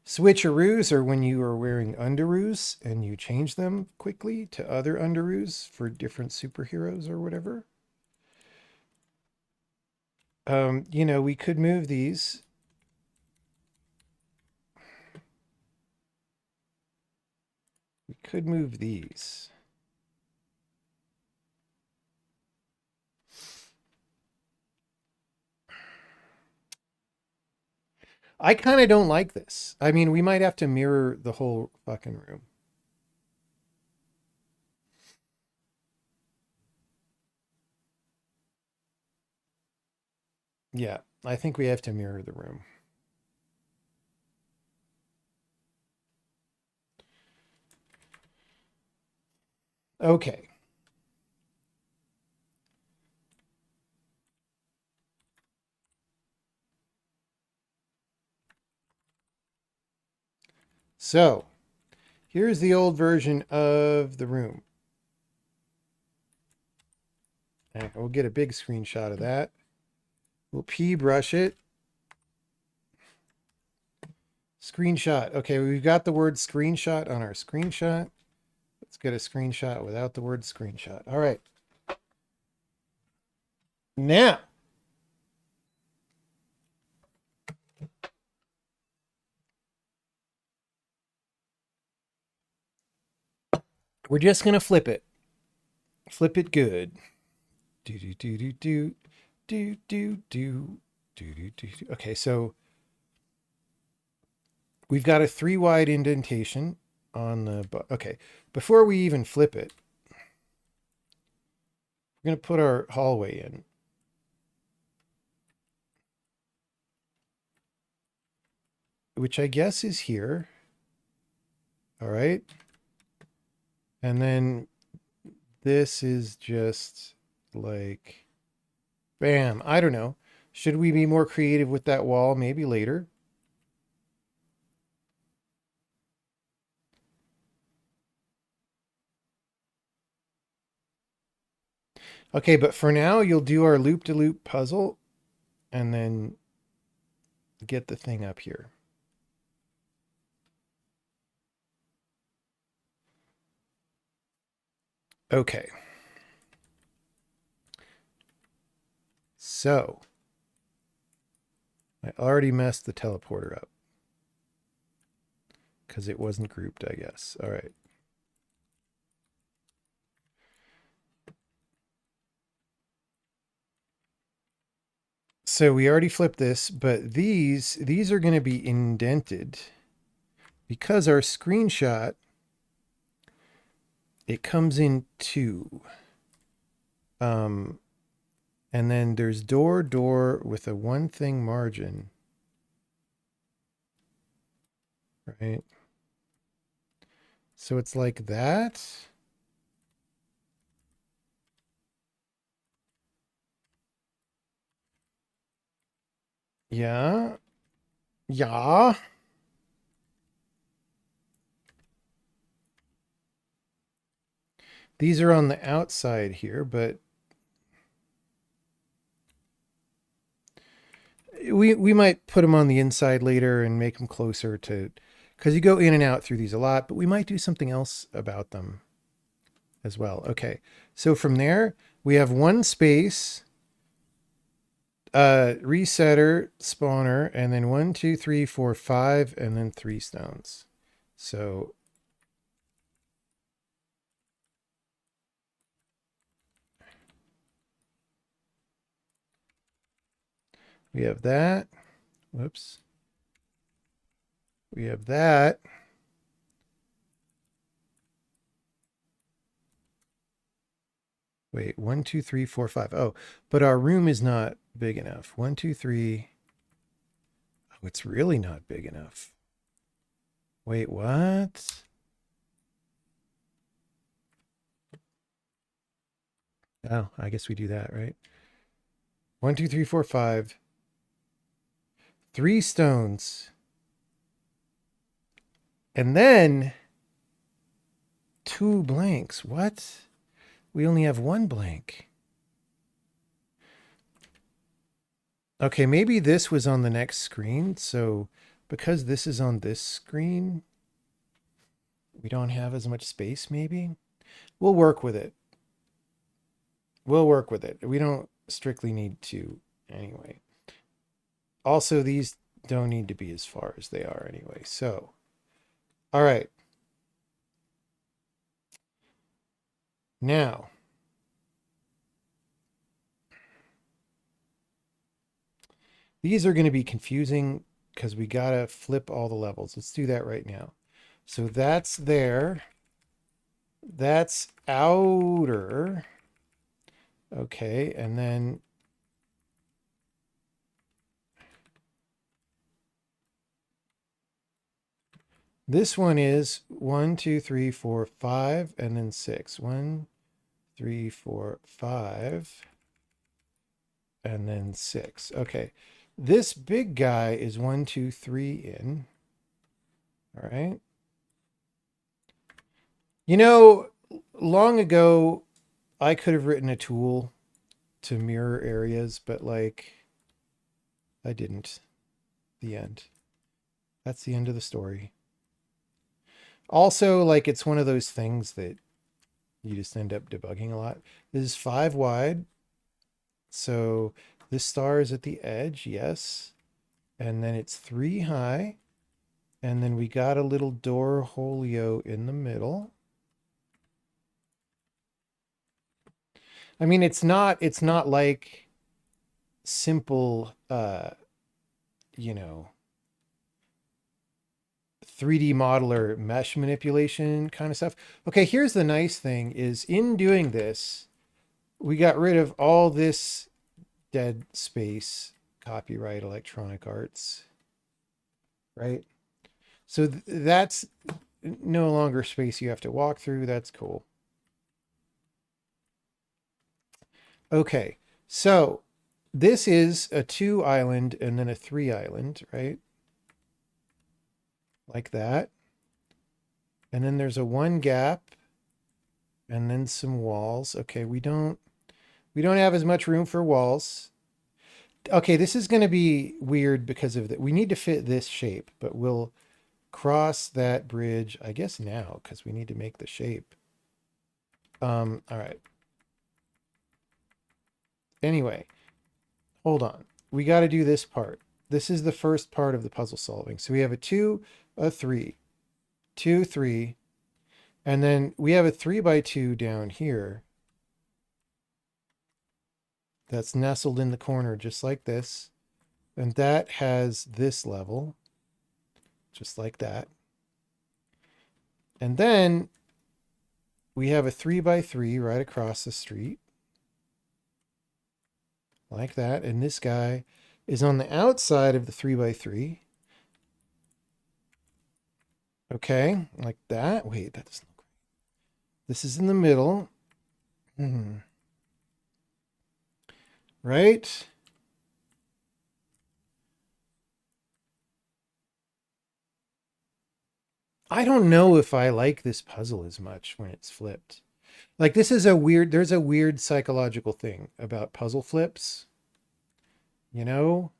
Switcheroos are when you are wearing underoos and you change them quickly to other underoos for different superheroes or whatever. We could move these. We could move these. I kind of don't like this. I mean, we might have to mirror the whole fucking room. Yeah, I think we have to mirror the room. Okay. So, here's the old version of the room. And we'll get a big screenshot of that. We'll P brush it. Screenshot. Okay, we've got the word screenshot on our screenshot. Let's get a screenshot without the word screenshot. All right. Now, we're just going to flip it. Flip it good. Do do do do do do do do do do. Okay, so we've got a 3 wide indentation on the. Okay, before we even flip it, we're going to put our hallway in, which I guess is here. All right. And then this is just like, bam. I don't know. Should we be more creative with that wall? Maybe later. Okay, but for now, you'll do our loop-de-loop puzzle and then get the thing up here. Okay. So, I already messed the teleporter up because it wasn't grouped, I guess. All right. So we already flipped this, but these are going to be indented because our screenshot, it comes in 2. Um, and then there's door with a 1 thing margin, right? So it's like that. Yeah. Yeah. These are on the outside here, but we might put them on the inside later and make them closer to, because you go in and out through these a lot, but we might do something else about them as well. Okay, so from there we have one space, resetter, spawner, and then 1, 2, 3, 4, 5, and then 3 stones. So we have that. Whoops. We have that. Wait, 1, 2, 3, 4, 5. Oh, but our room is not big enough. 1, 2, 3. Oh, it's really not big enough. Wait, what? Oh, I guess we do that, right? 1, 2, 3, 4, 5. 3 stones. And then 2 blanks. What? We only have 1 blank. Okay, maybe this was on the next screen. So because this is on this screen, we don't have as much space, maybe? We'll work with it. We'll work with it. We don't strictly need to anyway. Also, these don't need to be as far as they are anyway. So, all right. Now, these are going to be confusing because we got to flip all the levels. Let's do that right now. So that's there. That's outer. Okay, and then this one is 1, 2, 3, 4, 5, and then 6. 1, 3, 4, 5, and then 6. Okay, this big guy is 1, 2, 3 in. All right. You know, long ago, I could have written a tool to mirror areas, but like, I didn't. The end. That's the end of the story. Also, like, it's one of those things that you just end up debugging a lot. This is 5 wide. So this star is at the edge, yes. And then it's 3 high. And then we got a little door holio in the middle. I mean, it's not like simple you know, 3D modeler mesh manipulation kind of stuff. Okay, here's the nice thing is in doing this, we got rid of all this dead space, copyright Electronic Arts, right? So that's no longer space you have to walk through. That's cool. Okay, so this is a 2 island and then a 3 island, right? Like that. And then there's a 1 gap and then some walls. Okay, we don't have as much room for walls. Okay, this is going to be weird because of that. We need to fit this shape, but we'll cross that bridge, I guess now, because we need to make the shape. All right. Anyway, hold on. We got to do this part. This is the first part of the puzzle solving. So we have a 2, a 3, 2, 3, and then we have a 3 by 2 down here that's nestled in the corner just like this. And that has this level, just like that. And then we have a 3 by 3 right across the street, like that. And this guy is on the outside of the 3 by 3. Okay, like that. Wait, that doesn't look right. This is in the middle. Right? I don't know if I like this puzzle as much when it's flipped. Like this is a weird, there's a weird psychological thing about puzzle flips, you know?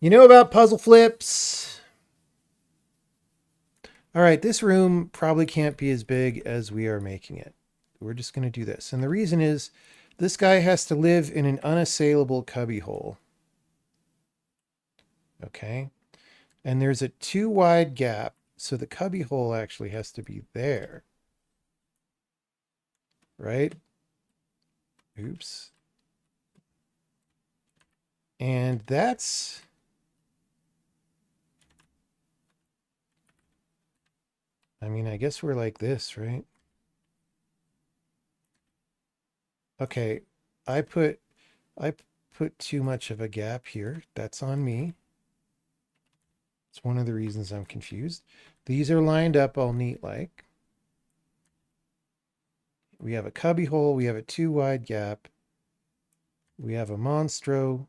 You know about puzzle flips? All right, this room probably can't be as big as we are making it. We're just going to do this. And the reason is this guy has to live in an unassailable cubbyhole. Okay. And there's a too wide gap. So the cubbyhole actually has to be there. Right? Oops. And that's... I mean, I guess we're like this, right? Okay. I put too much of a gap here. That's on me. It's one of the reasons I'm confused. These are lined up all neat like. We have a cubby hole. We have a too wide gap. We have a monstro.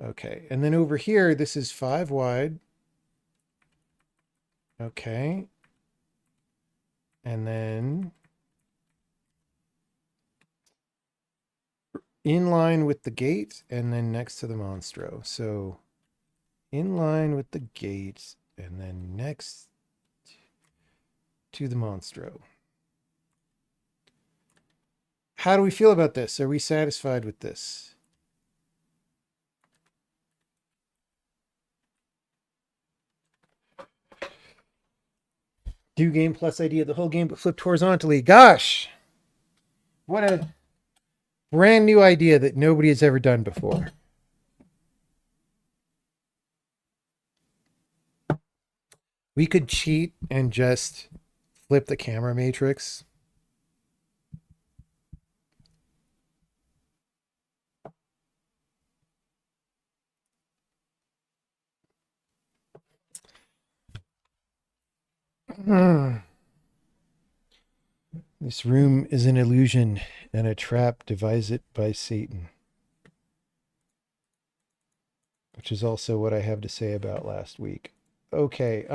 Okay. And then over here, this is 5 wide. Okay. And then in line with the gate and then next to the monstro. So in line with the gate and then next to the monstro. How do we feel about this? Are we satisfied with this? Do game plus idea the whole game but flipped horizontally. Gosh! What a brand new idea that nobody has ever done before. We could cheat and just flip the camera matrix. This room is an illusion and a trap devised by Satan. Which is also what I have to say about last week. Okay,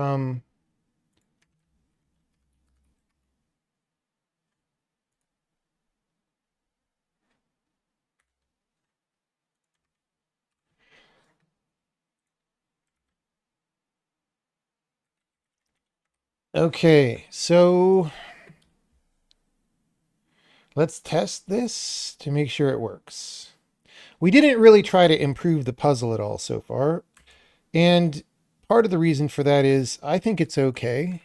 okay, so let's test this to make sure it works. We didn't really try to improve the puzzle at all so far. And part of the reason for that is I think it's okay.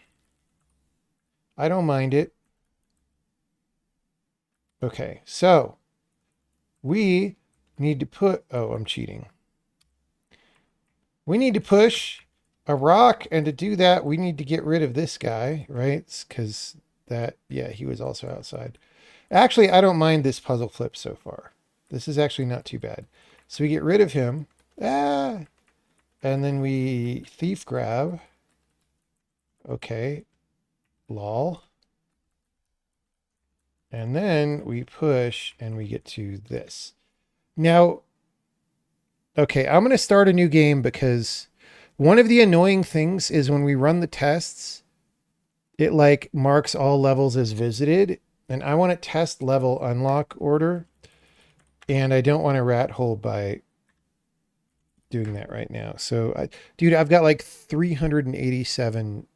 I don't mind it. Okay, so we need to put... Oh, I'm cheating. We need to push a rock, and to do that, we need to get rid of this guy, right? Because that, yeah, he was also outside. Actually, I don't mind this puzzle flip so far. This is actually not too bad. So we get rid of him. Ah! And then we thief grab. Okay. Lol. And then we push and we get to this. Now, okay, I'm going to start a new game because one of the annoying things is when we run the tests, it like marks all levels as visited. And I want to test level unlock order. And I don't want to rat hole by doing that right now. So, dude, I've got like 387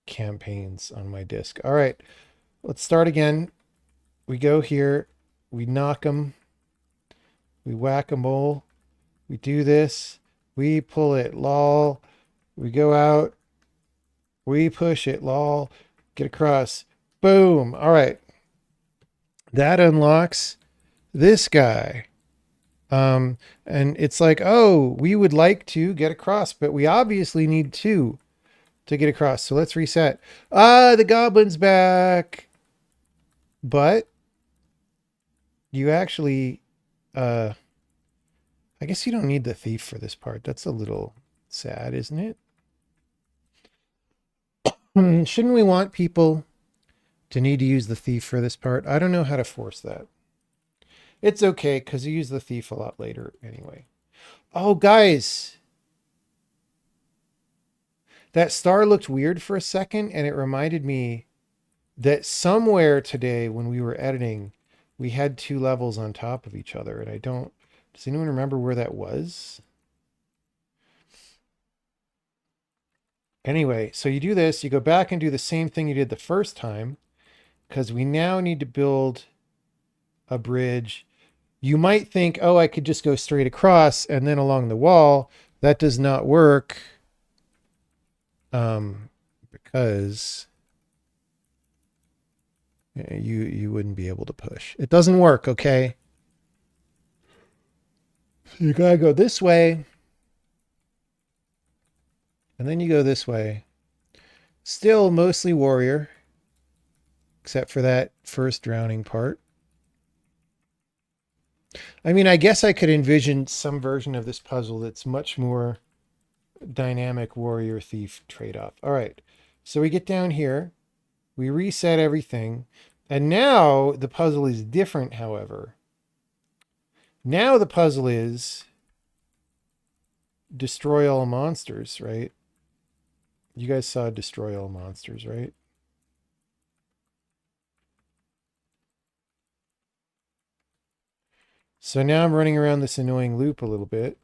campaigns on my disk. All right, let's start again. We go here. We knock them. We whack-a-mole. We do this. We pull it, lol. We go out. We push it, lol. Get across. Boom. All right. That unlocks this guy. And it's like, oh, we would like to get across, but we obviously need two to get across. So let's reset. Ah, the goblin's back. But you actually, I guess you don't need the thief for this part. That's a little sad, isn't it? Shouldn't we want people to need to use the thief for this part? I don't know how to force that. It's okay, because you use the thief a lot later anyway. Oh, guys. That star looked weird for a second, and it reminded me that somewhere today when we were editing, we had two levels on top of each other, and I don't Does anyone remember where that was? Anyway, so you do this, you go back and do the same thing you did the first time, because we now need to build a bridge. You might think, oh, I could just go straight across and then along the wall. That does not work, because you wouldn't be able to push. It doesn't work, okay? So you gotta go this way, and then you go this way. Still mostly warrior, except for that first drowning part. I mean, I guess I could envision some version of this puzzle that's much more dynamic warrior thief trade-off. All right, so we get down here, we reset everything, and now the puzzle is different, however. Now the puzzle is destroy all monsters, right? You guys saw destroy all monsters, right? So now I'm running around this annoying loop a little bit.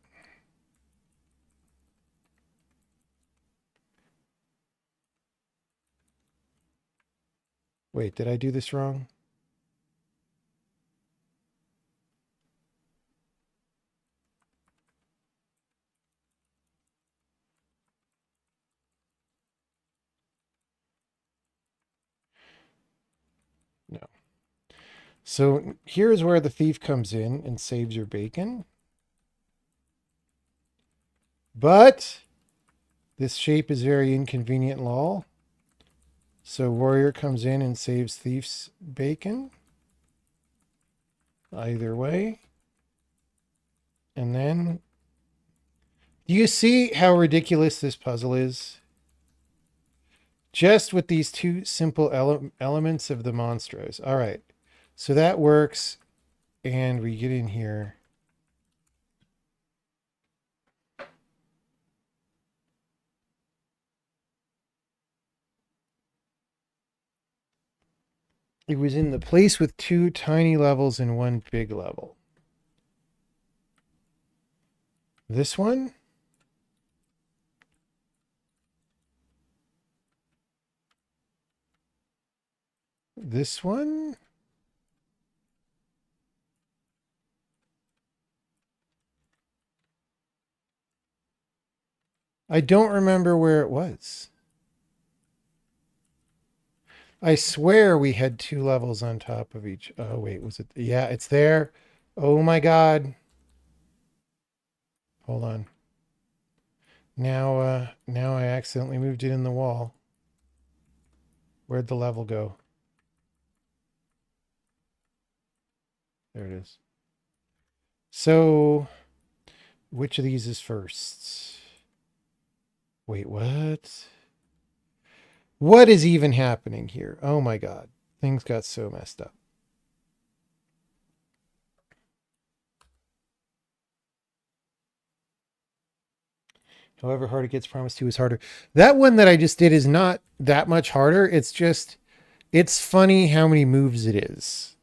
Wait, did I do this wrong? No. So here's where the thief comes in and saves your bacon. But this shape is very inconvenient, lol. So warrior comes in and saves thief's bacon. Either way. And then, do you see how ridiculous this puzzle is? Just with these two simple elements of the monstros. All right. So that works. And we get in here. It was in the place with two tiny levels and one big level. This one? This one? I don't remember where it was. I swear we had two levels on top of each. Oh, wait, was it? Yeah, it's there. Oh my God. Hold on. Now I accidentally moved it in the wall. Where'd the level go? There it is. So, which of these is first? Wait, what? What is even happening here? Oh my God. Things got so messed up. However hard it gets, promised to is harder. That one that I just did is not that much harder. It's just, it's funny how many moves it is.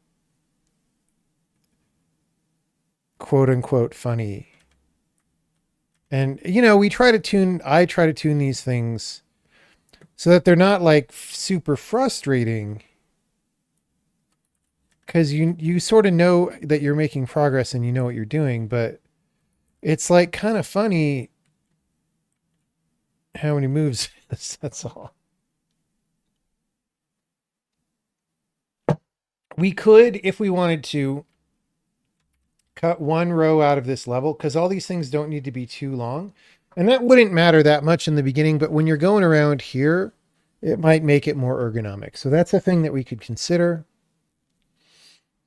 Quote unquote funny. And, you know, I try to tune these things so that they're not like super frustrating. Because you sort of know that you're making progress and you know what you're doing, but it's like kind of funny how many moves it is. That's all. We could, if we wanted to, cut one row out of this level because all these things don't need to be too long. And that wouldn't matter that much in the beginning, but when you're going around here, it might make it more ergonomic. So that's a thing that we could consider.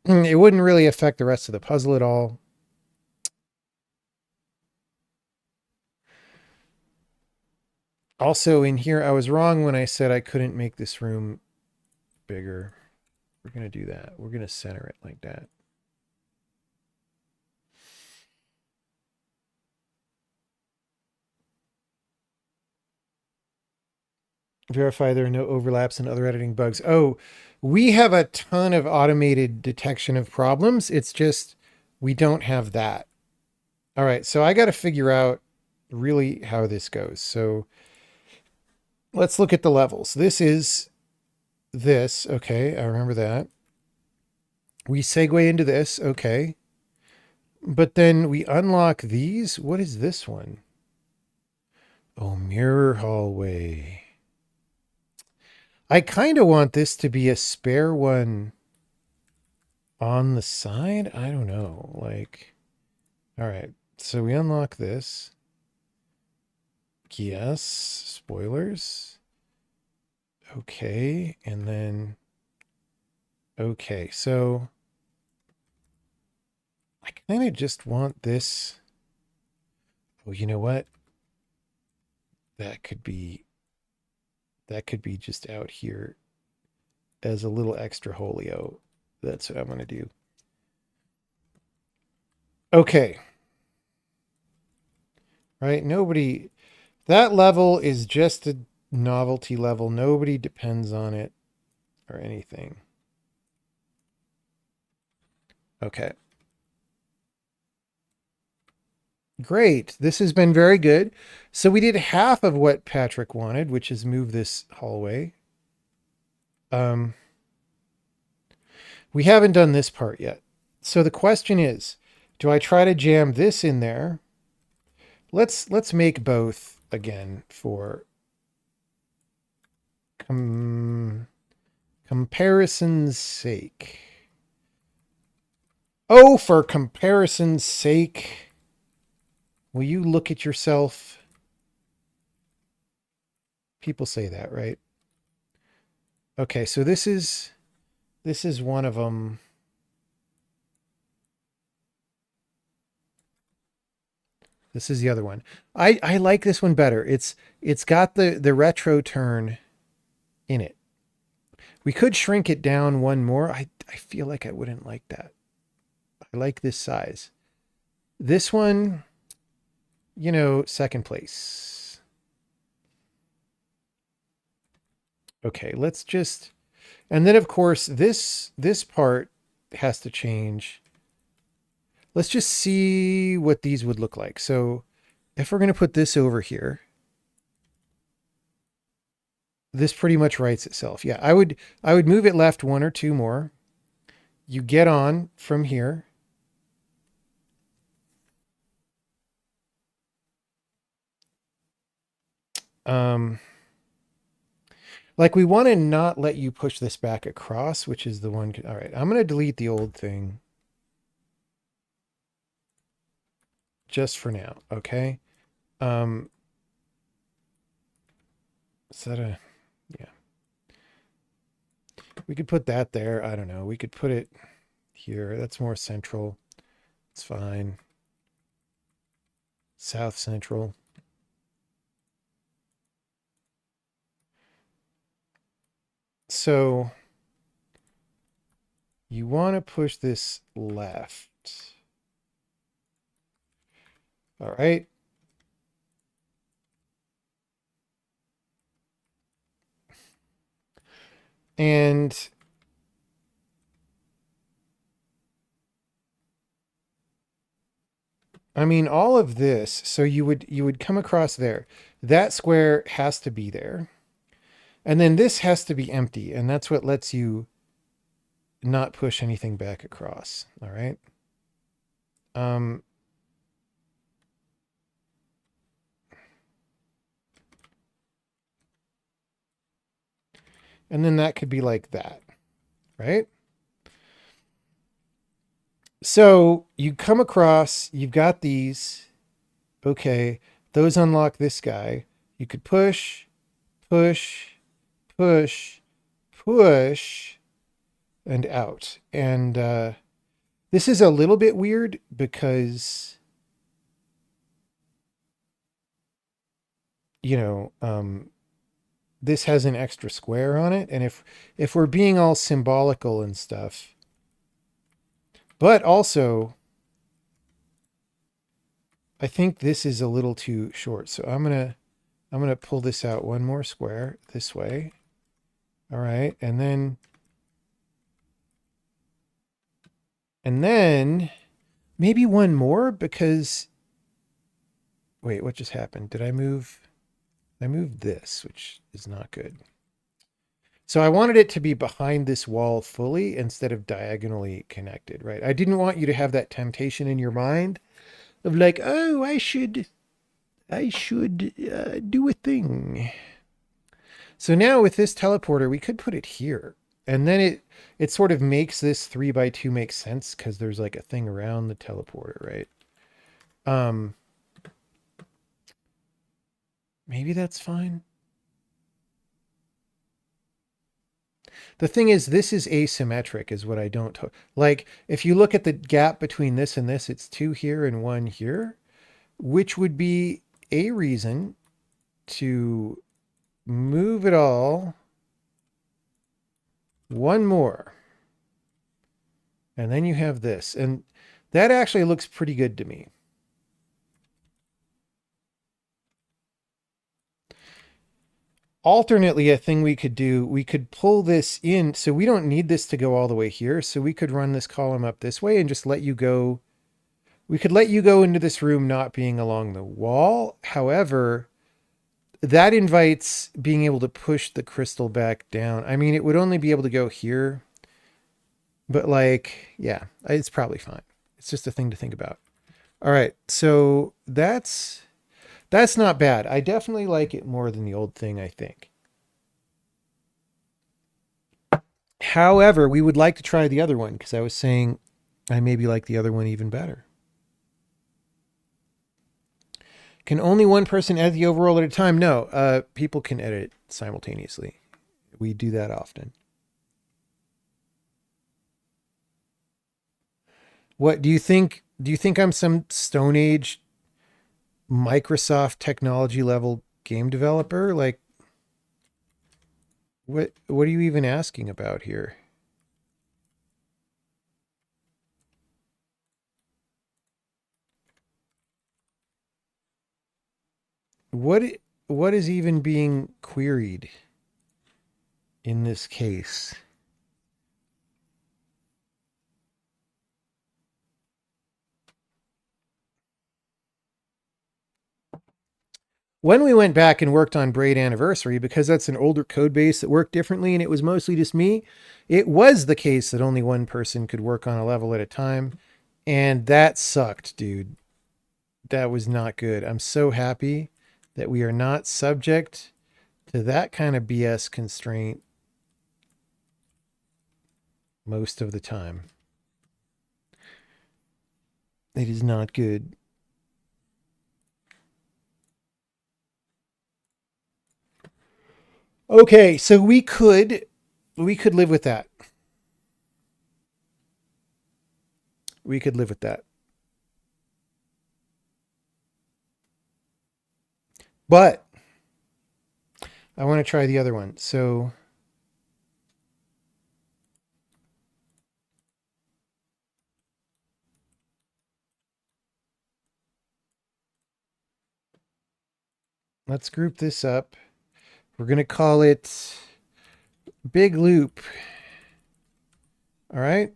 It wouldn't really affect the rest of the puzzle at all. Also in here, I was wrong when I said I couldn't make this room bigger. We're going to do that. We're going to center it like that. Verify there are no overlaps and other editing bugs. Oh, we have a ton of automated detection of problems. It's just we don't have that. All right, so I got to figure out really how this goes. So let's look at the levels. This is this. Okay, I remember that. We segue into this. Okay. But then we unlock these. What is this one? Oh, mirror hallway. I kind of want this to be a spare one on the side. I don't know. Like, all right. So we unlock this. Yes. Spoilers. Okay. And then, okay. So I kind of just want this. Oh, you know what? That could be, that could be just out here as a little extra holio. That's what I'm going to do. Okay. Right? Nobody, that level is just a novelty level. Nobody depends on it or anything. Okay. Great. This has been very good. So we did half of what Patrick wanted, which is move this hallway. Um, we haven't done this part yet. So the question is, do I try to jam this in there? Let's make both again for comparison's sake. Oh, for comparison's sake. Will you look at yourself? People say that, right? Okay, so this is one of them. This is the other one. I like this one better. It's got the retro turn in it. We could shrink it down one more. I feel like I wouldn't like that. I like this size. This one, you know, second place. Okay, let's just, and then of course this part has to change. Let's just see what these would look like. So if we're going to put this over here, this pretty much writes itself. Yeah, I would move it left one or two more. You get on from here. Um, like we want to not let you push this back across, which is the one. All right, I'm going to delete the old thing just for now. Okay. Um, set a, yeah, we could put that there. I don't know. We could put it here. That's more central. It's fine. South central. So you want to push this left. All right. And I mean all of this, so you would come across there. That square has to be there. And then this has to be empty, and that's what lets you not push anything back across. All right. Um, and then that could be like that, right? So you come across, you've got these. Okay, those unlock this guy. You could push, push, push, push, and out. And this is a little bit weird because, you know, this has an extra square on it. And if we're being all symbolical and stuff, but also I think this is a little too short. So I'm gonna pull this out one more square this way. All right, and then maybe one more because Wait, what just happened? Did I move? I moved this, which is not good. So I wanted it to be behind this wall fully instead of diagonally connected, right? I didn't want you to have that temptation in your mind of like, oh, I should do a thing. So now with this teleporter, we could put it here. And then it sort of makes this 3x2 make sense because there's like a thing around the teleporter, right? Maybe that's fine. The thing is, this is asymmetric, is what I don't like. If you look at the gap between this and this, it's 2 here and 1 here, which would be a reason to move it all one more. And then you have this. And that actually looks pretty good to me. Alternately, a thing we could do, we could pull this in. So we don't need this to go all the way here. So we could run this column up this way and just let you go. We could let you go into this room not being along the wall. However, that invites being able to push the crystal back down. I mean, it would only be able to go here. But like, yeah, it's probably fine. It's just a thing to think about. All right. So that's not bad. I definitely like it more than the old thing, I think. However, we would like to try the other one because I was saying I maybe like the other one even better. Can only one person edit the overworld at a time? No, people can edit simultaneously. We do that often. What do you think? Do you think I'm some Stone Age Microsoft technology level game developer? Like, what are you even asking about here? What what is even being queried in this case? When we went back and worked on Braid Anniversary, because that's an older code base that worked differently and it was mostly just me, it was the case that only one person could work on a level at a time. And that sucked, dude. That was not good. I'm so happy that we are not subject to that kind of BS constraint most of the time. It is not good. Okay, so we could live with that. We could live with that. But I want to try the other one. So let's group this up. We're going to call it Big Loop. All right.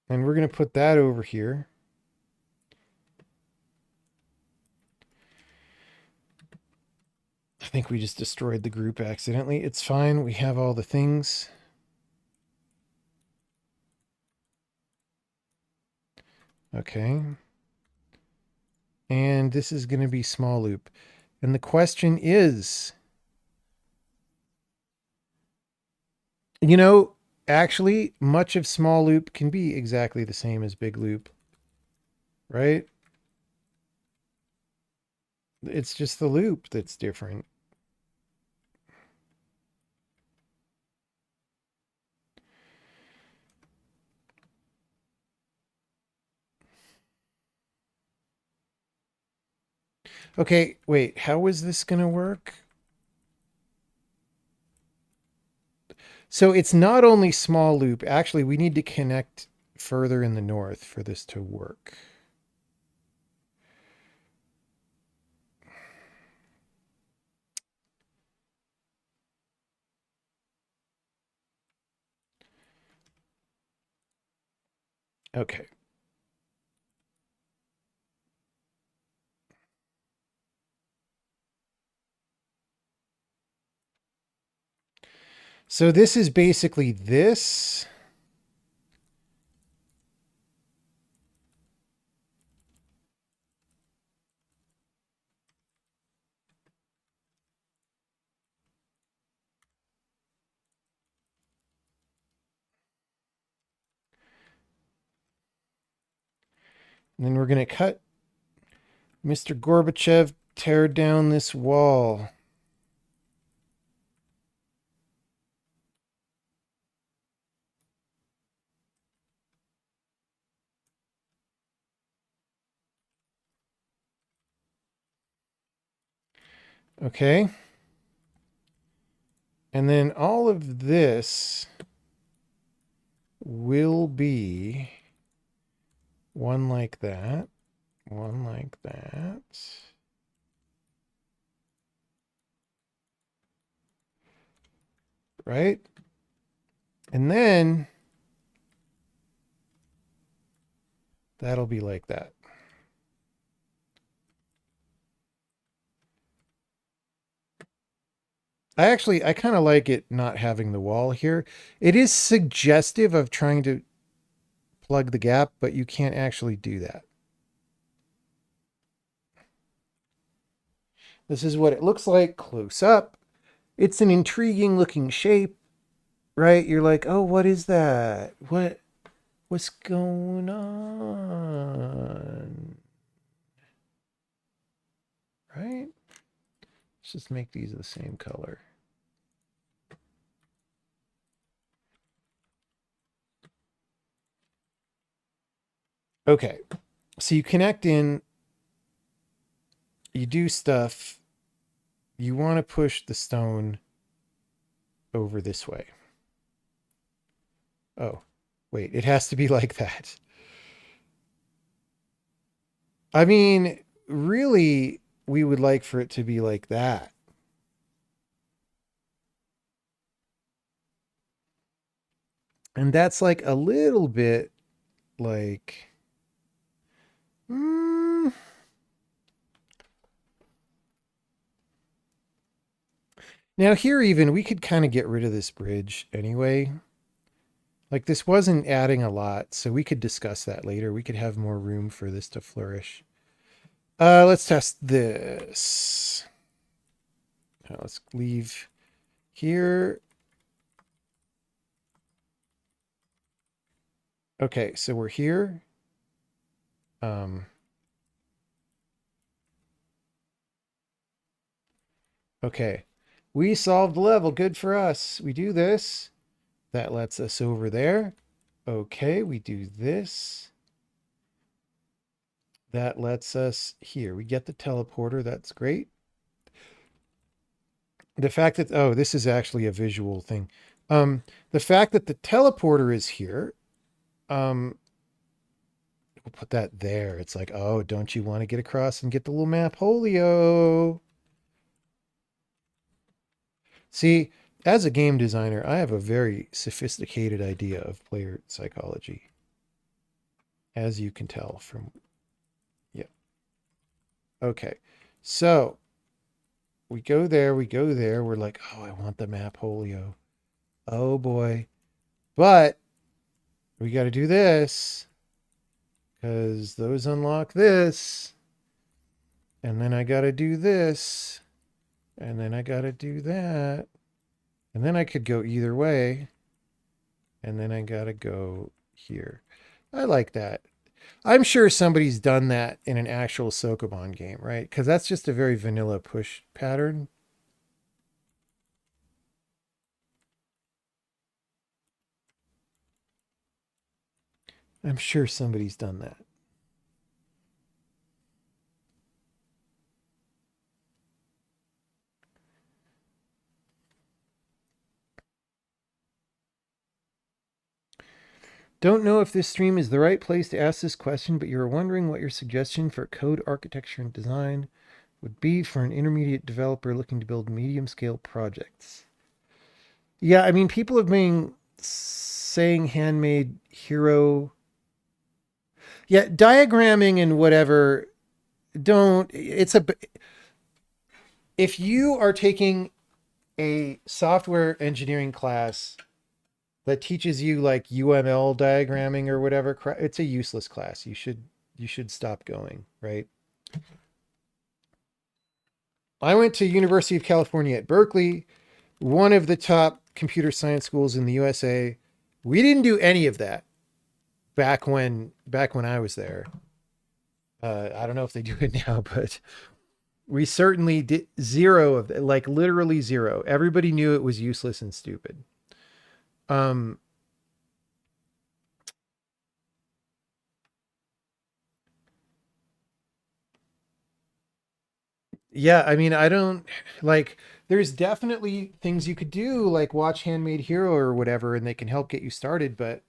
And we're going to put that over here. I think we just destroyed the group accidentally. It's fine. We have all the things. Okay. And this is going to be small loop. And the question is, you know, actually, much of small loop can be exactly the same as big loop, right? It's just the loop that's different. Okay, wait, how is this going to work? So it's not only small loop. Actually, we need to connect further in the north for this to work. Okay. So this is basically this. And then we're going to cut Mr. Gorbachev, tear down this wall. Okay. And then all of this will be one like that, one like that. Right? And then that'll be like that. I kind of like it not having the wall here. It is suggestive of trying to plug the gap, but you can't actually do that. This is what it looks like close up. It's an intriguing looking shape, right? You're like, "Oh, what is that? What's going on?" Right? Let's just make these the same color. Okay. So you connect in, you do stuff. You want to push the stone over this way. Oh, wait, it has to be like that. I mean, really, we would like for it to be like that. And that's like a little bit like, mm, now here even we could kind of get rid of this bridge anyway. Like this wasn't adding a lot, so we could discuss that later. We could have more room for this to flourish. Let's test this. Let's leave here. Okay, so we're here. Okay. We solved the level. Good for us. We do this. That lets us over there. Okay, we do this. That lets us here. We get the teleporter. That's great. The fact that, oh, this is actually a visual thing. The fact that the teleporter is here, we'll put that there. It's like, oh, don't you want to get across and get the little map Holio? See, as a game designer, I have a very sophisticated idea of player psychology, as you can tell from, yeah. Okay, so we go there, we go there. We're like, oh, I want the map Holio. Oh boy. But we got to do this because those unlock this. And then I got to do this. And then I got to do that. And then I could go either way. And then I got to go here. I like that. I'm sure somebody's done that in an actual Sokoban game, right? Because that's just a very vanilla push pattern. I'm sure somebody's done that. Don't know if this stream is the right place to ask this question, but you're wondering what your suggestion for code architecture and design would be for an intermediate developer looking to build medium scale projects. Yeah, I mean, people have been saying handmade hero Yeah, diagramming and whatever, don't, it's a, if you are taking a software engineering class that teaches you like UML diagramming or whatever, it's a useless class. You should stop going, right? I went to University of California at Berkeley, one of the top computer science schools in the USA. We didn't do any of that back when I was there. I don't know if they do it now, but we certainly did zero of it, like literally zero. Everybody knew it was useless and stupid. Um, yeah, I mean, I don't like. There's definitely things you could do, like watch Handmade Hero or whatever, and they can help get you started. But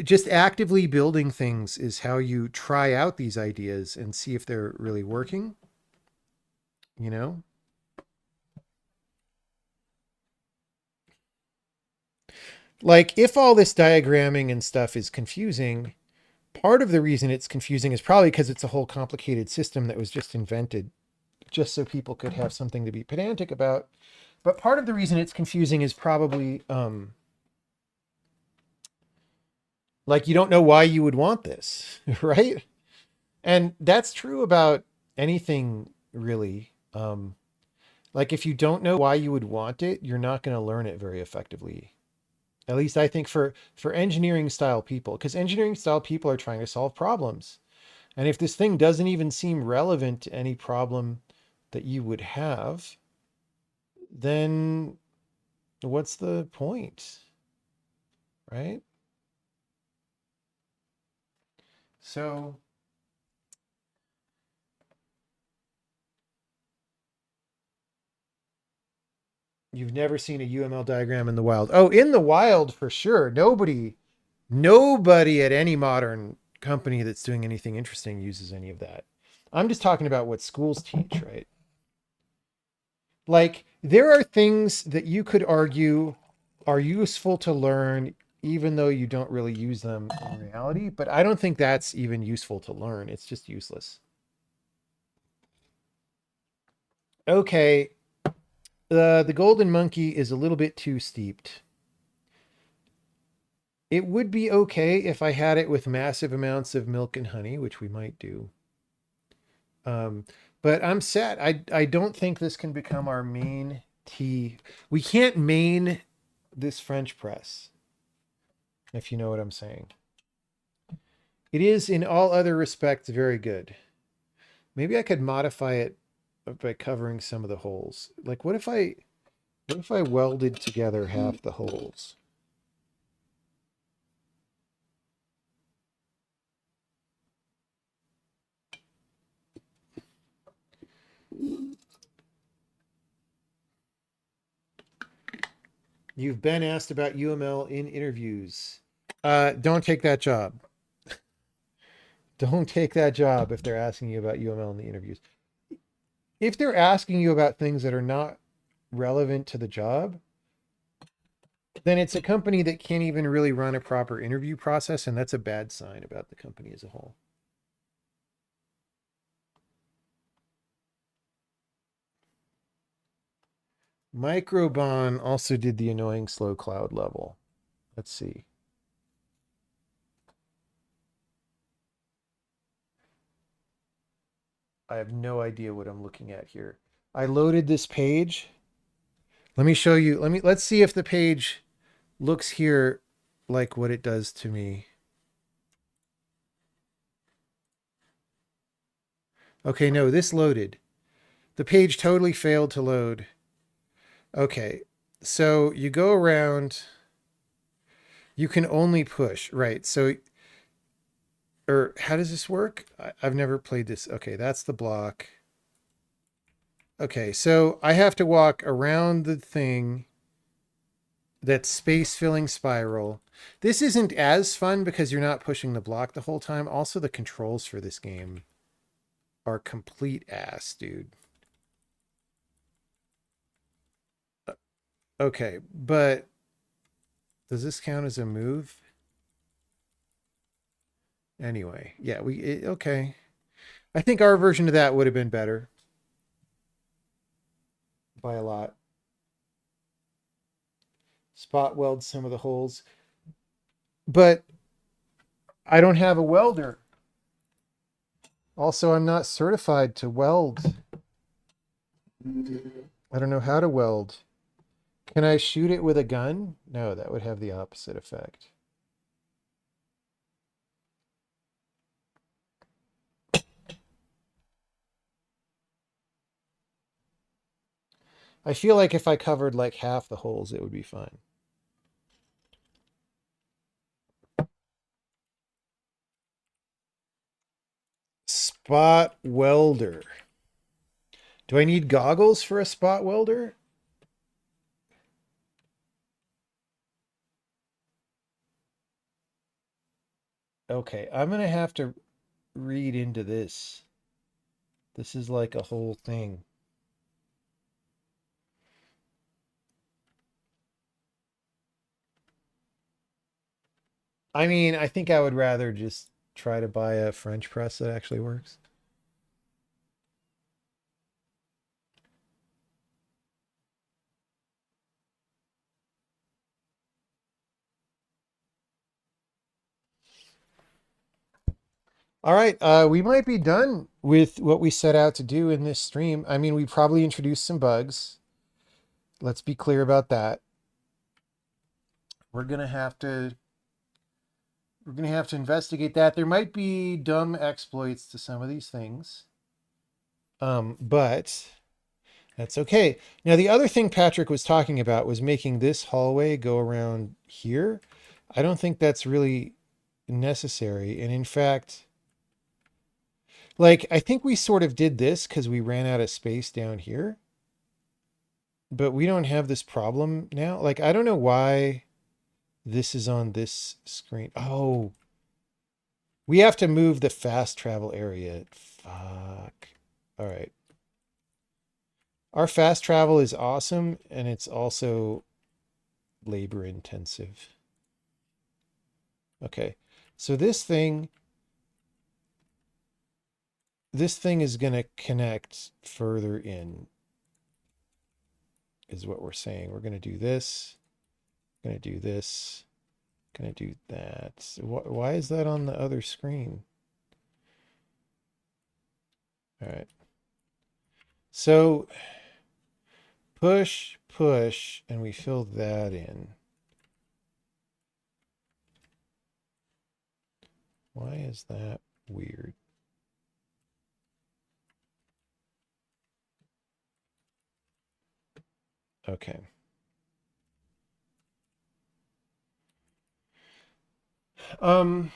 just actively building things is how you try out these ideas and see if they're really working. You know, like if all this diagramming and stuff is confusing, part of the reason it's confusing is probably because it's a whole complicated system that was just invented just so people could have something to be pedantic about. But part of the reason it's confusing is probably like you don't know why you would want this, right? And that's true about anything really. Like if you don't know why you would want it, you're not going to learn it very effectively. At least I think for engineering style people, because engineering style people are trying to solve problems. And if this thing doesn't even seem relevant to any problem that you would have, then what's the point? Right? So you've never seen a UML diagram in the wild. Oh, in the wild for sure. Nobody at any modern company that's doing anything interesting uses any of that. I'm just talking about what schools teach, right? Like there are things that you could argue are useful to learn even though you don't really use them in reality, but I don't think that's even useful to learn. It's just useless. Okay, the golden monkey is a little bit too steeped. It would be okay if I had it with massive amounts of milk and honey, which we might do. Um, but I'm set. I don't think this can become our main tea. We can't main this French press, if you know what I'm saying. It is in all other respects very good. Maybe I could modify it by covering some of the holes. Like what if I welded together half the holes? You've been asked about UML in interviews. Don't take that job. Don't take that job if they're asking you about UML in the interviews. If they're asking you about things that are not relevant to the job, then it's a company that can't even really run a proper interview process, and that's a bad sign about the company as a whole. Microban also did the annoying slow cloud level. Let's see. I have no idea what I'm looking at here. I loaded this page. Let me show you. Let's see if the page looks here like what it does to me. Okay, no, this loaded. The page totally failed to load. Okay. So you go around, you can only push, right? So or how does this work? I've never played this. Okay, that's the block. Okay, so I have to walk around the thing that's space filling spiral. This isn't as fun because you're not pushing the block the whole time. Also, the controls for this game are complete ass, dude. Okay, but does this count as a move? Anyway, yeah, okay. I think our version of that would have been better by a lot. Spot weld some of the holes. But I don't have a welder. Also, I'm not certified to weld. I don't know how to weld. Can I shoot it with a gun? No, that would have the opposite effect. I feel like if I covered like half the holes, it would be fine. Spot welder. Do I need goggles for a spot welder? Okay, I'm going to have to read into this. This is like a whole thing. I mean, I think I would rather just try to buy a French press that actually works. All right, we might be done with what we set out to do in this stream. I mean, we probably introduced some bugs. Let's be clear about that. We're gonna have to investigate that. There might be dumb exploits to some of these things, but that's okay. Now, the other thing Patrick was talking about was making this hallway go around here. I don't think that's really necessary, and in fact, like, I think we sort of did this because we ran out of space down here, but we don't have this problem now. Like, I don't know why this is on this screen. Oh, we have to move the fast travel area. Fuck. All right. Our fast travel is awesome, and it's also labor intensive. Okay. So this thing is going to connect further in, is what we're saying. We're going to do this. Going to do this. Going to do that. Why is that on the other screen? All right. So push, push, and we fill that in. Why is that weird? Okay. Um,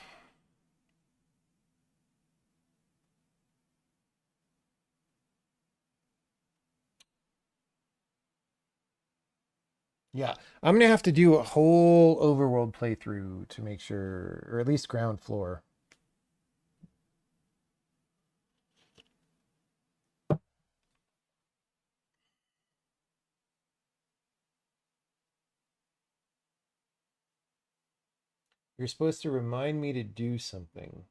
yeah, I'm gonna have to do a whole overworld playthrough to make sure, or at least ground floor. You're supposed to remind me to do something.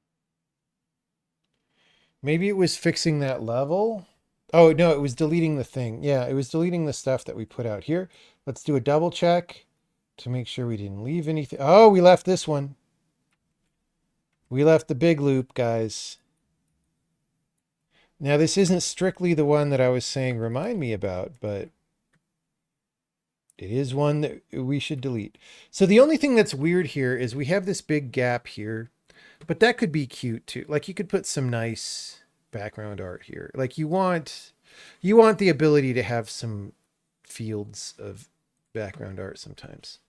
Maybe it was fixing that level. Oh, no, it was deleting the thing. Yeah, it was deleting the stuff that we put out here. Let's do a double check to make sure we didn't leave anything. Oh, we left this one. We left the big loop, guys. Now, this isn't strictly the one that I was saying remind me about, but it is one that we should delete. So the only thing that's weird here is we have this big gap here, but that could be cute too. Like you could put some nice background art here. Like you want the ability to have some fields of background art sometimes.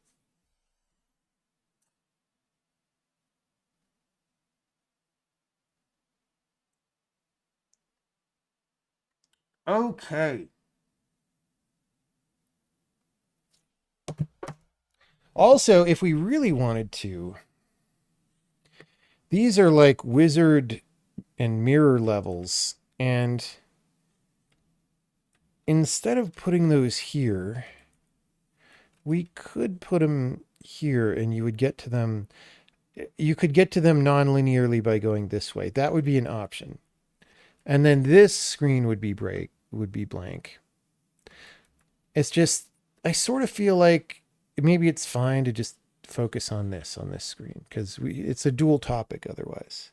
Okay. Also, if we really wanted to, these are like wizard and mirror levels. And instead of putting those here, we could put them here and you would get to them. you could get to them non-linearly by going this way. That would be an option. And then this screen would be blank. It's just I sort of feel like maybe it's fine to just focus on this screen because it's a dual topic otherwise.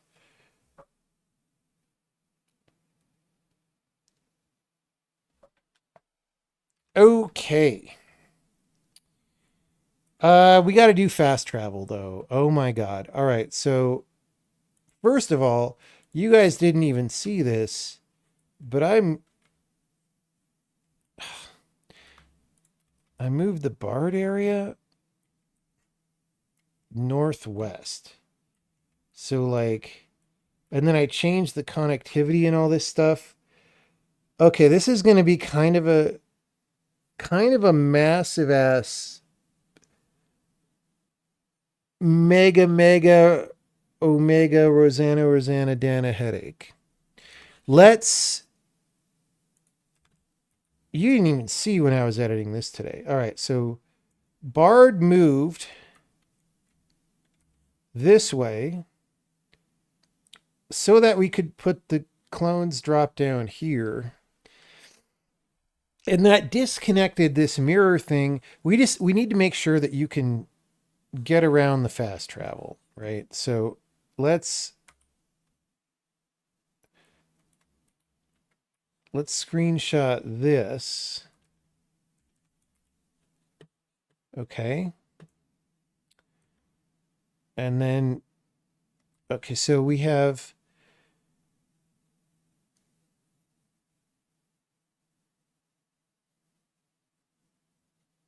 Okay. We got to do fast travel though. Oh my God. All right. So first of all, you guys didn't even see this, but I moved the Bard area northwest. So like, and then I changed the connectivity and all this stuff. Okay, this is going to be kind of a massive ass mega omega Rosanna Dana headache. Let's You didn't even see when I was editing this today. All right, so Bard moved this way so that we could put the clones drop down here. And that disconnected this mirror thing. We need to make sure that you can get around the fast travel, right? So let's screenshot this. Okay. And then, okay, so we have,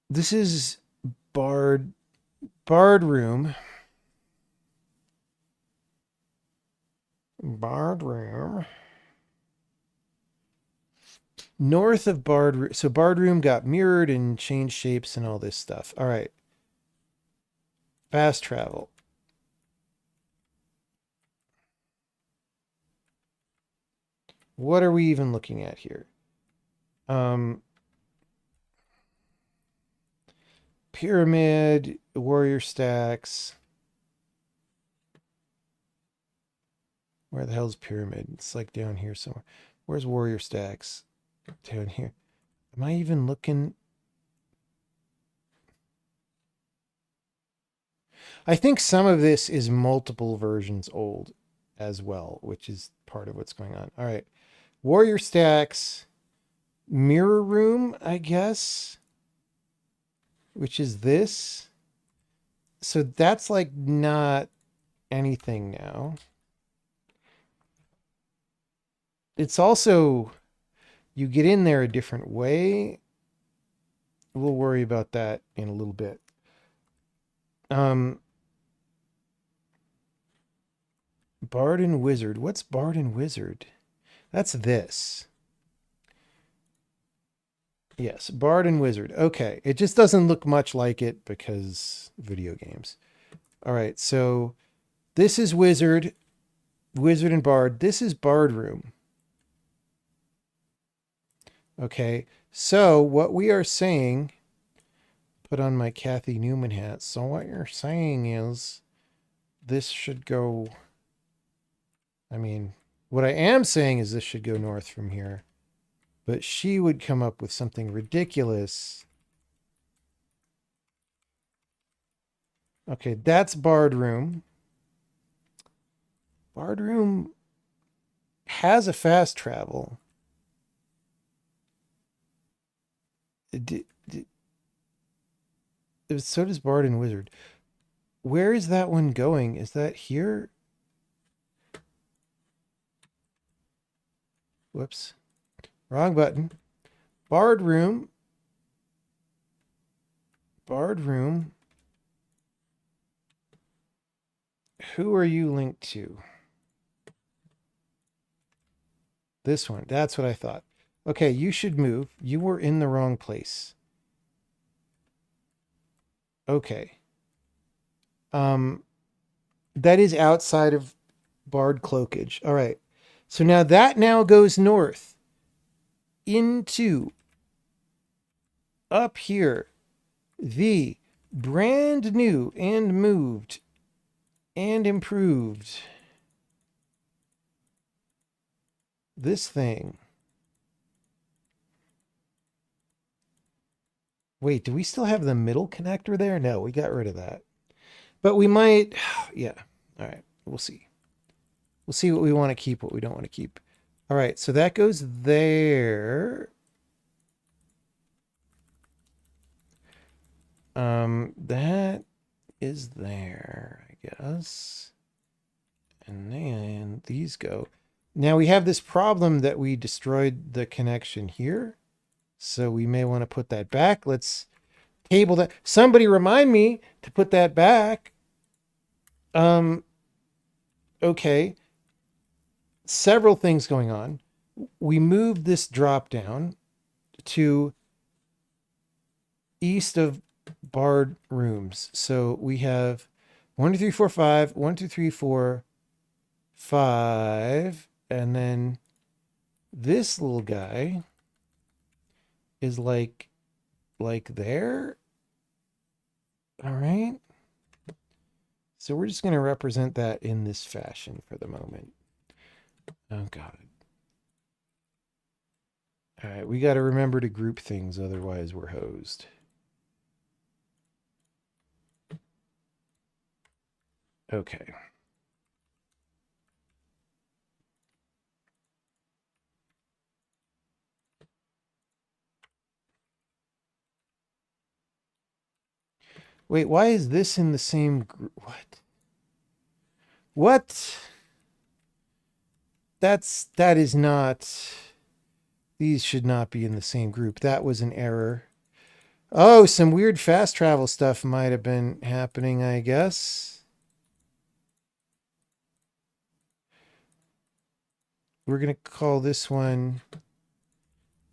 this is Bard room. Bard room. North of Bard room. So Bard room got mirrored and changed shapes and all this stuff. All right. Fast travel. What are we even looking at here? Pyramid, warrior stacks. Where the hell's pyramid? It's like down here somewhere. Where's warrior stacks? Down here. Am I even looking? I think some of this is multiple versions old as well, which is part of what's going on. All right. Warrior stacks, mirror room, I guess, which is this. So that's like not anything now. It's also, you get in there a different way. We'll worry about that in a little bit. Bard and Wizard. What's Bard and Wizard? That's this. Yes, Bard and Wizard. Okay, it just doesn't look much like it because video games. All right, so this is Wizard and Bard. This is Bard room. Okay, so what we are saying, put on my Kathy Newman hat. So what you're saying is this should go, I mean, what I am saying is this should go north from here. But she would come up with something ridiculous. Okay, that's Bard room. Bard room has a fast travel. So does Bard and Wizard. Where is that one going? Is that here? Whoops. Wrong button. Bard room. Bard room. Who are you linked to? This one. That's what I thought. Okay, you should move. You were in the wrong place. Okay. That is outside of Bard cloakage. All right. So now that now goes north into up here the brand new and moved and improved this thing. Wait, do we still have the middle connector there? No, we got rid of that. But we might, yeah. All right, we'll see. We'll see what we want to keep, what we don't want to keep. All right, so that goes there. That is there, I guess. And then these go. Now we have this problem that we destroyed the connection here. So we may want to put that back. Let's table that. Somebody remind me to put that back. Okay. Several things going on. We moved this drop down to east of barred rooms. So we have 1, 2, 3, 4, 5, 1, 2, 3, 4, 5. And then this little guy is like there. All right. So we're just going to represent that in this fashion for the moment. Oh, God. All right. We got to remember to group things. Otherwise, we're hosed. Okay. Wait, why is this in the same group? What? What? That is not. These should not be in the same group. That was an error. Oh, some weird fast travel stuff might have been happening, I guess. We're going to call this one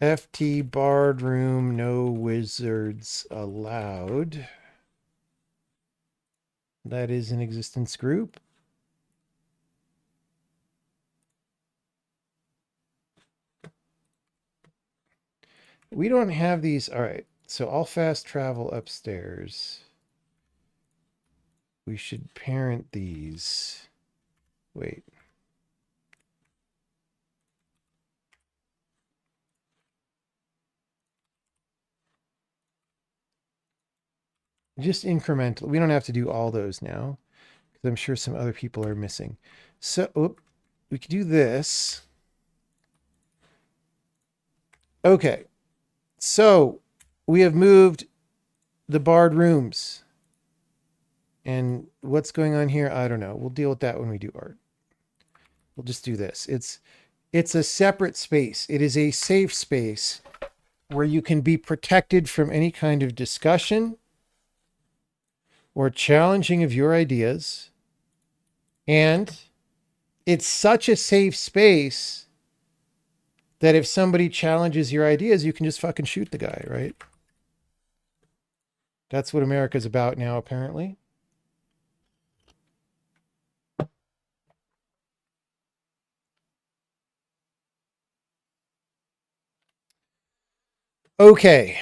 FT Barred Room, no wizards allowed. That is an existence group. We don't have these. All right. So I'll fast travel upstairs. We should parent these. Wait. Just incremental. We don't have to do all those now because I'm sure some other people are missing. So we could do this. Okay. So we have moved the barred rooms. And what's going on here? I don't know. We'll deal with that when we do art. We'll just do this. It's a separate space. It is a safe space where you can be protected from any kind of discussion or challenging of your ideas. And it's such a safe space that if somebody challenges your ideas, you can just fucking shoot the guy, right? That's what America's about now, apparently. Okay.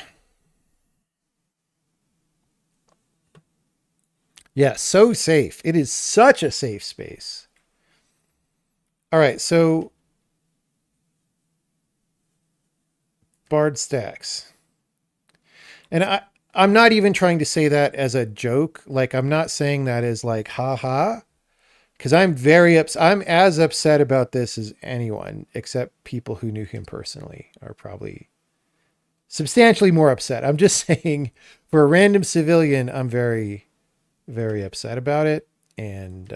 Yeah, so safe. It is such a safe space. All right, so barred stacks. And I'm not even trying to say that as a joke. Like, I'm not saying that as like, ha ha. Because I'm I'm as upset about this as anyone, except people who knew him personally are probably substantially more upset. I'm just saying, for a random civilian, I'm very, very upset about it. And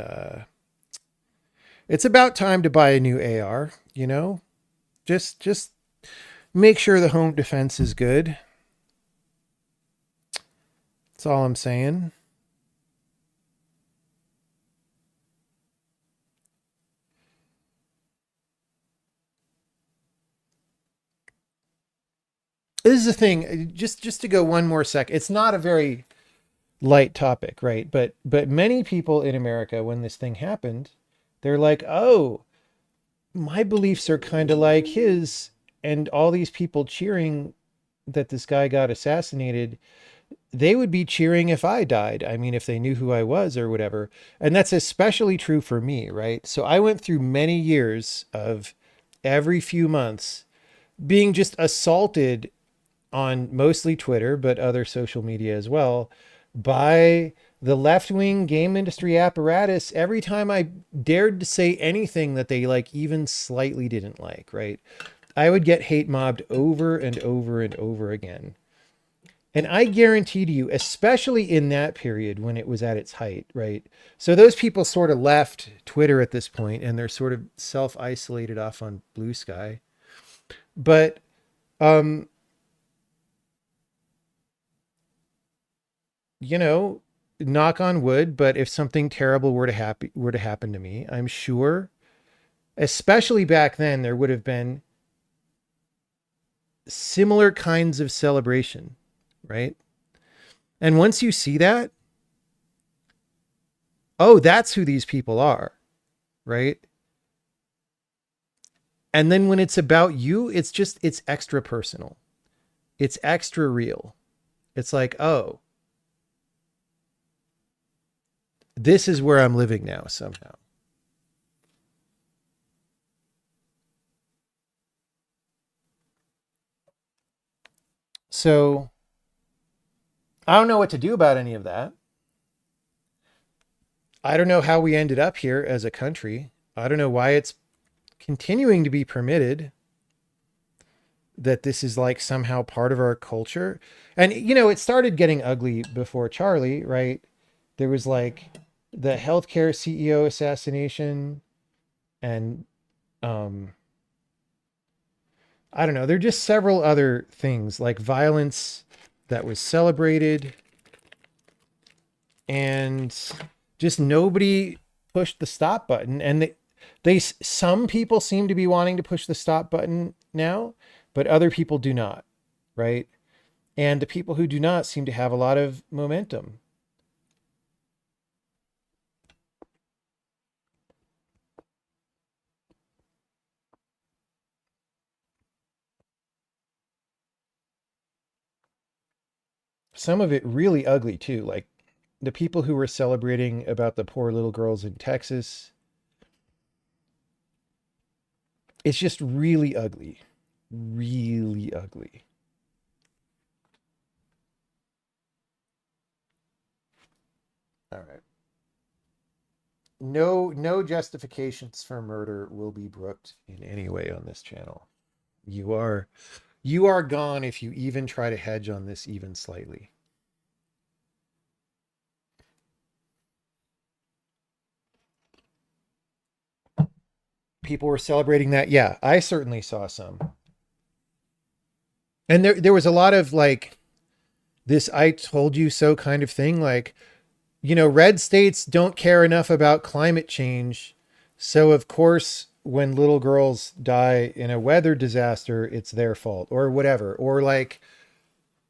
it's about time to buy a new AR, you know? Just make sure the home defense is good. That's all I'm saying. This is the thing. Just to go one more sec. It's not a very light topic, right? But many people in America, when this thing happened, they're like, "Oh, my beliefs are kind of like his," and all these people cheering that this guy got assassinated. they would be cheering if I died. I mean, if they knew who I was or whatever. And that's especially true for me, right? So I went through many years of every few months being just assaulted on mostly Twitter, but other social media as well, by the left wing game industry apparatus every time I dared to say anything that they like even slightly didn't like, right? I would get hate mobbed over and over and over again. And I guarantee to you, especially in that period when it was at its height, right? So those people sort of left Twitter at this point and they're sort of self isolated off on Blue Sky. But, um, you know, knock on wood, but if something terrible were to happen to me, I'm sure, especially back then, there would have been similar kinds of celebration, right? And once you see that, oh, that's who these people are, right? And then when it's about you, it's extra personal. It's extra real. It's like, oh, this is where I'm living now somehow. So I don't know what to do about any of that. I don't know how we ended up here as a country. I don't know why it's continuing to be permitted, that this is like somehow part of our culture. And, it started getting ugly before Charlie, right? There was like the healthcare CEO assassination and, um, I don't know. There are just several other things like violence that was celebrated, and just nobody pushed the stop button. And some people seem to be wanting to push the stop button now, but other people do not, right? And the people who do not seem to have a lot of momentum. Some of it really ugly too, like the people who were celebrating about the poor little girls in Texas. It's just really ugly. Really ugly. All right. No justifications for murder will be brooked in any way on this channel. You are you are gone if you even try to hedge on this even slightly. People were celebrating that. Yeah, I certainly saw some. And there was a lot of like this I told you so kind of thing, like, red states don't care enough about climate change. So, of course, when little girls die in a weather disaster, it's their fault or whatever. Or like,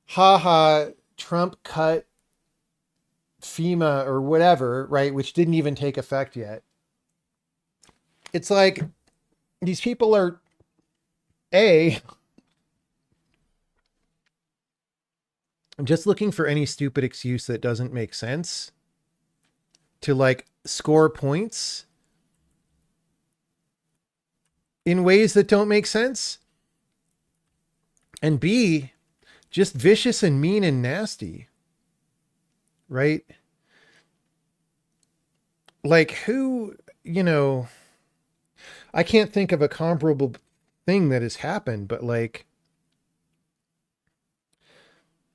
haha, Trump cut FEMA or whatever, right? Which didn't even take effect yet. It's like these people are A, just looking for any stupid excuse that doesn't make sense to like score points in ways that don't make sense. And B, just vicious and mean and nasty, right? Like who, I can't think of a comparable thing that has happened, but like,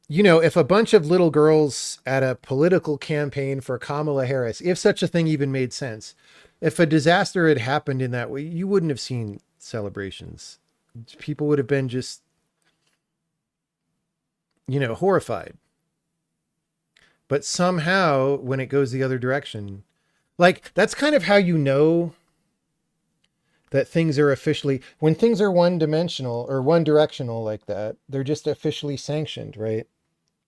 if a bunch of little girls at a political campaign for Kamala Harris, if such a thing even made sense, if a disaster had happened in that way, you wouldn't have seen celebrations. People would have been just, horrified. But somehow, when it goes the other direction, like that's kind of how you know that things are officially, when things are one dimensional or one directional like that, they're just officially sanctioned, right?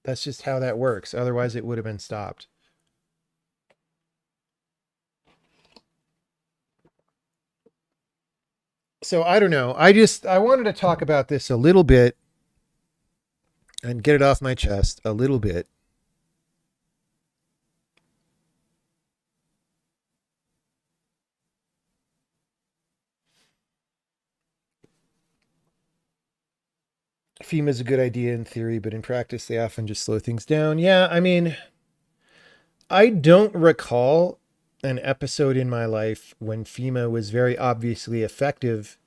That's just how that works. Otherwise, it would have been stopped. So I don't know. I wanted to talk about this a little bit and get it off my chest a little bit. FEMA's a good idea in theory, but in practice, they often just slow things down. Yeah, I mean, I don't recall an episode in my life when FEMA was very obviously effective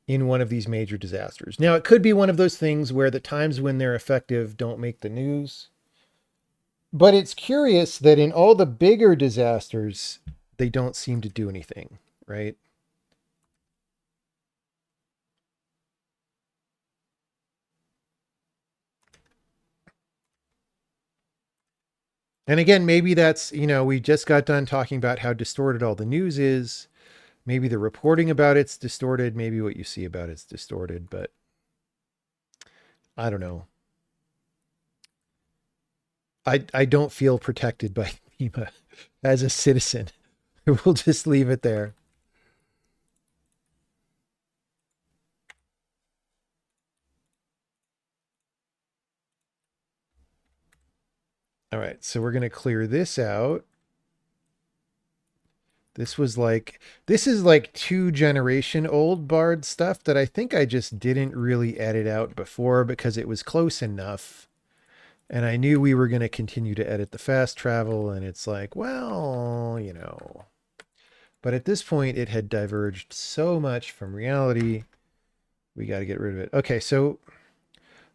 in one of these major disasters. Now, it could be one of those things where the times when they're effective don't make the news. But it's curious that in all the bigger disasters, they don't seem to do anything, right? And again, maybe that's, we just got done talking about how distorted all the news is. Maybe the reporting about it's distorted. Maybe what you see about it's distorted, but I don't know. I don't feel protected by FEMA as a citizen. We'll just leave it there. All right, so we're going to clear this out. This is like 2 generation old Bard stuff that I think I just didn't really edit out before because it was close enough. And I knew we were going to continue to edit the fast travel. And it's like, well. But at this point, it had diverged so much from reality. We got to get rid of it. Okay, so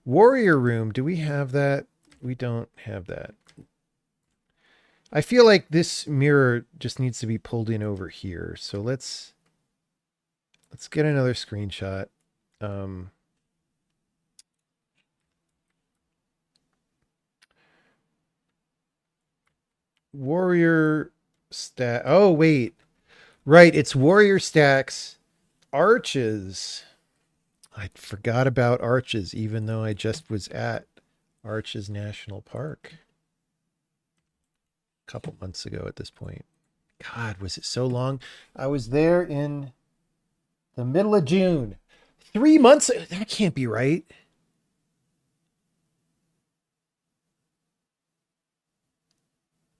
Warrior Room, do we have that? We don't have that. I feel like this mirror just needs to be pulled in over here. So let's get another screenshot. Um, warrior stat. Oh, wait. Right. It's warrior stacks arches. I forgot about arches, even though I just was at Arches National Park a couple months ago at this point. God, was it so long? I was there in the middle of June. 3 months? That can't be right.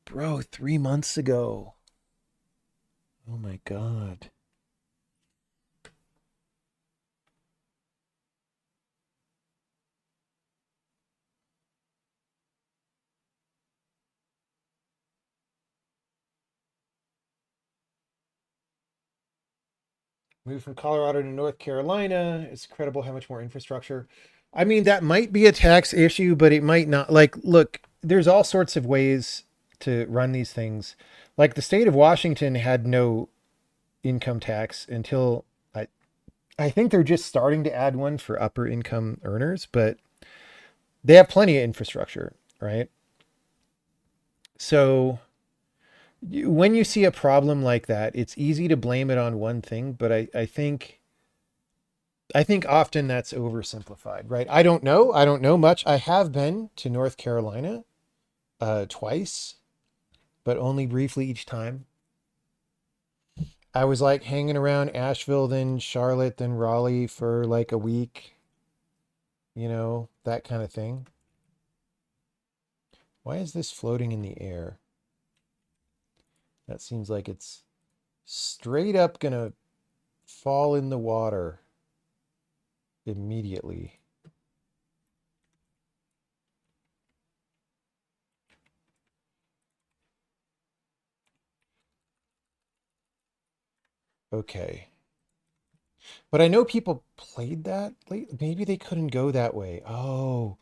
Bro, 3 months ago. Oh my God. Moved from Colorado to North Carolina. It's incredible how much more infrastructure. I mean, that might be a tax issue, but it might not. Like, look, there's all sorts of ways to run these things. Like the state of Washington had no income tax until I I think they're just starting to add one for upper income earners, but they have plenty of infrastructure, right? So when you see a problem like that, it's easy to blame it on one thing, but I think often that's oversimplified, right? I don't know. I don't know much. I have been to North Carolina twice, but only briefly each time. I was like hanging around Asheville, then Charlotte, then Raleigh for like a week, that kind of thing. Why is this floating in the air? That seems like it's straight up gonna fall in the water immediately. Okay. But I know people played that late. Maybe they couldn't go that way. Oh,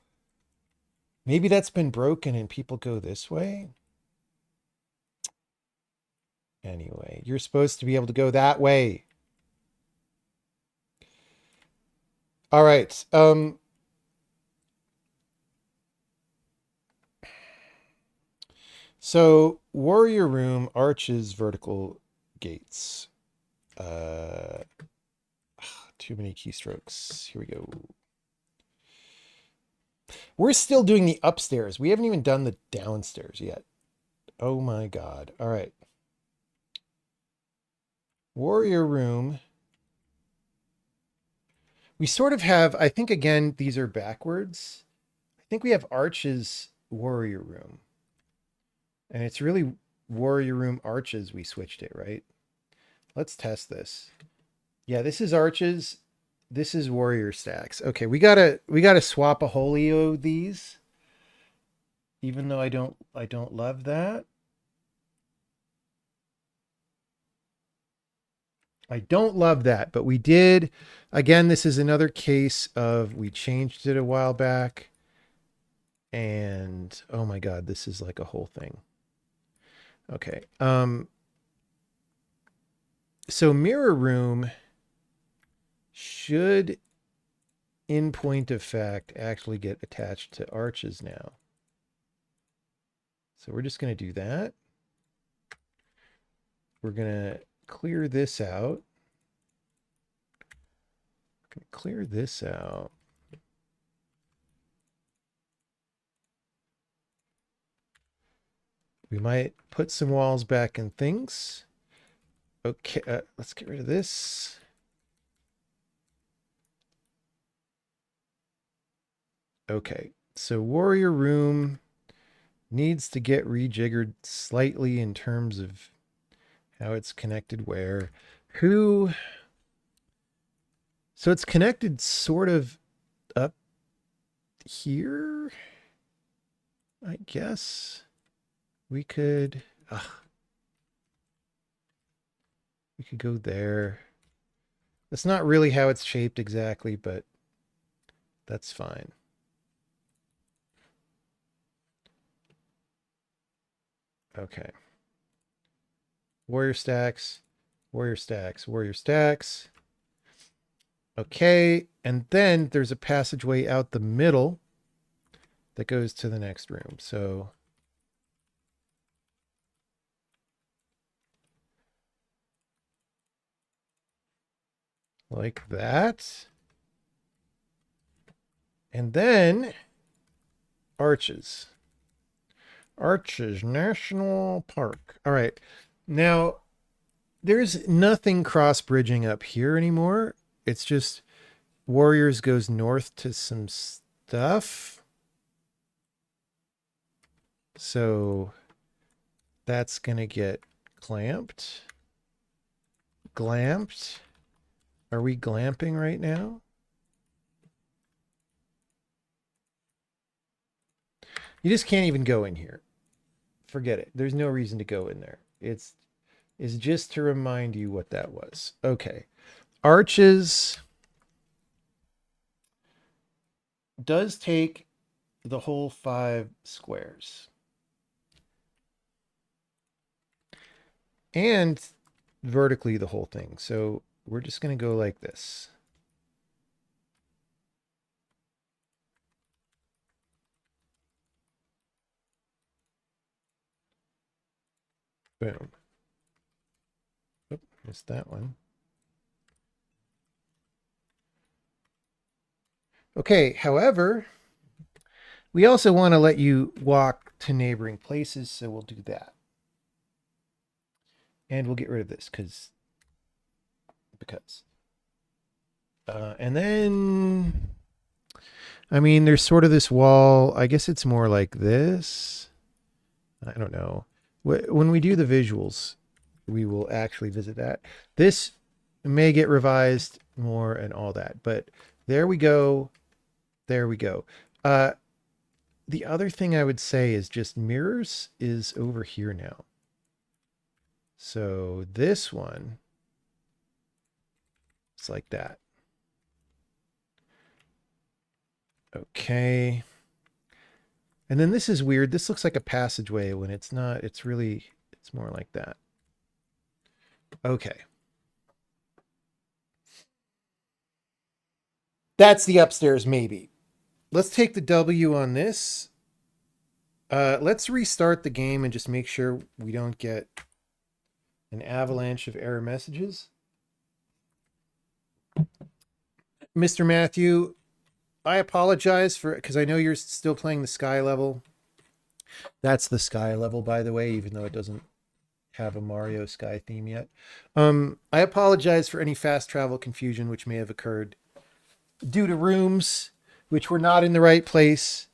maybe that's been broken and people go this way. Anyway, you're supposed to be able to go that way. All right. So warrior room arches vertical gates. Uh too many keystrokes. Here we go. We're still doing the upstairs. We haven't even done the downstairs yet. Oh my God. All right. Warrior room. We sort of have, I think again, these are backwards. I think we have arches warrior room. And it's really warrior room arches. We switched it, right? Let's test this. Yeah, this is arches. This is warrior stacks. Okay, we gotta swap a holio these, even though I don't love that. I don't love that, but we did. Again, this is another case of we changed it a while back, and oh my god, this is like a whole thing. Okay. So mirror room should, in point of fact, actually get attached to arches now. So we're just going to do that. We're going to clear this out. Clear this out. We might put some walls back and things. Okay, let's get rid of this. Okay, so warrior room needs to get rejiggered slightly in terms of how it's connected where. Who? So it's connected sort of up here, I guess. We could we could go there. That's not really how it's shaped exactly, but that's fine. Okay. Warrior stacks, warrior stacks, warrior stacks. Okay, and then there's a passageway out the middle that goes to the next room. So like that. And then arches. Arches National Park. All right. Now, there's nothing cross bridging up here anymore. It's just Warriors goes north to some stuff. So that's going to get clamped. Glamped. Are we glamping right now? You just can't even go in here. Forget it. There's no reason to go in there. It's just to remind you what that was. Okay. Arches does take the whole 5 squares. And vertically the whole thing. So we're just going to go like this. Boom. Oop, missed that one. Okay, however, we also want to let you walk to neighboring places, so we'll do that. And we'll get rid of this because. And then, I mean, there's sort of this wall. I guess it's more like this. I don't know. When we do the visuals, we will actually visit that. This may get revised more and all that, but there we go. There we go. The other thing I would say is just mirrors is over here now. So this one, it's like that. Okay. And then this is weird. This looks like a passageway when it's not. It's more like that. Okay. That's the upstairs, maybe. Let's take the W on this. Let's restart the game and just make sure we don't get an avalanche of error messages. Mr. Matthew, I apologize because I know you're still playing the sky level. That's the sky level, by the way, even though it doesn't have a Mario sky theme yet. I apologize for any fast travel confusion which may have occurred due to rooms which were not in the right place,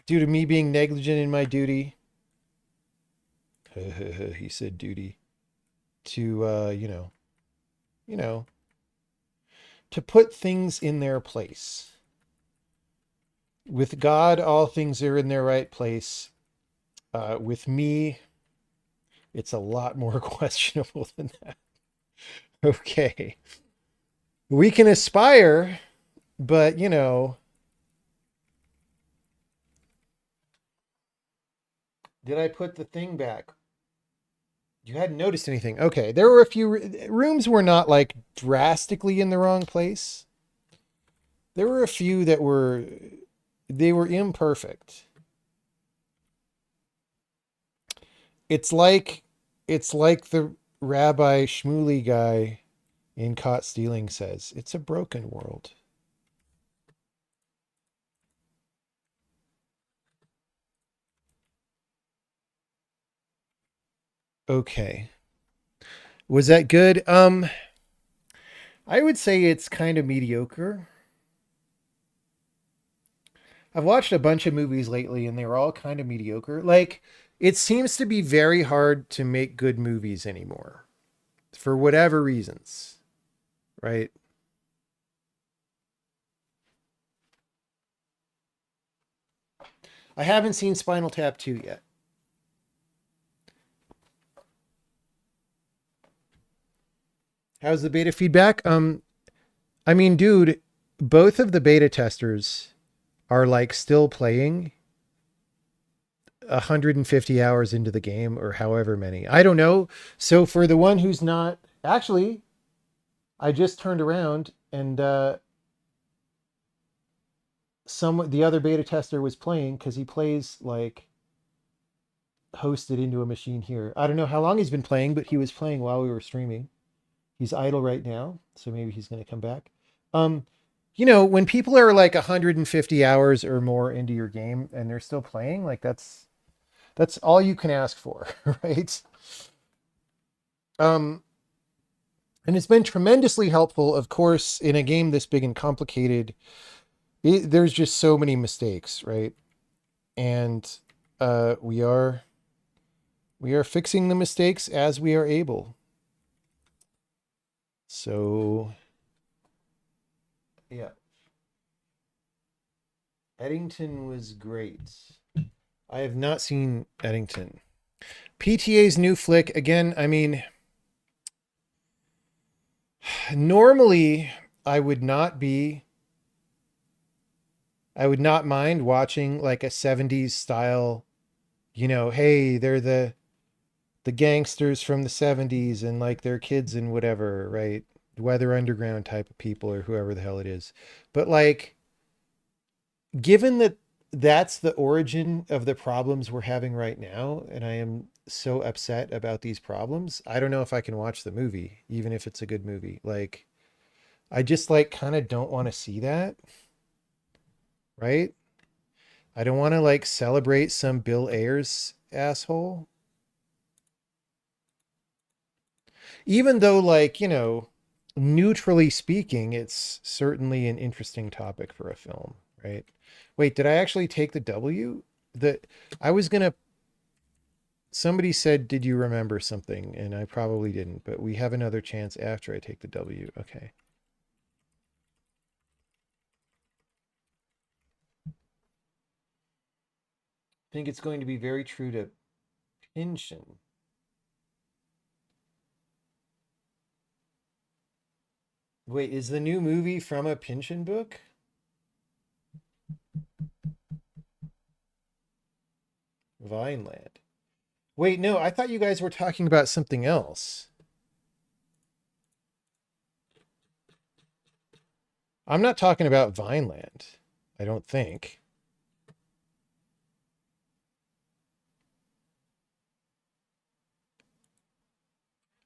due to me being negligent in my duty. He said duty to, you know. to put things in their place. With God, all things are in their right place. With me, it's a lot more questionable than that. Okay. We can aspire, but did I put the thing back? You hadn't noticed anything. Okay. There were a few rooms were not like drastically in the wrong place. There were a few that they were imperfect. It's like the Rabbi Shmuley guy in Caught Stealing says, it's a broken world. Okay. Was that good? I would say it's kind of mediocre. I've watched a bunch of movies lately and they were all kind of mediocre. Like, it seems to be very hard to make good movies anymore for whatever reasons, right? I haven't seen Spinal Tap 2 yet. How's the beta feedback? I mean, dude, both of the beta testers are like still playing 150 hours into the game or however many. I don't know. So for the one who's not actually, I just turned around and the other beta tester was playing because he plays like hosted into a machine here. I don't know how long he's been playing, but he was playing while we were streaming. He's idle right now, so maybe he's going to come back. Um, when people are like 150 hours or more into your game and they're still playing, like that's all you can ask for, right? Um, and it's been tremendously helpful, of course, in a game this big and complicated. There's just so many mistakes, right? And we are fixing the mistakes as we are able. So yeah, Eddington was great. I have not seen Eddington. PTA's new flick again. I mean, normally I would not be. I would not mind watching like a 70s style, hey, they're the gangsters from the 70s and like their kids and whatever, right? Weather Underground type of people or whoever the hell it is. But like, given that that's the origin of the problems we're having right now, and I am so upset about these problems, I don't know if I can watch the movie, even if it's a good movie. Like, I just like kind of don't want to see that, right? I don't want to like celebrate some Bill Ayers asshole. Even though, like, neutrally speaking, it's certainly an interesting topic for a film, right? Wait, did I actually take the W? The I was gonna. Somebody said, "Did you remember something?" And I probably didn't, but we have another chance after I take the W. Okay. I think it's going to be very true to Pynchon. Wait, is the new movie from a Pynchon book? Vineland. Wait, no, I thought you guys were talking about something else. I'm not talking about Vineland. I don't think.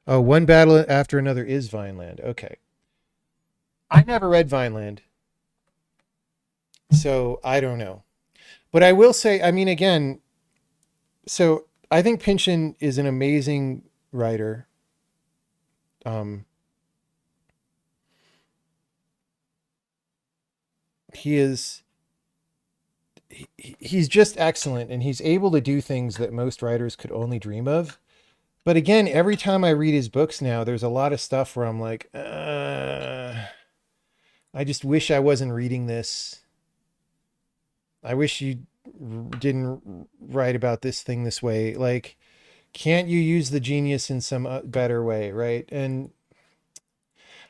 Oh, one battle after another is Vineland. Okay. I never read Vineland, so I don't know. But I will say, I mean, again, so I think Pynchon is an amazing writer. Um, he is he's just excellent, and he's able to do things that most writers could only dream of. But again, every time I read his books now, there's a lot of stuff where I'm like, I just wish I wasn't reading this. I wish you didn't write about this thing this way. Like, can't you use the genius in some better way, right? And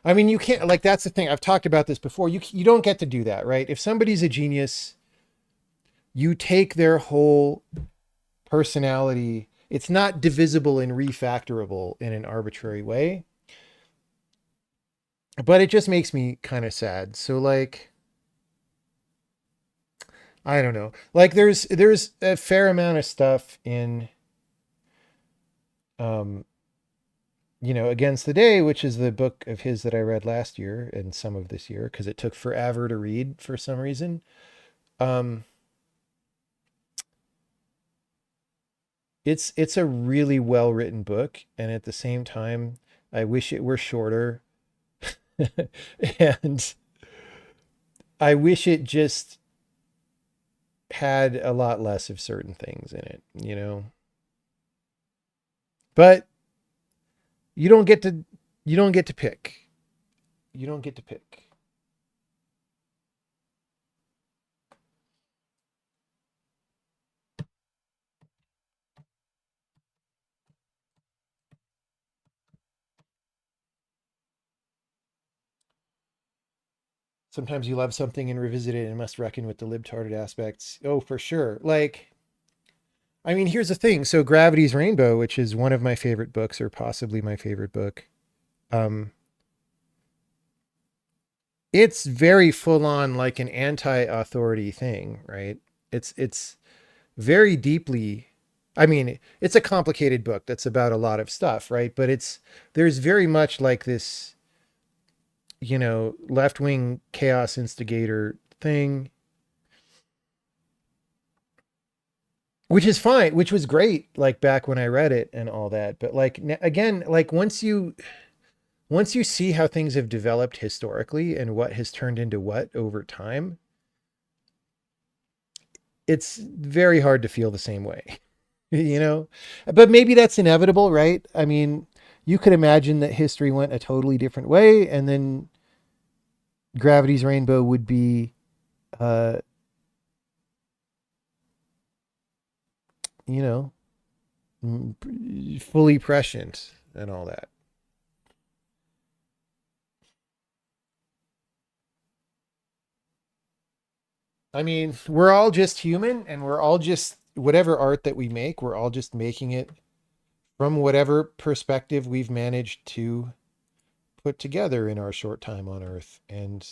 I mean, you can't, like, that's the thing. I've talked about this before. You don't get to do that, right? If somebody's a genius, you take their whole personality. It's not divisible and refactorable in an arbitrary way, but it just makes me kind of sad. So like, I don't know. Like there's a fair amount of stuff in um Against the Day, which is the book of his that I read last year and some of this year because it took forever to read for some reason. Um it's a really well written book, and at the same time I wish it were shorter. And I wish it just had a lot less of certain things in it. But you don't get to you don't get to pick. You don't get to pick. Sometimes you love something and revisit it and must reckon with the libtarded aspects. Oh, for sure. Like, I mean, here's the thing. So Gravity's Rainbow, which is one of my favorite books or possibly my favorite book, um, it's very full on like an anti-authority thing, right? It's very deeply, I mean, it's a complicated book that's about a lot of stuff, right? But there's very much like this, left-wing chaos instigator thing, which is fine, which was great like back when I read it and all that. But like again, like once you see how things have developed historically and what has turned into what over time, it's very hard to feel the same way. you know but maybe that's inevitable, right? I mean, you could imagine that history went a totally different way, and then Gravity's Rainbow would be uh you know fully prescient and all that. I mean, we're all just human, and we're all just whatever art that we make, we're all just making it from whatever perspective we've managed to put together in our short time on earth. And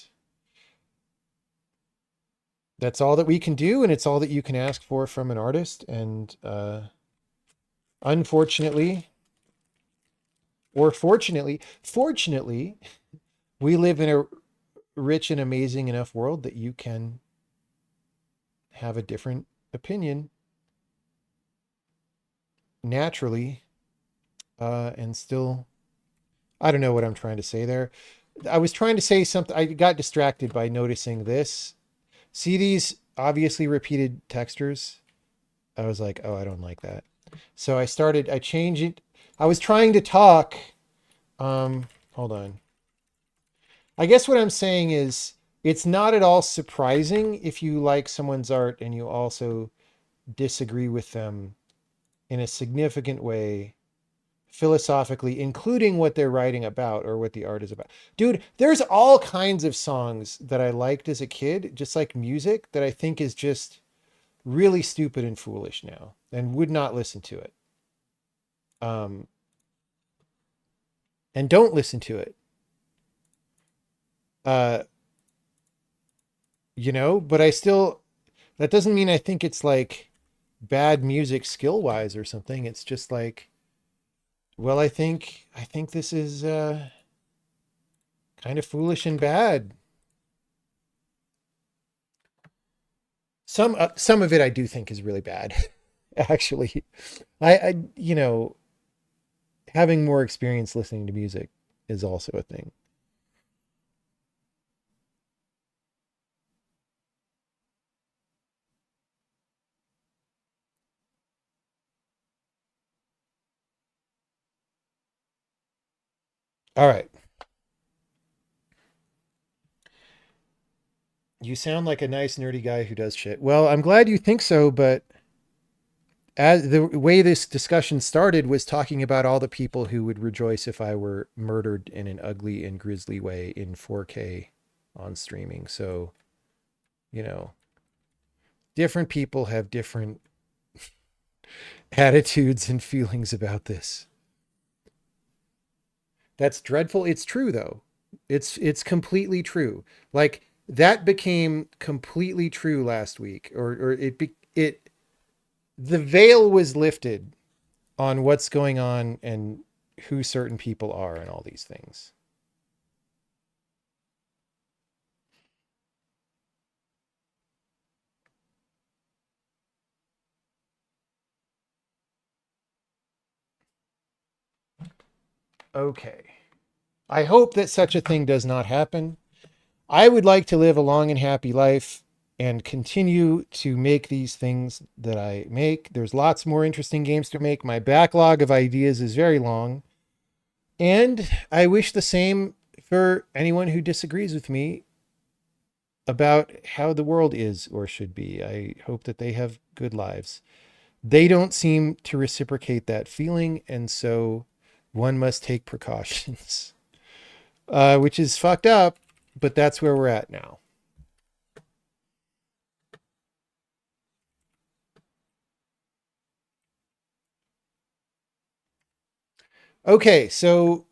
that's all that we can do, and it's all that you can ask for from an artist. And unfortunately, or fortunately, we live in a rich and amazing enough world that you can have a different opinion naturally, and still, I don't know what I'm trying to say there. I was trying to say something. I got distracted by noticing this. See these obviously repeated textures? I was like, oh, I don't like that. So I changed it. I was trying to talk. Hold on. I guess what I'm saying is it's not at all surprising if you like someone's art and you also disagree with them in a significant way philosophically, including what they're writing about or what the art is about. Dude, there's all kinds of songs that I liked as a kid, just like music, that I think is just really stupid and foolish now and would not listen to it. Um, and don't listen to it. Uh, but that doesn't mean I think it's like bad music skill wise or something. It's just like, well, I think this is kind of foolish and bad. Some of it I do think is really bad. Actually, I having more experience listening to music is also a thing. All right. You sound like a nice nerdy guy who does shit. Well, I'm glad you think so, but as the way this discussion started was talking about all the people who would rejoice if I were murdered in an ugly and grisly way in 4K on streaming. So, you know, different people have different attitudes and feelings about this. That's dreadful. It's true though. It's completely true. Like that became completely true last week, or it the veil was lifted on what's going on and who certain people are and all these things. Okay. I hope that such a thing does not happen. I would like to live a long and happy life and continue to make these things that I make. There's lots more interesting games to make. My backlog of ideas is very long. And I wish the same for anyone who disagrees with me about how the world is or should be. I hope that they have good lives. They don't seem to reciprocate that feeling, and so one must take precautions, which is fucked up, but that's where we're at now. Okay, so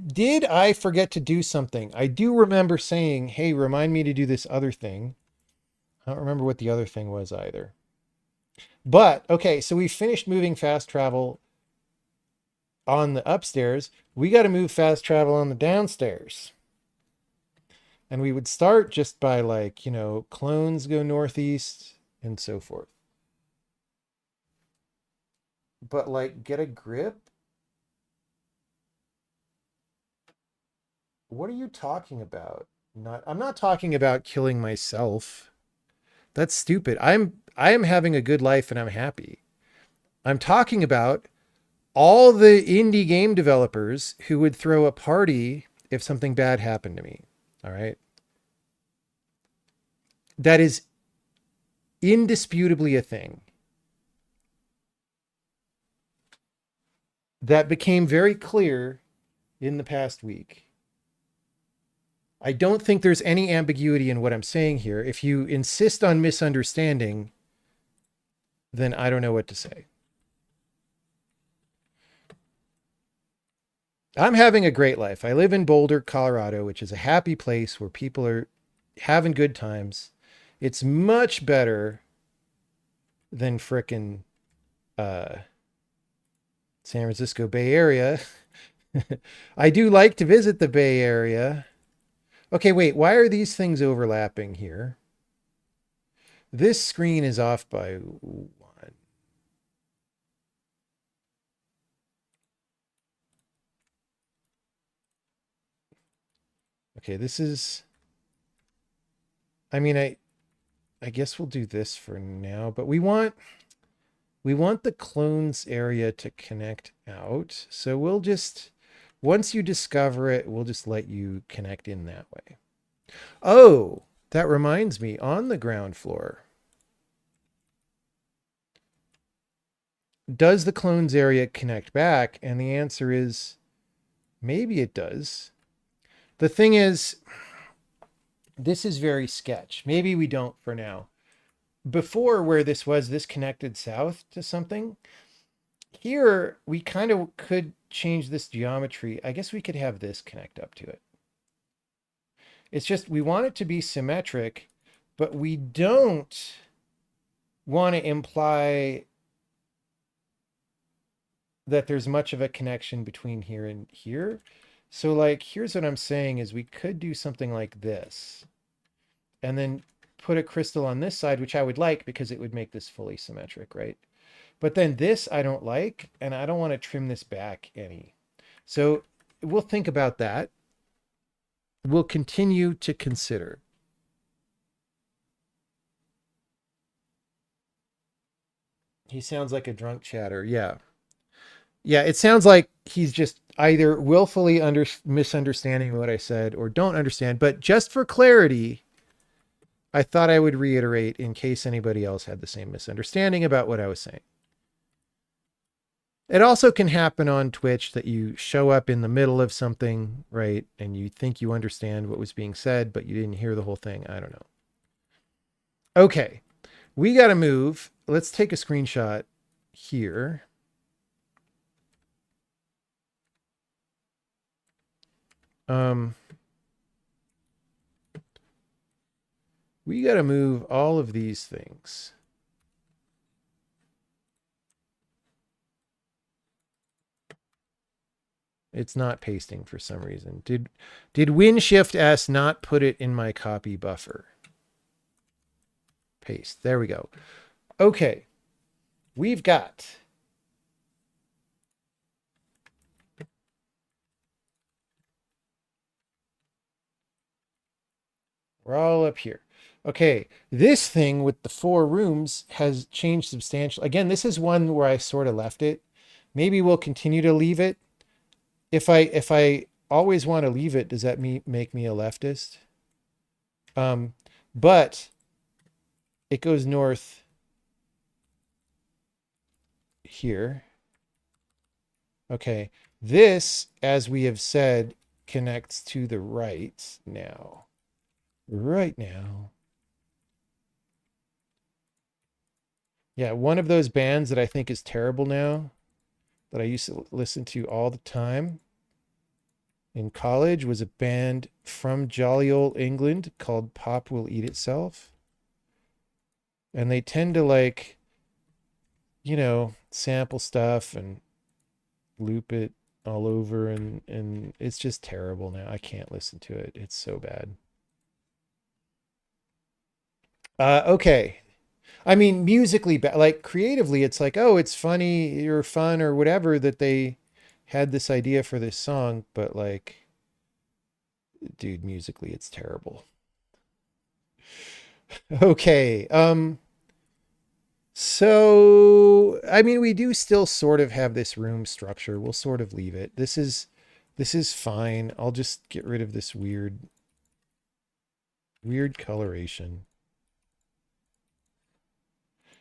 did I forget to do something? I do remember saying, hey, remind me to do this other thing. I don't remember what the other thing was either. But okay, so we finished moving fast travel on the upstairs. We got to move fast travel on the downstairs. And we would start just by like, clones go northeast and so forth. But like, get a grip? What are you talking about? I'm not talking about killing myself. That's stupid. I am having a good life and I'm happy. I'm talking about all the indie game developers who would throw a party if something bad happened to me. All right. That is indisputably a thing. That became very clear in the past week. I don't think there's any ambiguity in what I'm saying here. If you insist on misunderstanding, then I don't know what to say. I'm having a great life. I live in Boulder, Colorado, which is a happy place where people are having good times. It's much better than frickin' uh, San Francisco Bay Area. I do like to visit the Bay Area. Okay, wait, why are these things overlapping here? This screen is off by one. Okay, this is, I mean, I guess we'll do this for now, but we want the clones area to connect out. So we'll just, once you discover it, we'll just let you connect in that way. Oh, that reminds me, on the ground floor, does the clones area connect back? And the answer is maybe it does. The thing is, this is very sketch. Maybe we don't for now. Before, where this was, this connected south to something. Here, we kind of could change this geometry. I guess we could have this connect up to it. It's just we want it to be symmetric, but we don't want to imply that there's much of a connection between here and here. So like, here's what I'm saying is we could do something like this and then put a crystal on this side, which I would like because it would make this fully symmetric, right? But then this I don't like, and I don't want to trim this back any. So we'll think about that. We'll continue to consider. He sounds like a drunk chatter. Yeah. Yeah, it sounds like he's just either willfully misunderstanding what I said or don't understand. But just for clarity, I thought I would reiterate in case anybody else had the same misunderstanding about what I was saying. It also can happen on Twitch that you show up in the middle of something, right? And you think you understand what was being said, but you didn't hear the whole thing. I don't know. Okay, we got to move. Let's take a screenshot here. We got to move all of these things. It's not pasting for some reason. Did WinShift-S not put it in my copy buffer? Paste. There we go. Okay. We've got we're all up here. Okay, this thing with the 4 rooms has changed substantially. Again, this is one where I sort of left it. Maybe we'll continue to leave it. If I always want to leave it, does that make me a leftist? But it goes north here. Okay, this, as we have said, connects to the right now. Right now. Yeah, one of those bands that I think is terrible now, that I used to listen to all the time in college, was a band from jolly old England called Pop Will Eat Itself. And they tend to like, sample stuff and loop it all over, and it's just terrible now. I can't listen to it. It's so bad. Okay. I mean, musically, like creatively, it's like, oh, it's funny or fun or whatever that they had this idea for this song, but like, dude, musically, it's terrible. Okay. So I mean, we do still sort of have this room structure. We'll sort of leave it. This is fine. I'll just get rid of this weird coloration.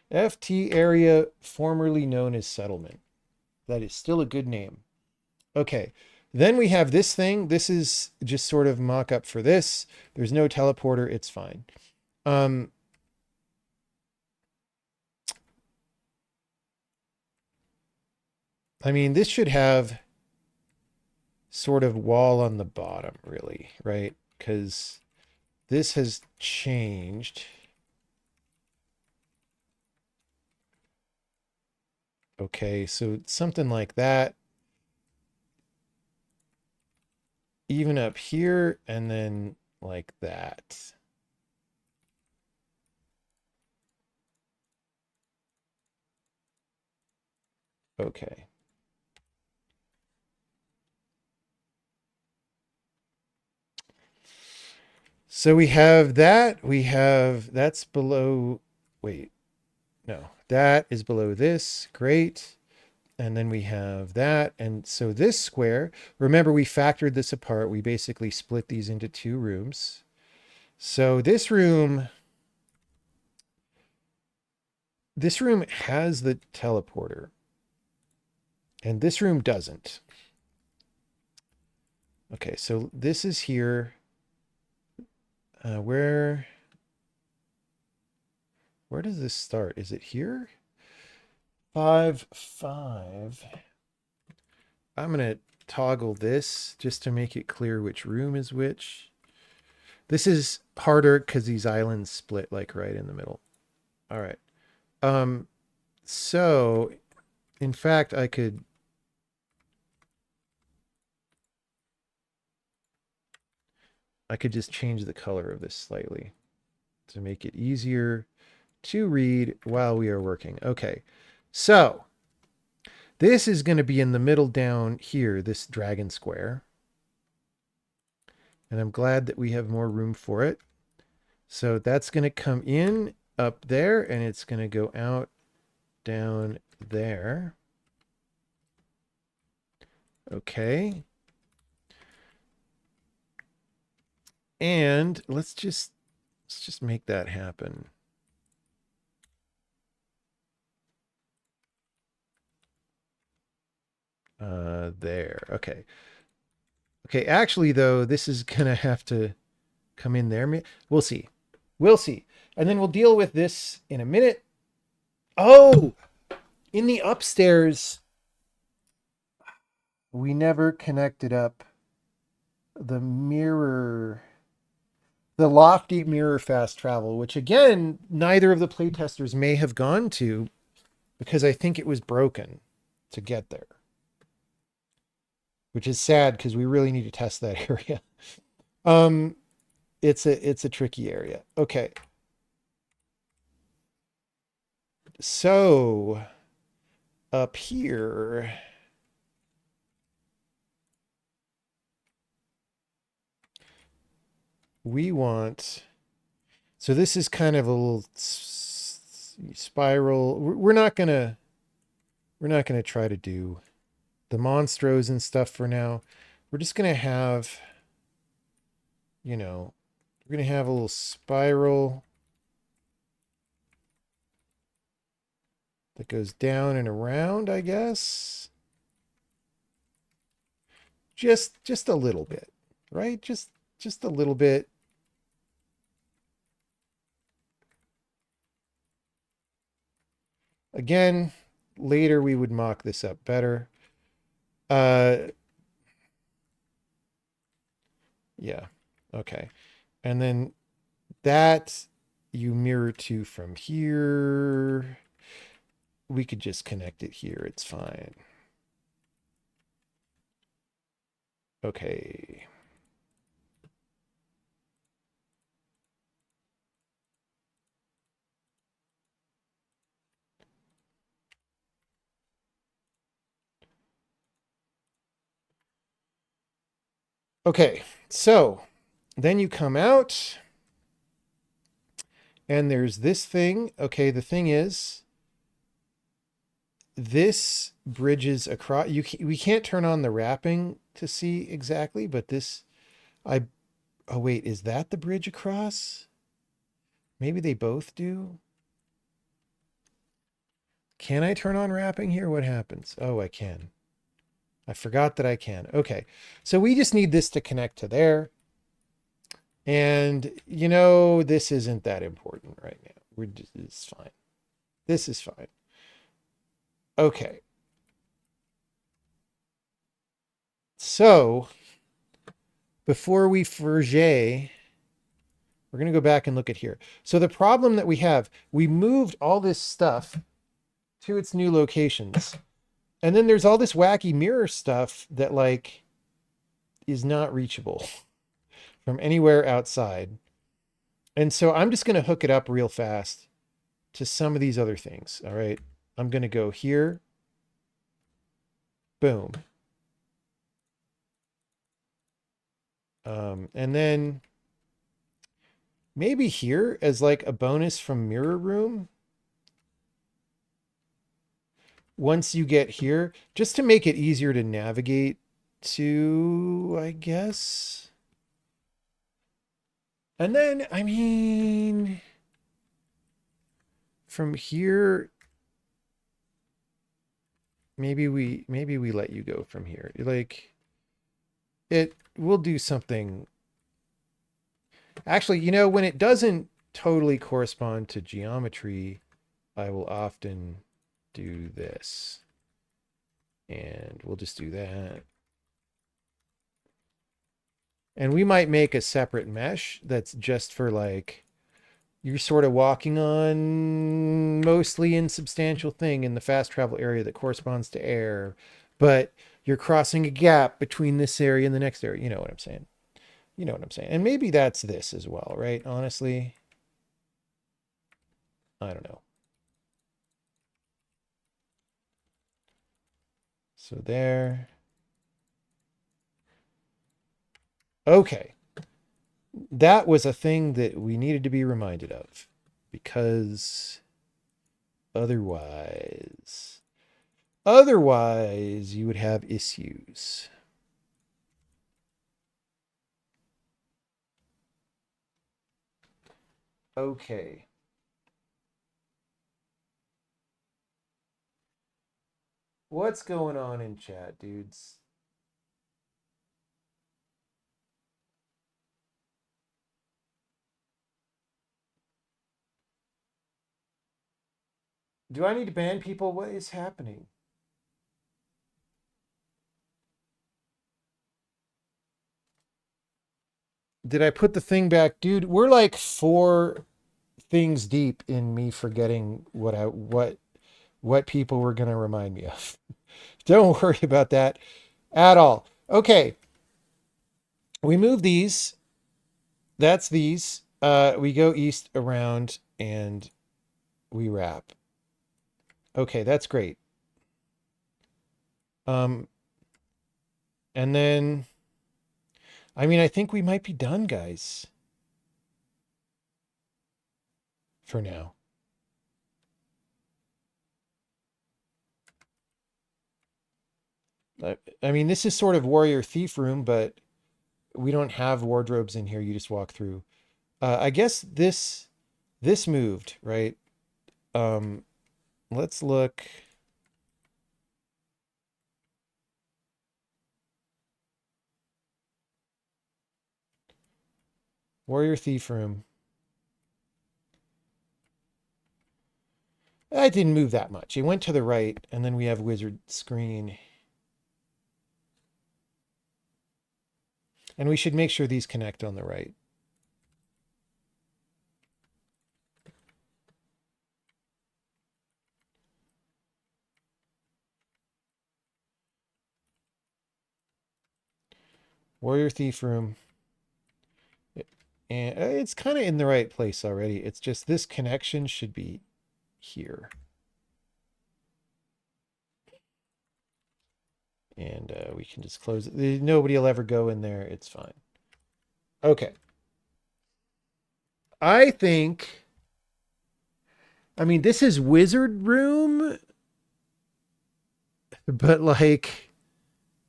FT area, formerly known as settlement. That is still a good name. Okay. Then we have this thing. This is just sort of mock up for this. There's no teleporter. It's fine. I mean, this should have sort of wall on the bottom, really, right? Because this has changed. Okay, so something like that. Even up here, and then like that. Okay. So we have that. That's below. Wait, no, that is below this. Great. And then we have that. And so this square, remember we factored this apart. We basically split these into 2 rooms. So this room has the teleporter. And this room doesn't. Okay, so this is here. Where does this start? Is it here? 5, 5. I'm going to toggle this just to make it clear which room is which. This is harder because these islands split like right in the middle. All right. So in fact, I could just change the color of this slightly to make it easier to read while we are working. Okay. So this is going to be in the middle down here, this dragon square. And I'm glad that we have more room for it. So that's going to come in up there, and it's going to go out down there. Okay. And let's just Let's just make that happen. There. Okay. Okay, actually though, this is gonna have to come in there. We'll see. We'll see. And then we'll deal with this in a minute. Oh, in the upstairs, we never connected up the mirror, the lofty mirror fast travel, which again, neither of the playtesters may have gone to because I think it was broken to get there, which is sad because we really need to test that area. Um, it's a tricky area. Okay. So up here, we want, so this is kind of a little spiral. We're not gonna try to do the monstros and stuff for now. We're just gonna have, we're gonna have a little spiral that goes down and around, I guess. Just a little bit, right? Just a little bit. Again, later we would mock this up better. Yeah. Okay. And then that you mirror to from here. We could just connect it here. It's fine. Okay. Okay. So then you come out and there's this thing. Okay. The thing is, this bridges across. We can't turn on the wrapping to see exactly, but this, oh wait, is that the bridge across? Maybe they both do. Can I turn on wrapping here? What happens? Oh, I can. I forgot that I can. Okay. So we just need this to connect to there. And this isn't that important right now. It's fine. This is fine. Okay. So before we forget, we're going to go back and look at here. So the problem that we have, we moved all this stuff to its new locations. And then there's all this wacky mirror stuff that is not reachable from anywhere outside. And so I'm just going to hook it up real fast to some of these other things. All right. I'm going to go here. Boom. And then maybe here as a bonus from Mirror Room. Once you get here, just to make it easier to navigate to, I guess. And then, I mean, from here, maybe we let you go from here. We'll do something. Actually, when it doesn't totally correspond to geometry, I will often do this. And we'll just do that. And we might make a separate mesh that's just for you're sort of walking on mostly insubstantial thing in the fast travel area that corresponds to air, but you're crossing a gap between this area and the next area. You know what I'm saying? You know what I'm saying? And maybe that's this as well, right? Honestly, I don't know. So there. Okay. That was a thing that we needed to be reminded of because otherwise you would have issues. Okay. What's going on in chat, dudes? Do I need to ban people? What is happening? Did I put the thing back? Dude, we're like 4 things deep in me forgetting what people were going to remind me of. Don't worry about that at all. Okay. We move these. That's these. We go east around and we wrap. Okay, that's great. Um, and then I mean, I think we might be done, guys, for now. I mean, this is sort of warrior thief room, but we don't have wardrobes in here. You just walk through. I guess this moved, right? Um, let's look. Warrior thief room. I didn't move that much. It went to the right, and then we have wizard screen. And we should make sure these connect on the right. Warrior thief room. And it's kind of in the right place already. It's just this connection should be here. And we can just close it. Nobody will ever go in there. It's fine. Okay. I think, I mean, this is wizard room, but like,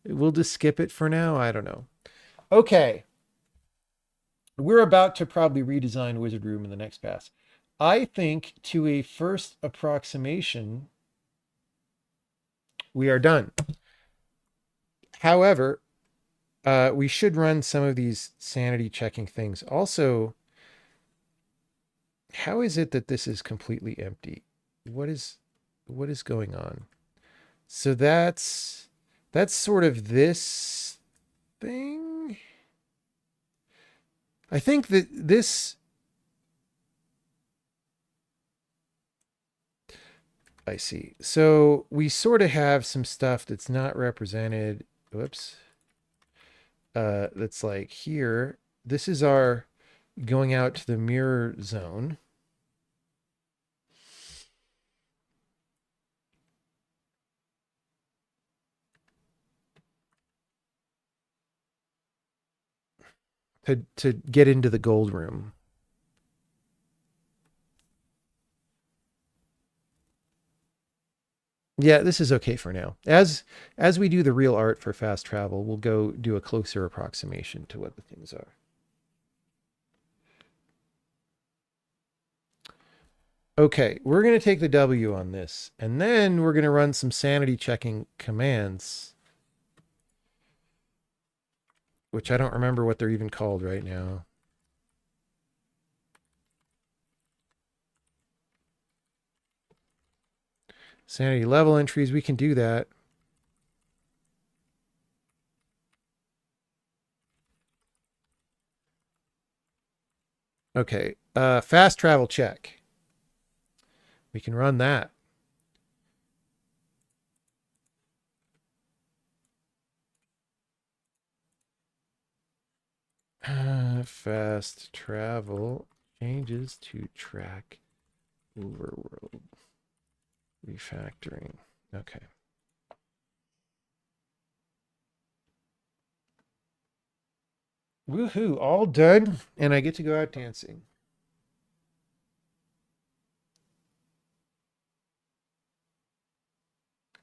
we'll just skip it for now. I don't know. Okay. We're about to probably redesign wizard room in the next pass. I think to a first approximation, we are done. However, we should run some of these sanity checking things. Also, how is it that this is completely empty? What is going on? So that's sort of this thing. I think that this I see. So we sort of have some stuff that's not represented. Whoops. That's like here. This is our going out to the mirror zone. To get into the gold room. Yeah, this is okay for now. As we do the real art for fast travel, we'll go do a closer approximation to what the things are. Okay, we're going to take the W on this, and then we're going to run some sanity checking commands, which I don't remember what they're even called right now. Sanity level entries, we can do that. Okay, fast travel check. We can run that. Fast travel changes to track overworld refactoring. Okay. Woohoo, all done, and I get to go out dancing.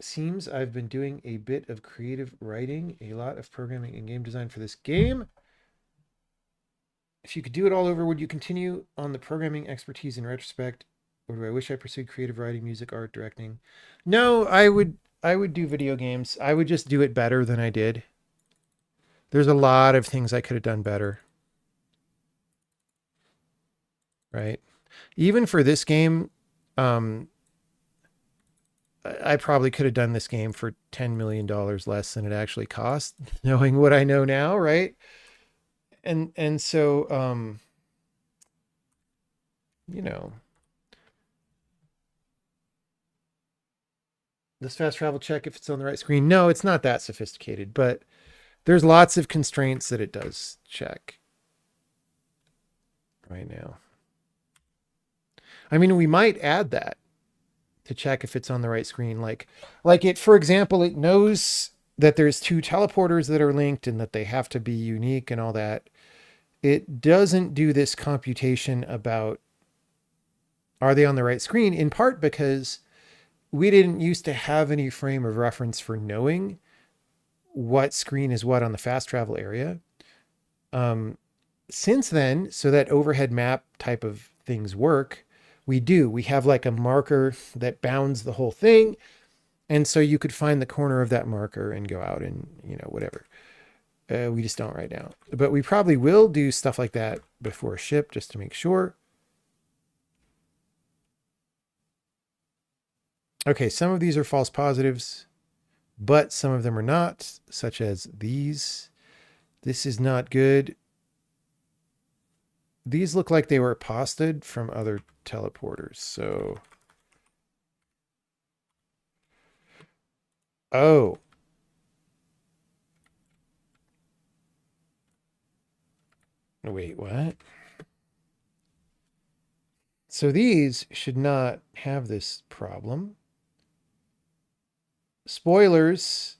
Seems I've been doing a bit of creative writing, a lot of programming and game design for this game. If you could do it all over, would you continue on the programming expertise in retrospect? Or do I wish I pursued creative writing, music, art, directing? No, I would do video games. I would just do it better than I did. There's a lot of things I could have done better, right? Even for this game, um, I probably could have done this game for $10 million less than it actually cost, knowing what I know now, right? And so you know, this fast travel check if it's on the right screen. No, it's not that sophisticated, but there's lots of constraints that it does check right now. I mean, we might add that to check if it's on the right screen. Like it, for example, it knows that there's two teleporters that are linked and that they have to be unique and all that. It doesn't do this computation about are they on the right screen, in part because we didn't used to have any frame of reference for knowing what screen is what on the fast travel area. Um, since then, so that overhead map type of things work, we do. We have like a marker that bounds the whole thing. And so you could find the corner of that marker and go out and, whatever. We just don't right now. But we probably will do stuff like that before ship just to make sure. Okay, some of these are false positives, but some of them are not, such as these. This is not good. These look like they were posted from other teleporters. So, oh, wait, what? So these should not have this problem. Spoilers.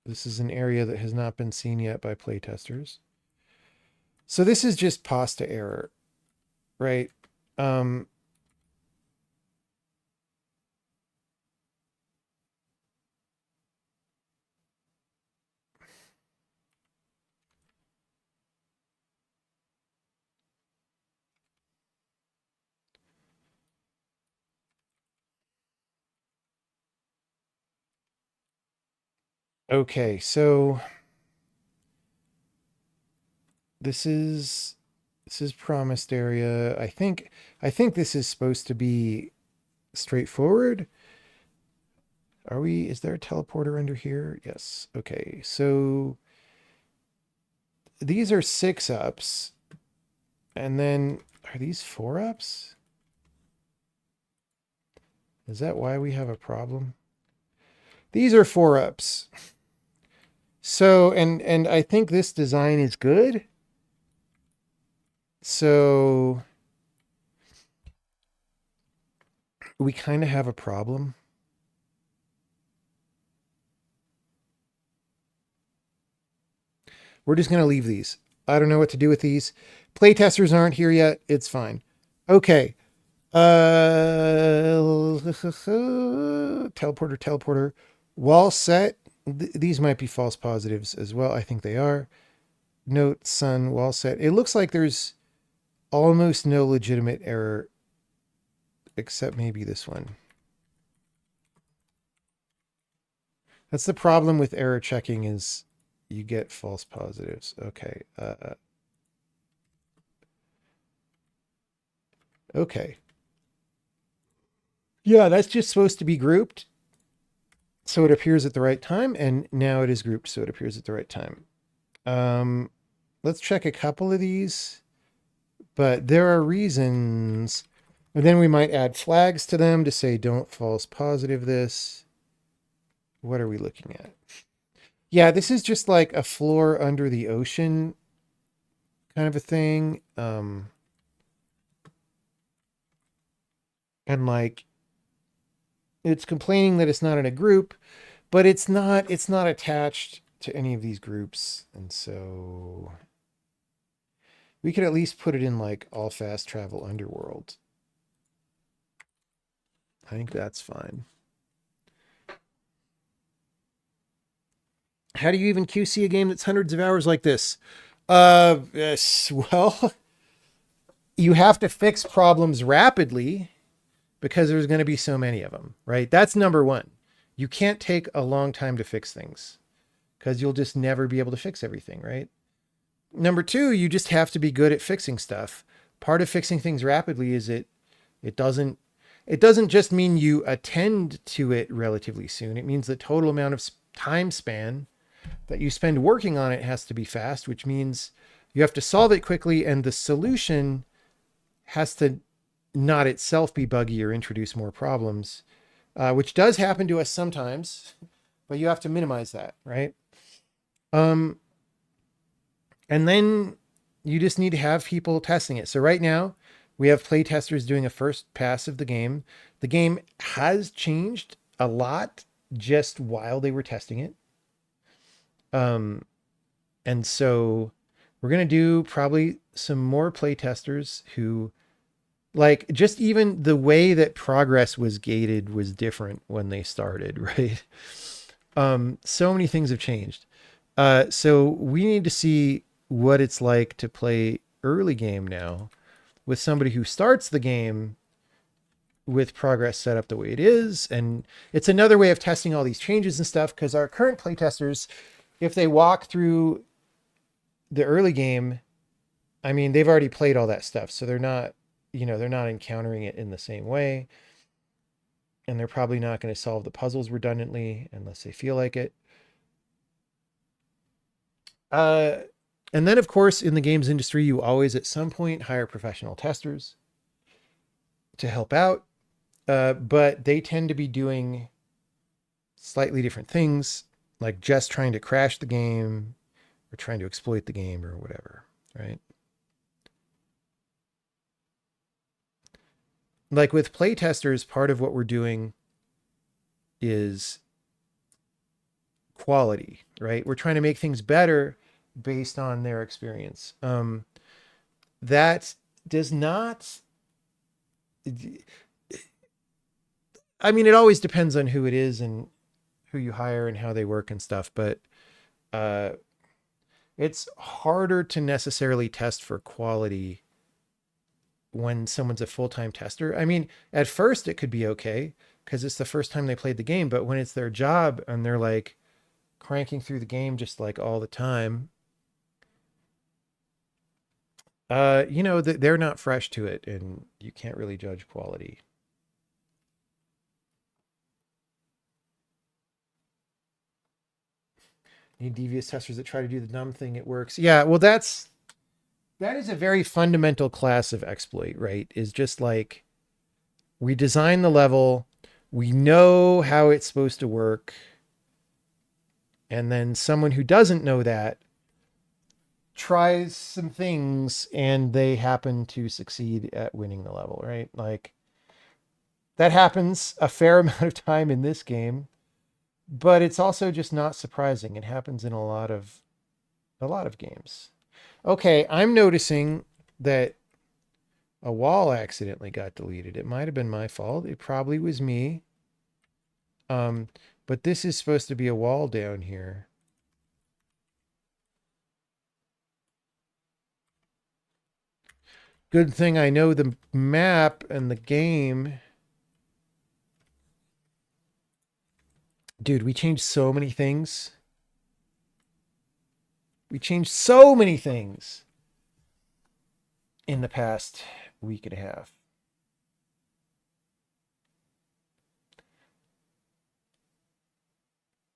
This is an area that has not been seen yet by playtesters. So this is just pasta error, right? Um, okay, so this is promised area. I think this is supposed to be straightforward. Is there a teleporter under here? Yes. Okay. So these are 6 ups. And then are these 4 ups? Is that why we have a problem? These are 4 ups. So, and I think this design is good. So we kind of have a problem. We're just going to leave these. I don't know what to do with these. Playtesters aren't here yet. It's fine. Okay. Teleporter. Wall set. These might be false positives as well. I think they are. Note sun wall set. It looks like there's almost no legitimate error except maybe this one. That's the problem with error checking is you get false positives. Okay. Okay. Yeah, that's just supposed to be grouped so it appears at the right time, and now it is grouped so it appears at the right time. Let's check a couple of these, but there are reasons. And then we might add flags to them to say don't false positive this. What are we looking at? Yeah, this is just like a floor under the ocean kind of a thing. And like it's complaining that it's not in a group, but it's not attached to any of these groups. And so we could at least put it in like all fast travel underworld. I think that's fine. How do you even QC a game that's hundreds of hours like this? Yes, well, you have to fix problems rapidly because there's going to be so many of them, right? That's number one. You can't take a long time to fix things because you'll just never be able to fix everything, right? Number two, you just have to be good at fixing stuff. Part of fixing things rapidly is it doesn't it doesn't just mean you attend to it relatively soon. It means the total amount of time span that you spend working on it has to be fast, which means you have to solve it quickly and the solution has to not itself be buggy or introduce more problems, which does happen to us sometimes, but you have to minimize that, right? Um, and then you just need to have people testing it. So right now, we have play testers doing a first pass of the game. The game has changed a lot just while they were testing it. Um, and so we're going to do probably some more play testers who like just even the way that progress was gated was different when they started, right? So many things have changed. So we need to see what it's like to play early game now with somebody who starts the game with progress set up the way it is. And it's another way of testing all these changes and stuff because our current playtesters, if they walk through the early game, I mean, they've already played all that stuff. So they're not, they're not encountering it in the same way. And they're probably not going to solve the puzzles redundantly unless they feel like it. Uh, and then, of course, in the games industry, you always at some point hire professional testers to help out, but they tend to be doing slightly different things, like just trying to crash the game or trying to exploit the game or whatever, right? Like with playtesters, part of what we're doing is quality, right? We're trying to make things better based on their experience. That does not, I mean, it always depends on who it is and who you hire and how they work and stuff, but uh, it's harder to necessarily test for quality when someone's a full-time tester. I mean, at first it could be okay because it's the first time they played the game, but when it's their job and they're like cranking through the game just like all the time, they're not fresh to it and you can't really judge quality. Need devious testers that try to do the dumb thing, it works. Yeah, well that is a very fundamental class of exploit, right? Is just like we design the level, we know how it's supposed to work, and then someone who doesn't know that tries some things and they happen to succeed at winning the level, right? Like that happens a fair amount of time in this game, but it's also just not surprising. It happens in a lot of games. Okay, I'm noticing that a wall accidentally got deleted. It might have been my fault. It probably was me. Um, but this is supposed to be a wall down here. Good thing I know the map and the game. Dude, we changed so many things. We changed so many things in the past week and a half.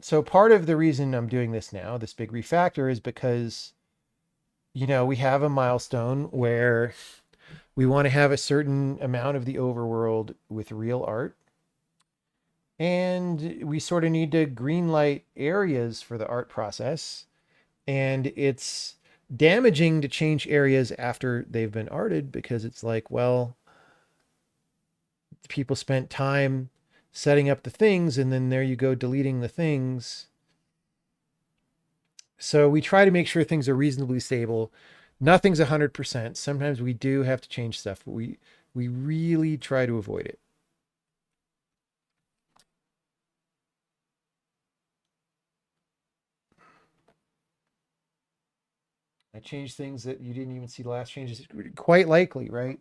So part of the reason I'm doing this now, this big refactor, is because, we have a milestone where we want to have a certain amount of the overworld with real art. And we sort of need to green light areas for the art process. And it's damaging to change areas after they've been arted because it's like, well, people spent time setting up the things and then there you go deleting the things. So we try to make sure things are reasonably stable. Nothing's 100%. Sometimes we do have to change stuff, but we really try to avoid it. I changed things that you didn't even see the last changes. Quite likely, right?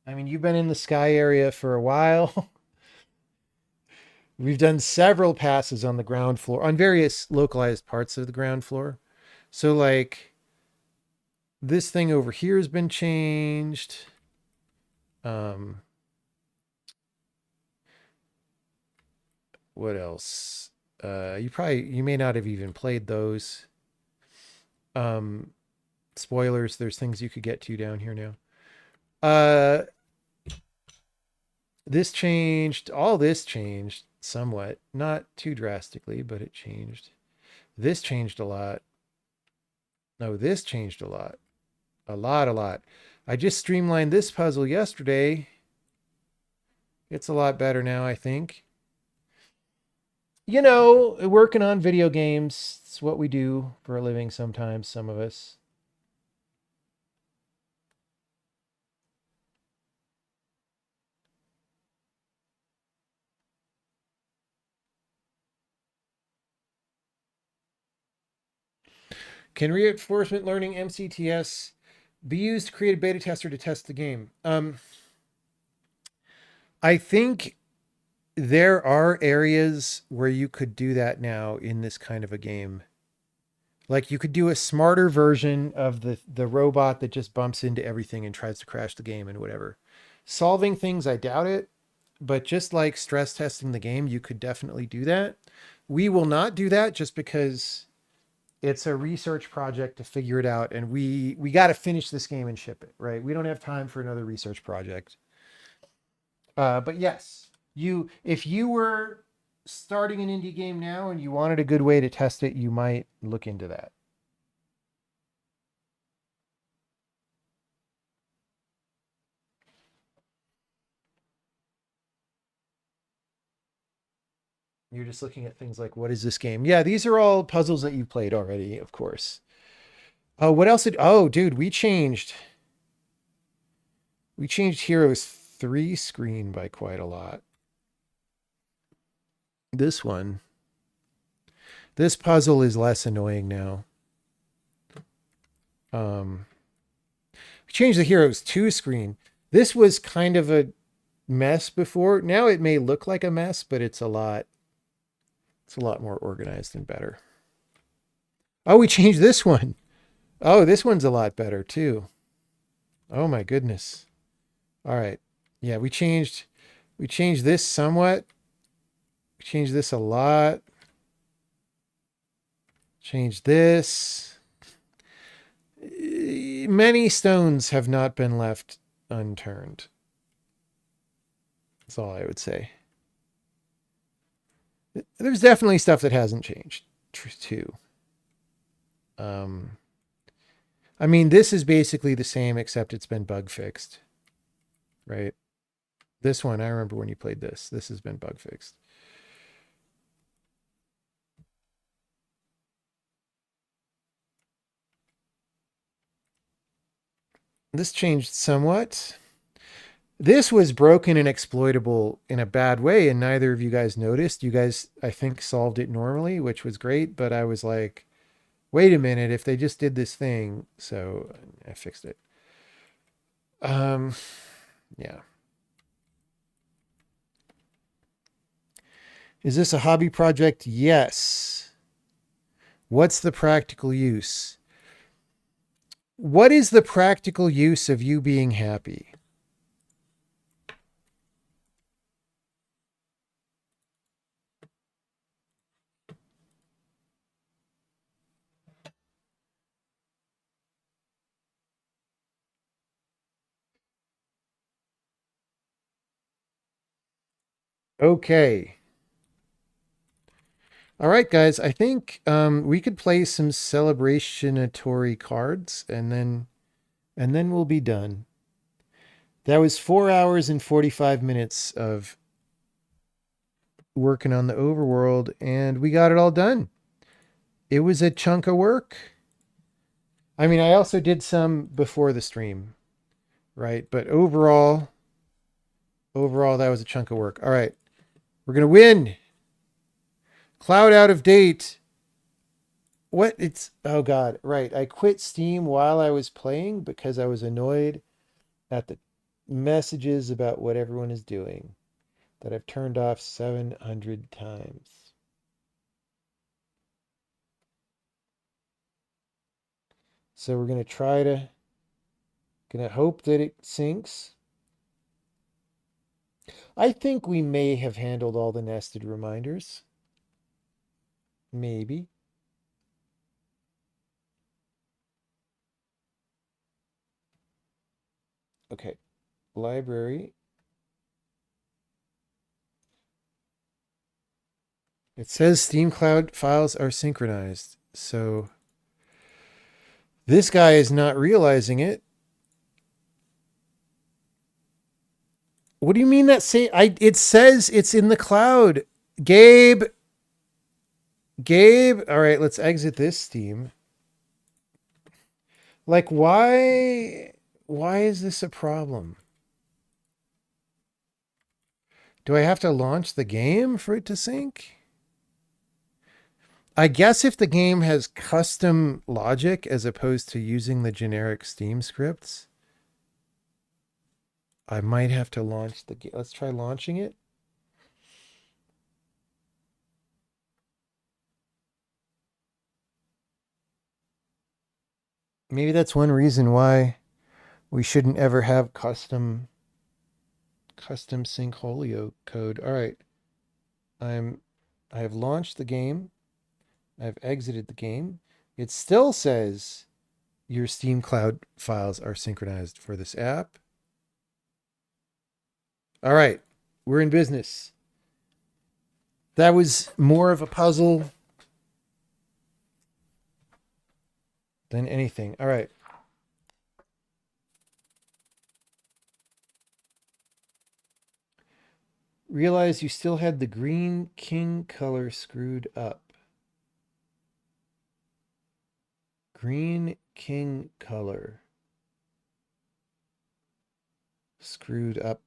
I mean, you've been in the sky area for a while. We've done several passes on the ground floor, on various localized parts of the ground floor. So, like, this thing over here has been changed. Um, what else? You may not have even played those. Um, Spoilers, there's things you could get to down here now. Uh, all this changed somewhat, not too drastically, but it changed. This changed a lot. No, this changed a lot. A lot, a lot. I just streamlined this puzzle yesterday. It's a lot better now, I think. You know, working on video games, it's what we do for a living sometimes, some of us. Can reinforcement learning MCTS be used to create a beta tester to test the game? I think there are areas where you could do that now in this kind of a game. Like you could do a smarter version of the robot that just bumps into everything and tries to crash the game and whatever. Solving things, I doubt it, but just like stress testing the game, you could definitely do that. We will not do that just because it's a research project to figure it out, and we got to finish this game and ship it, right? We don't have time for another research project. But yes, if you were starting an indie game now and you wanted a good way to test it, you might look into that. You're just looking at things like, what is this game? Yeah, these are all puzzles that you've played already, of course. Oh, what else did? Oh, dude, we changed Heroes 3 screen by quite a lot. This one, this puzzle is less annoying now. We changed the Heroes 2 screen. This was kind of a mess before. Now it may look like a mess, but it's a lot more organized and better. Oh, we changed this one. Oh, this one's a lot better too. Oh my goodness. All right. Yeah, we changed this somewhat. We changed this a lot. Changed this. Many stones have not been left unturned. That's all I would say. There's definitely stuff that hasn't changed too. I mean, this is basically the same, except it's been bug fixed, right? This one, I remember when you played this. This has been bug fixed. This changed somewhat. This was broken and exploitable in a bad way, and neither of you guys noticed. You guys, I think, solved it normally, which was great, but I was like, wait a minute, if they just did this thing. So I fixed it. Yeah. Is this a hobby project? Yes. What's the practical use? What is the practical use of you being happy? Okay. All right, guys. I think we could play some celebrationatory cards, and then we'll be done. That was 4 hours and 45 minutes of working on the overworld, and we got it all done. It was a chunk of work. I mean, I also did some before the stream, right? But overall, that was a chunk of work. All right, we're gonna win. Cloud out of date. What? It's, oh God, right. I quit Steam while I was playing because I was annoyed at the messages about what everyone is doing that I've turned off 700 times. So we're gonna hope that it syncs. I think we may have handled all the nested reminders. Maybe. Okay. Library. It says Steam Cloud files are synchronized. So this guy is not realizing it. What do you mean that say it says it's in the cloud? Gabe, Gabe. All right, let's exit this Steam. Like why is this a problem? Do I have to launch the game for it to sync? I guess if the game has custom logic as opposed to using the generic Steam scripts, I might have to launch the game. Let's try launching it. Maybe that's one reason why we shouldn't ever have custom sync Holio code. All right. I'm I have launched the game. I've exited the game. It still says your Steam Cloud files are synchronized for this app. All right. We're in business. That was more of a puzzle than anything. All right. Realize you still had the green king color screwed up. Green king color screwed up.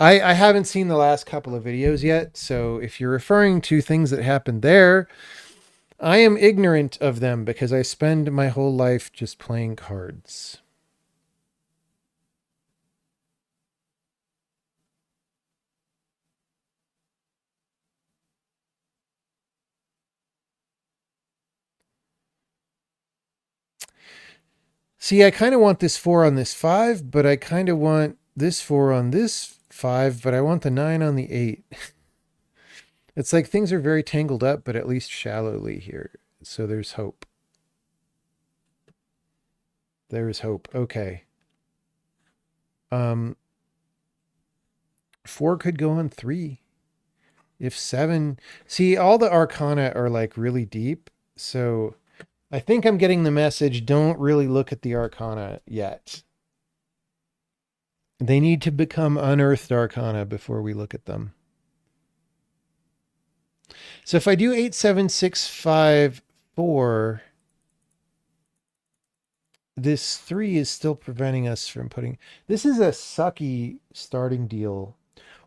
I haven't seen the last couple of videos yet, so if you're referring to things that happened there, I am ignorant of them because I spend my whole life just playing cards. See, I kind of want this 4 on this 5, but I kind of want this 4 on this 5, but I want the 9 on the 8. It's like things are very tangled up, but at least shallowly here. So there's hope. There's hope. Okay. 4 could go on 3. If 7, see, all the arcana are like really deep. So I think I'm getting the message. Don't really look at the arcana yet. They need to become unearthed arcana before we look at them. So if I do 8, 7, 6, 5, 4, this 3 is still preventing us from putting. This is a sucky starting deal.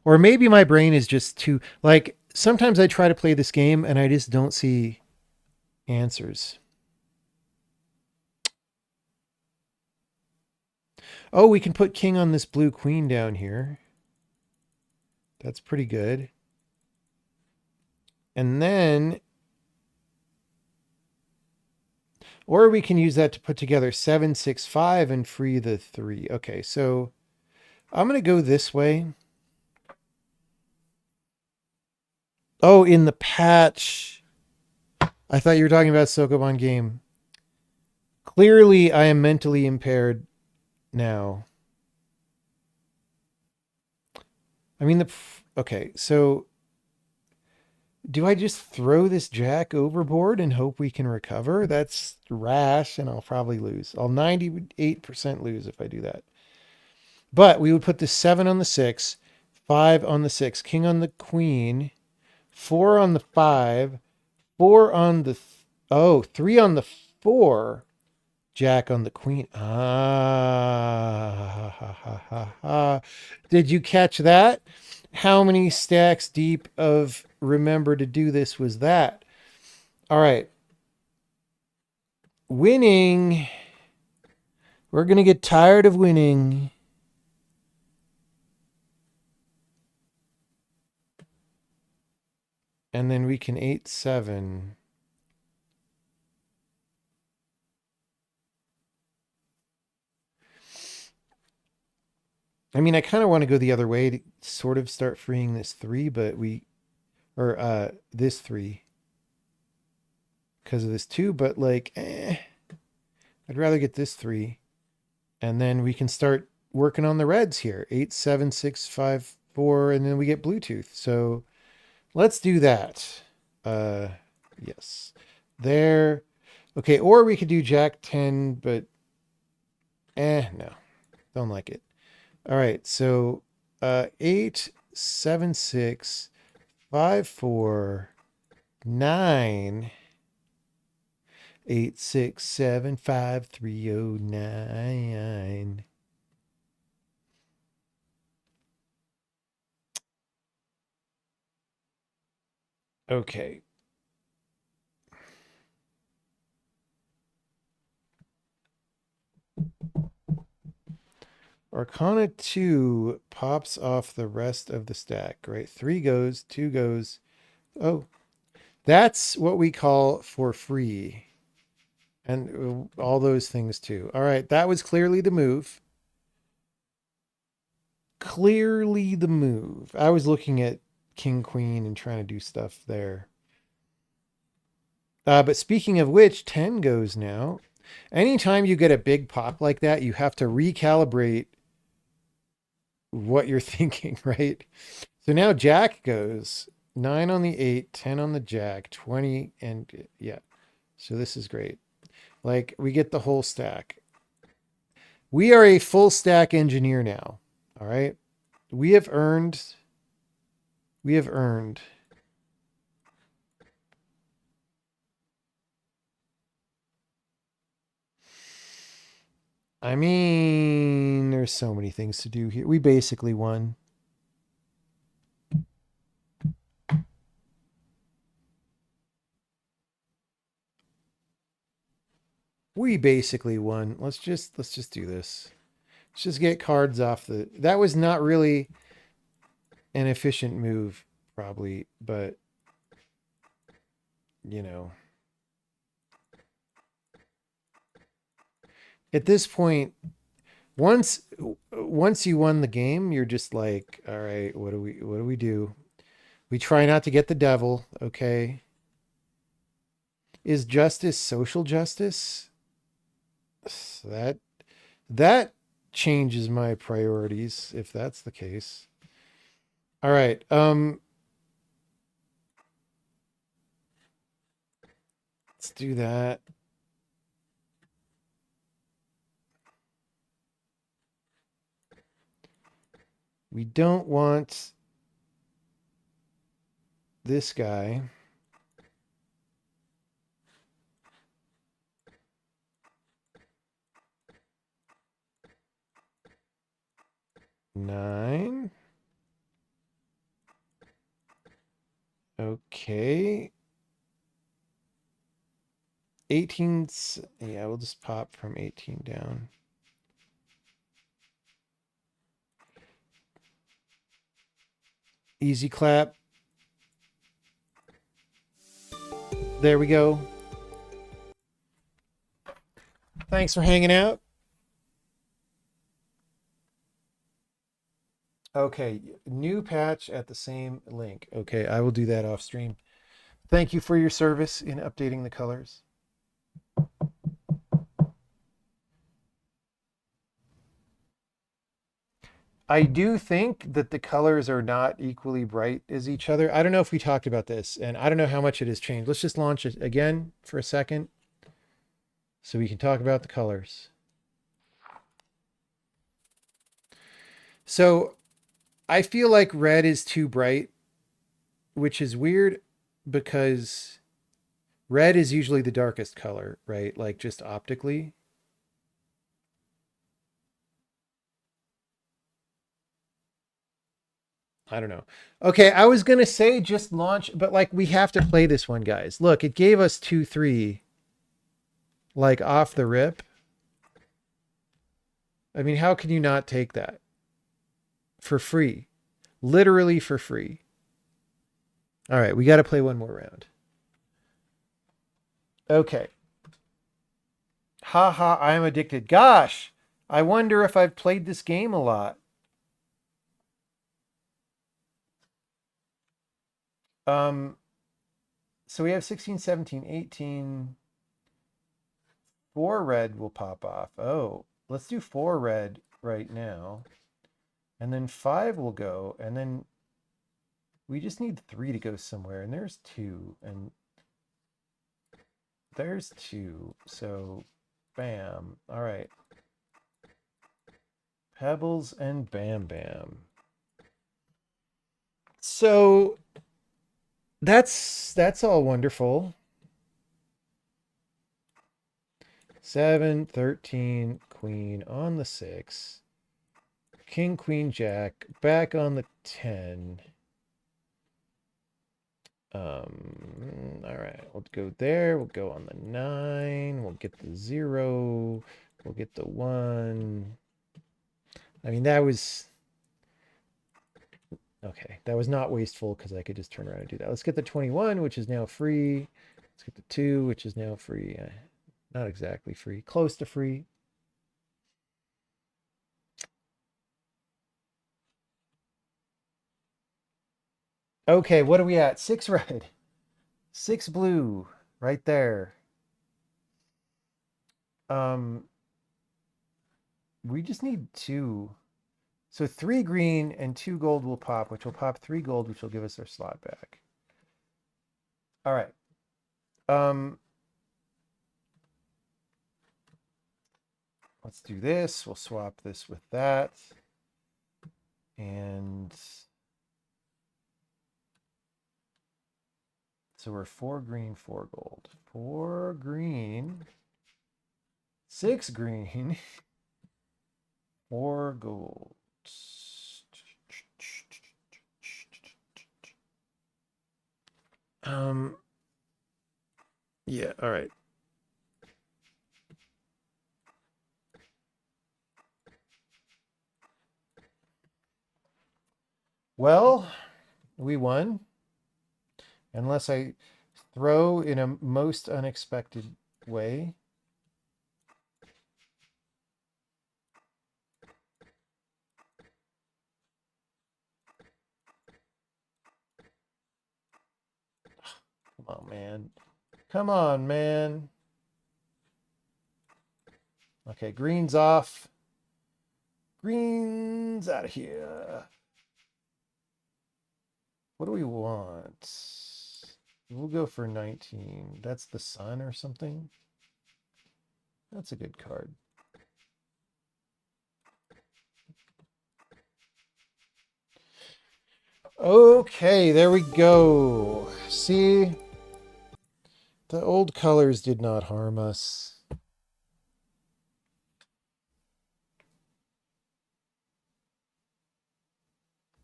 Or maybe my brain is just too. Like, sometimes I try to play this game and I just don't see answers. Oh, we can put king on this blue queen down here. That's pretty good. And then, or we can use that to put together 7, 6, 5 and free the 3. Okay, so I'm going to go this way. Oh, in the patch. I thought you were talking about Sokoban game. Clearly, I am mentally impaired now. I mean, okay, so do I just throw this jack overboard and hope we can recover? That's rash, and I'll probably lose. I'll 98% lose if I do that. But we would put the 7 on the 6, 5 on the 6, king on the queen, 4 on the 5, 4 on the, 3 on the 4, jack on the queen. Ah, ha, ha, ha, ha. Did you catch that? How many stacks deep of remember to do this was that? All right. Winning. We're going to get tired of winning. And then we can 8-7. I mean, I kind of want to go the other way to sort of start freeing this 3, but this 3 because of this 2, but like, I'd rather get this 3. And then we can start working on the reds here. 8-7-6-5-4, and then we get Bluetooth. So let's do that. Yes. There. Okay, or we could do Jack 10, but no. Don't like it. All right, so 8-7-6-5-4-9. 8-6-7-5-3-0-9. Okay. Arcana 2 pops off the rest of the stack, right? 3 goes, 2 goes. Oh, that's what we call for free. And all those things too. All right, that was clearly the move. Clearly the move. I was looking at King Queen and trying to do stuff there. But speaking of which, 10 goes now. Anytime you get a big pop like that, you have to recalibrate what you're thinking, right? So now Jack goes 9 on the 8, 10 on the Jack, 20, and yeah. So this is great. Like, we get the whole stack. We are a full stack engineer now. All right. We have earned. I mean, there's so many things to do here. We basically won. We basically won. Let's just do this. Let's just get cards off the. That was not really an efficient move, probably, but you know. At this point, once you won the game, you're just like, all right, what do we do? We try not to get the devil, okay? Is justice social justice? That that changes my priorities if that's the case. All right. Let's do that. We don't want this guy. Nine. Okay. 18. Yeah, we'll just pop from 18 down. Easy clap. There we go. Thanks for hanging out. Okay, new patch at the same link. Okay, I will do that off stream. Thank you for your service in updating the colors. I do think that the colors are not equally bright as each other. I don't know if we talked about this, and I don't know how much it has changed. Let's just launch it again for a second so we can talk about the colors. So I feel like red is too bright, which is weird because red is usually the darkest color, right? Like just optically. I don't know. Okay, I was gonna say just launch, but like we have to play this one, guys. Look, it gave us 2-3. Like off the rip. I mean, how can you not take that for free? Literally for free. All right, we got to play one more round. Okay. Haha, I am addicted. Gosh, I wonder if I've played this game a lot. Um, so we have 16, 17, 18. 4 red will pop off. Oh, let's do 4 red right now. And then 5 will go. And then we just need 3 to go somewhere. And there's 2. And there's 2. So, bam. All right. Pebbles and bam bam. So that's all wonderful. 7, 13, queen on the 6. King, queen, jack, back on the 10. All right, we'll go there. We'll go on the 9. We'll get the 0. We'll get the 1. I mean, that was okay. That was not wasteful because I could just turn around and do that. Let's get the 21, which is now free. Let's get the 2, which is now free. Not exactly free, close to free. Okay, what are we at? 6 red, 6 blue, right there. Um, we just need 2. So 3 green and 2 gold will pop, which will pop 3 gold, which will give us our slot back. All right. Let's do this. We'll swap this with that. And so we're 4 green, 4 gold. 4 green, 6 green, 4 gold. Yeah, all right. Well, we won. Unless I throw in a most unexpected way. Come on, man. Come on, man. Okay, green's off. Green's out of here. What do we want? We'll go for 19. That's the sun or something. That's a good card. Okay, there we go. See? The old colors did not harm us.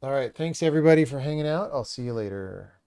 All right, thanks everybody for hanging out. I'll see you later.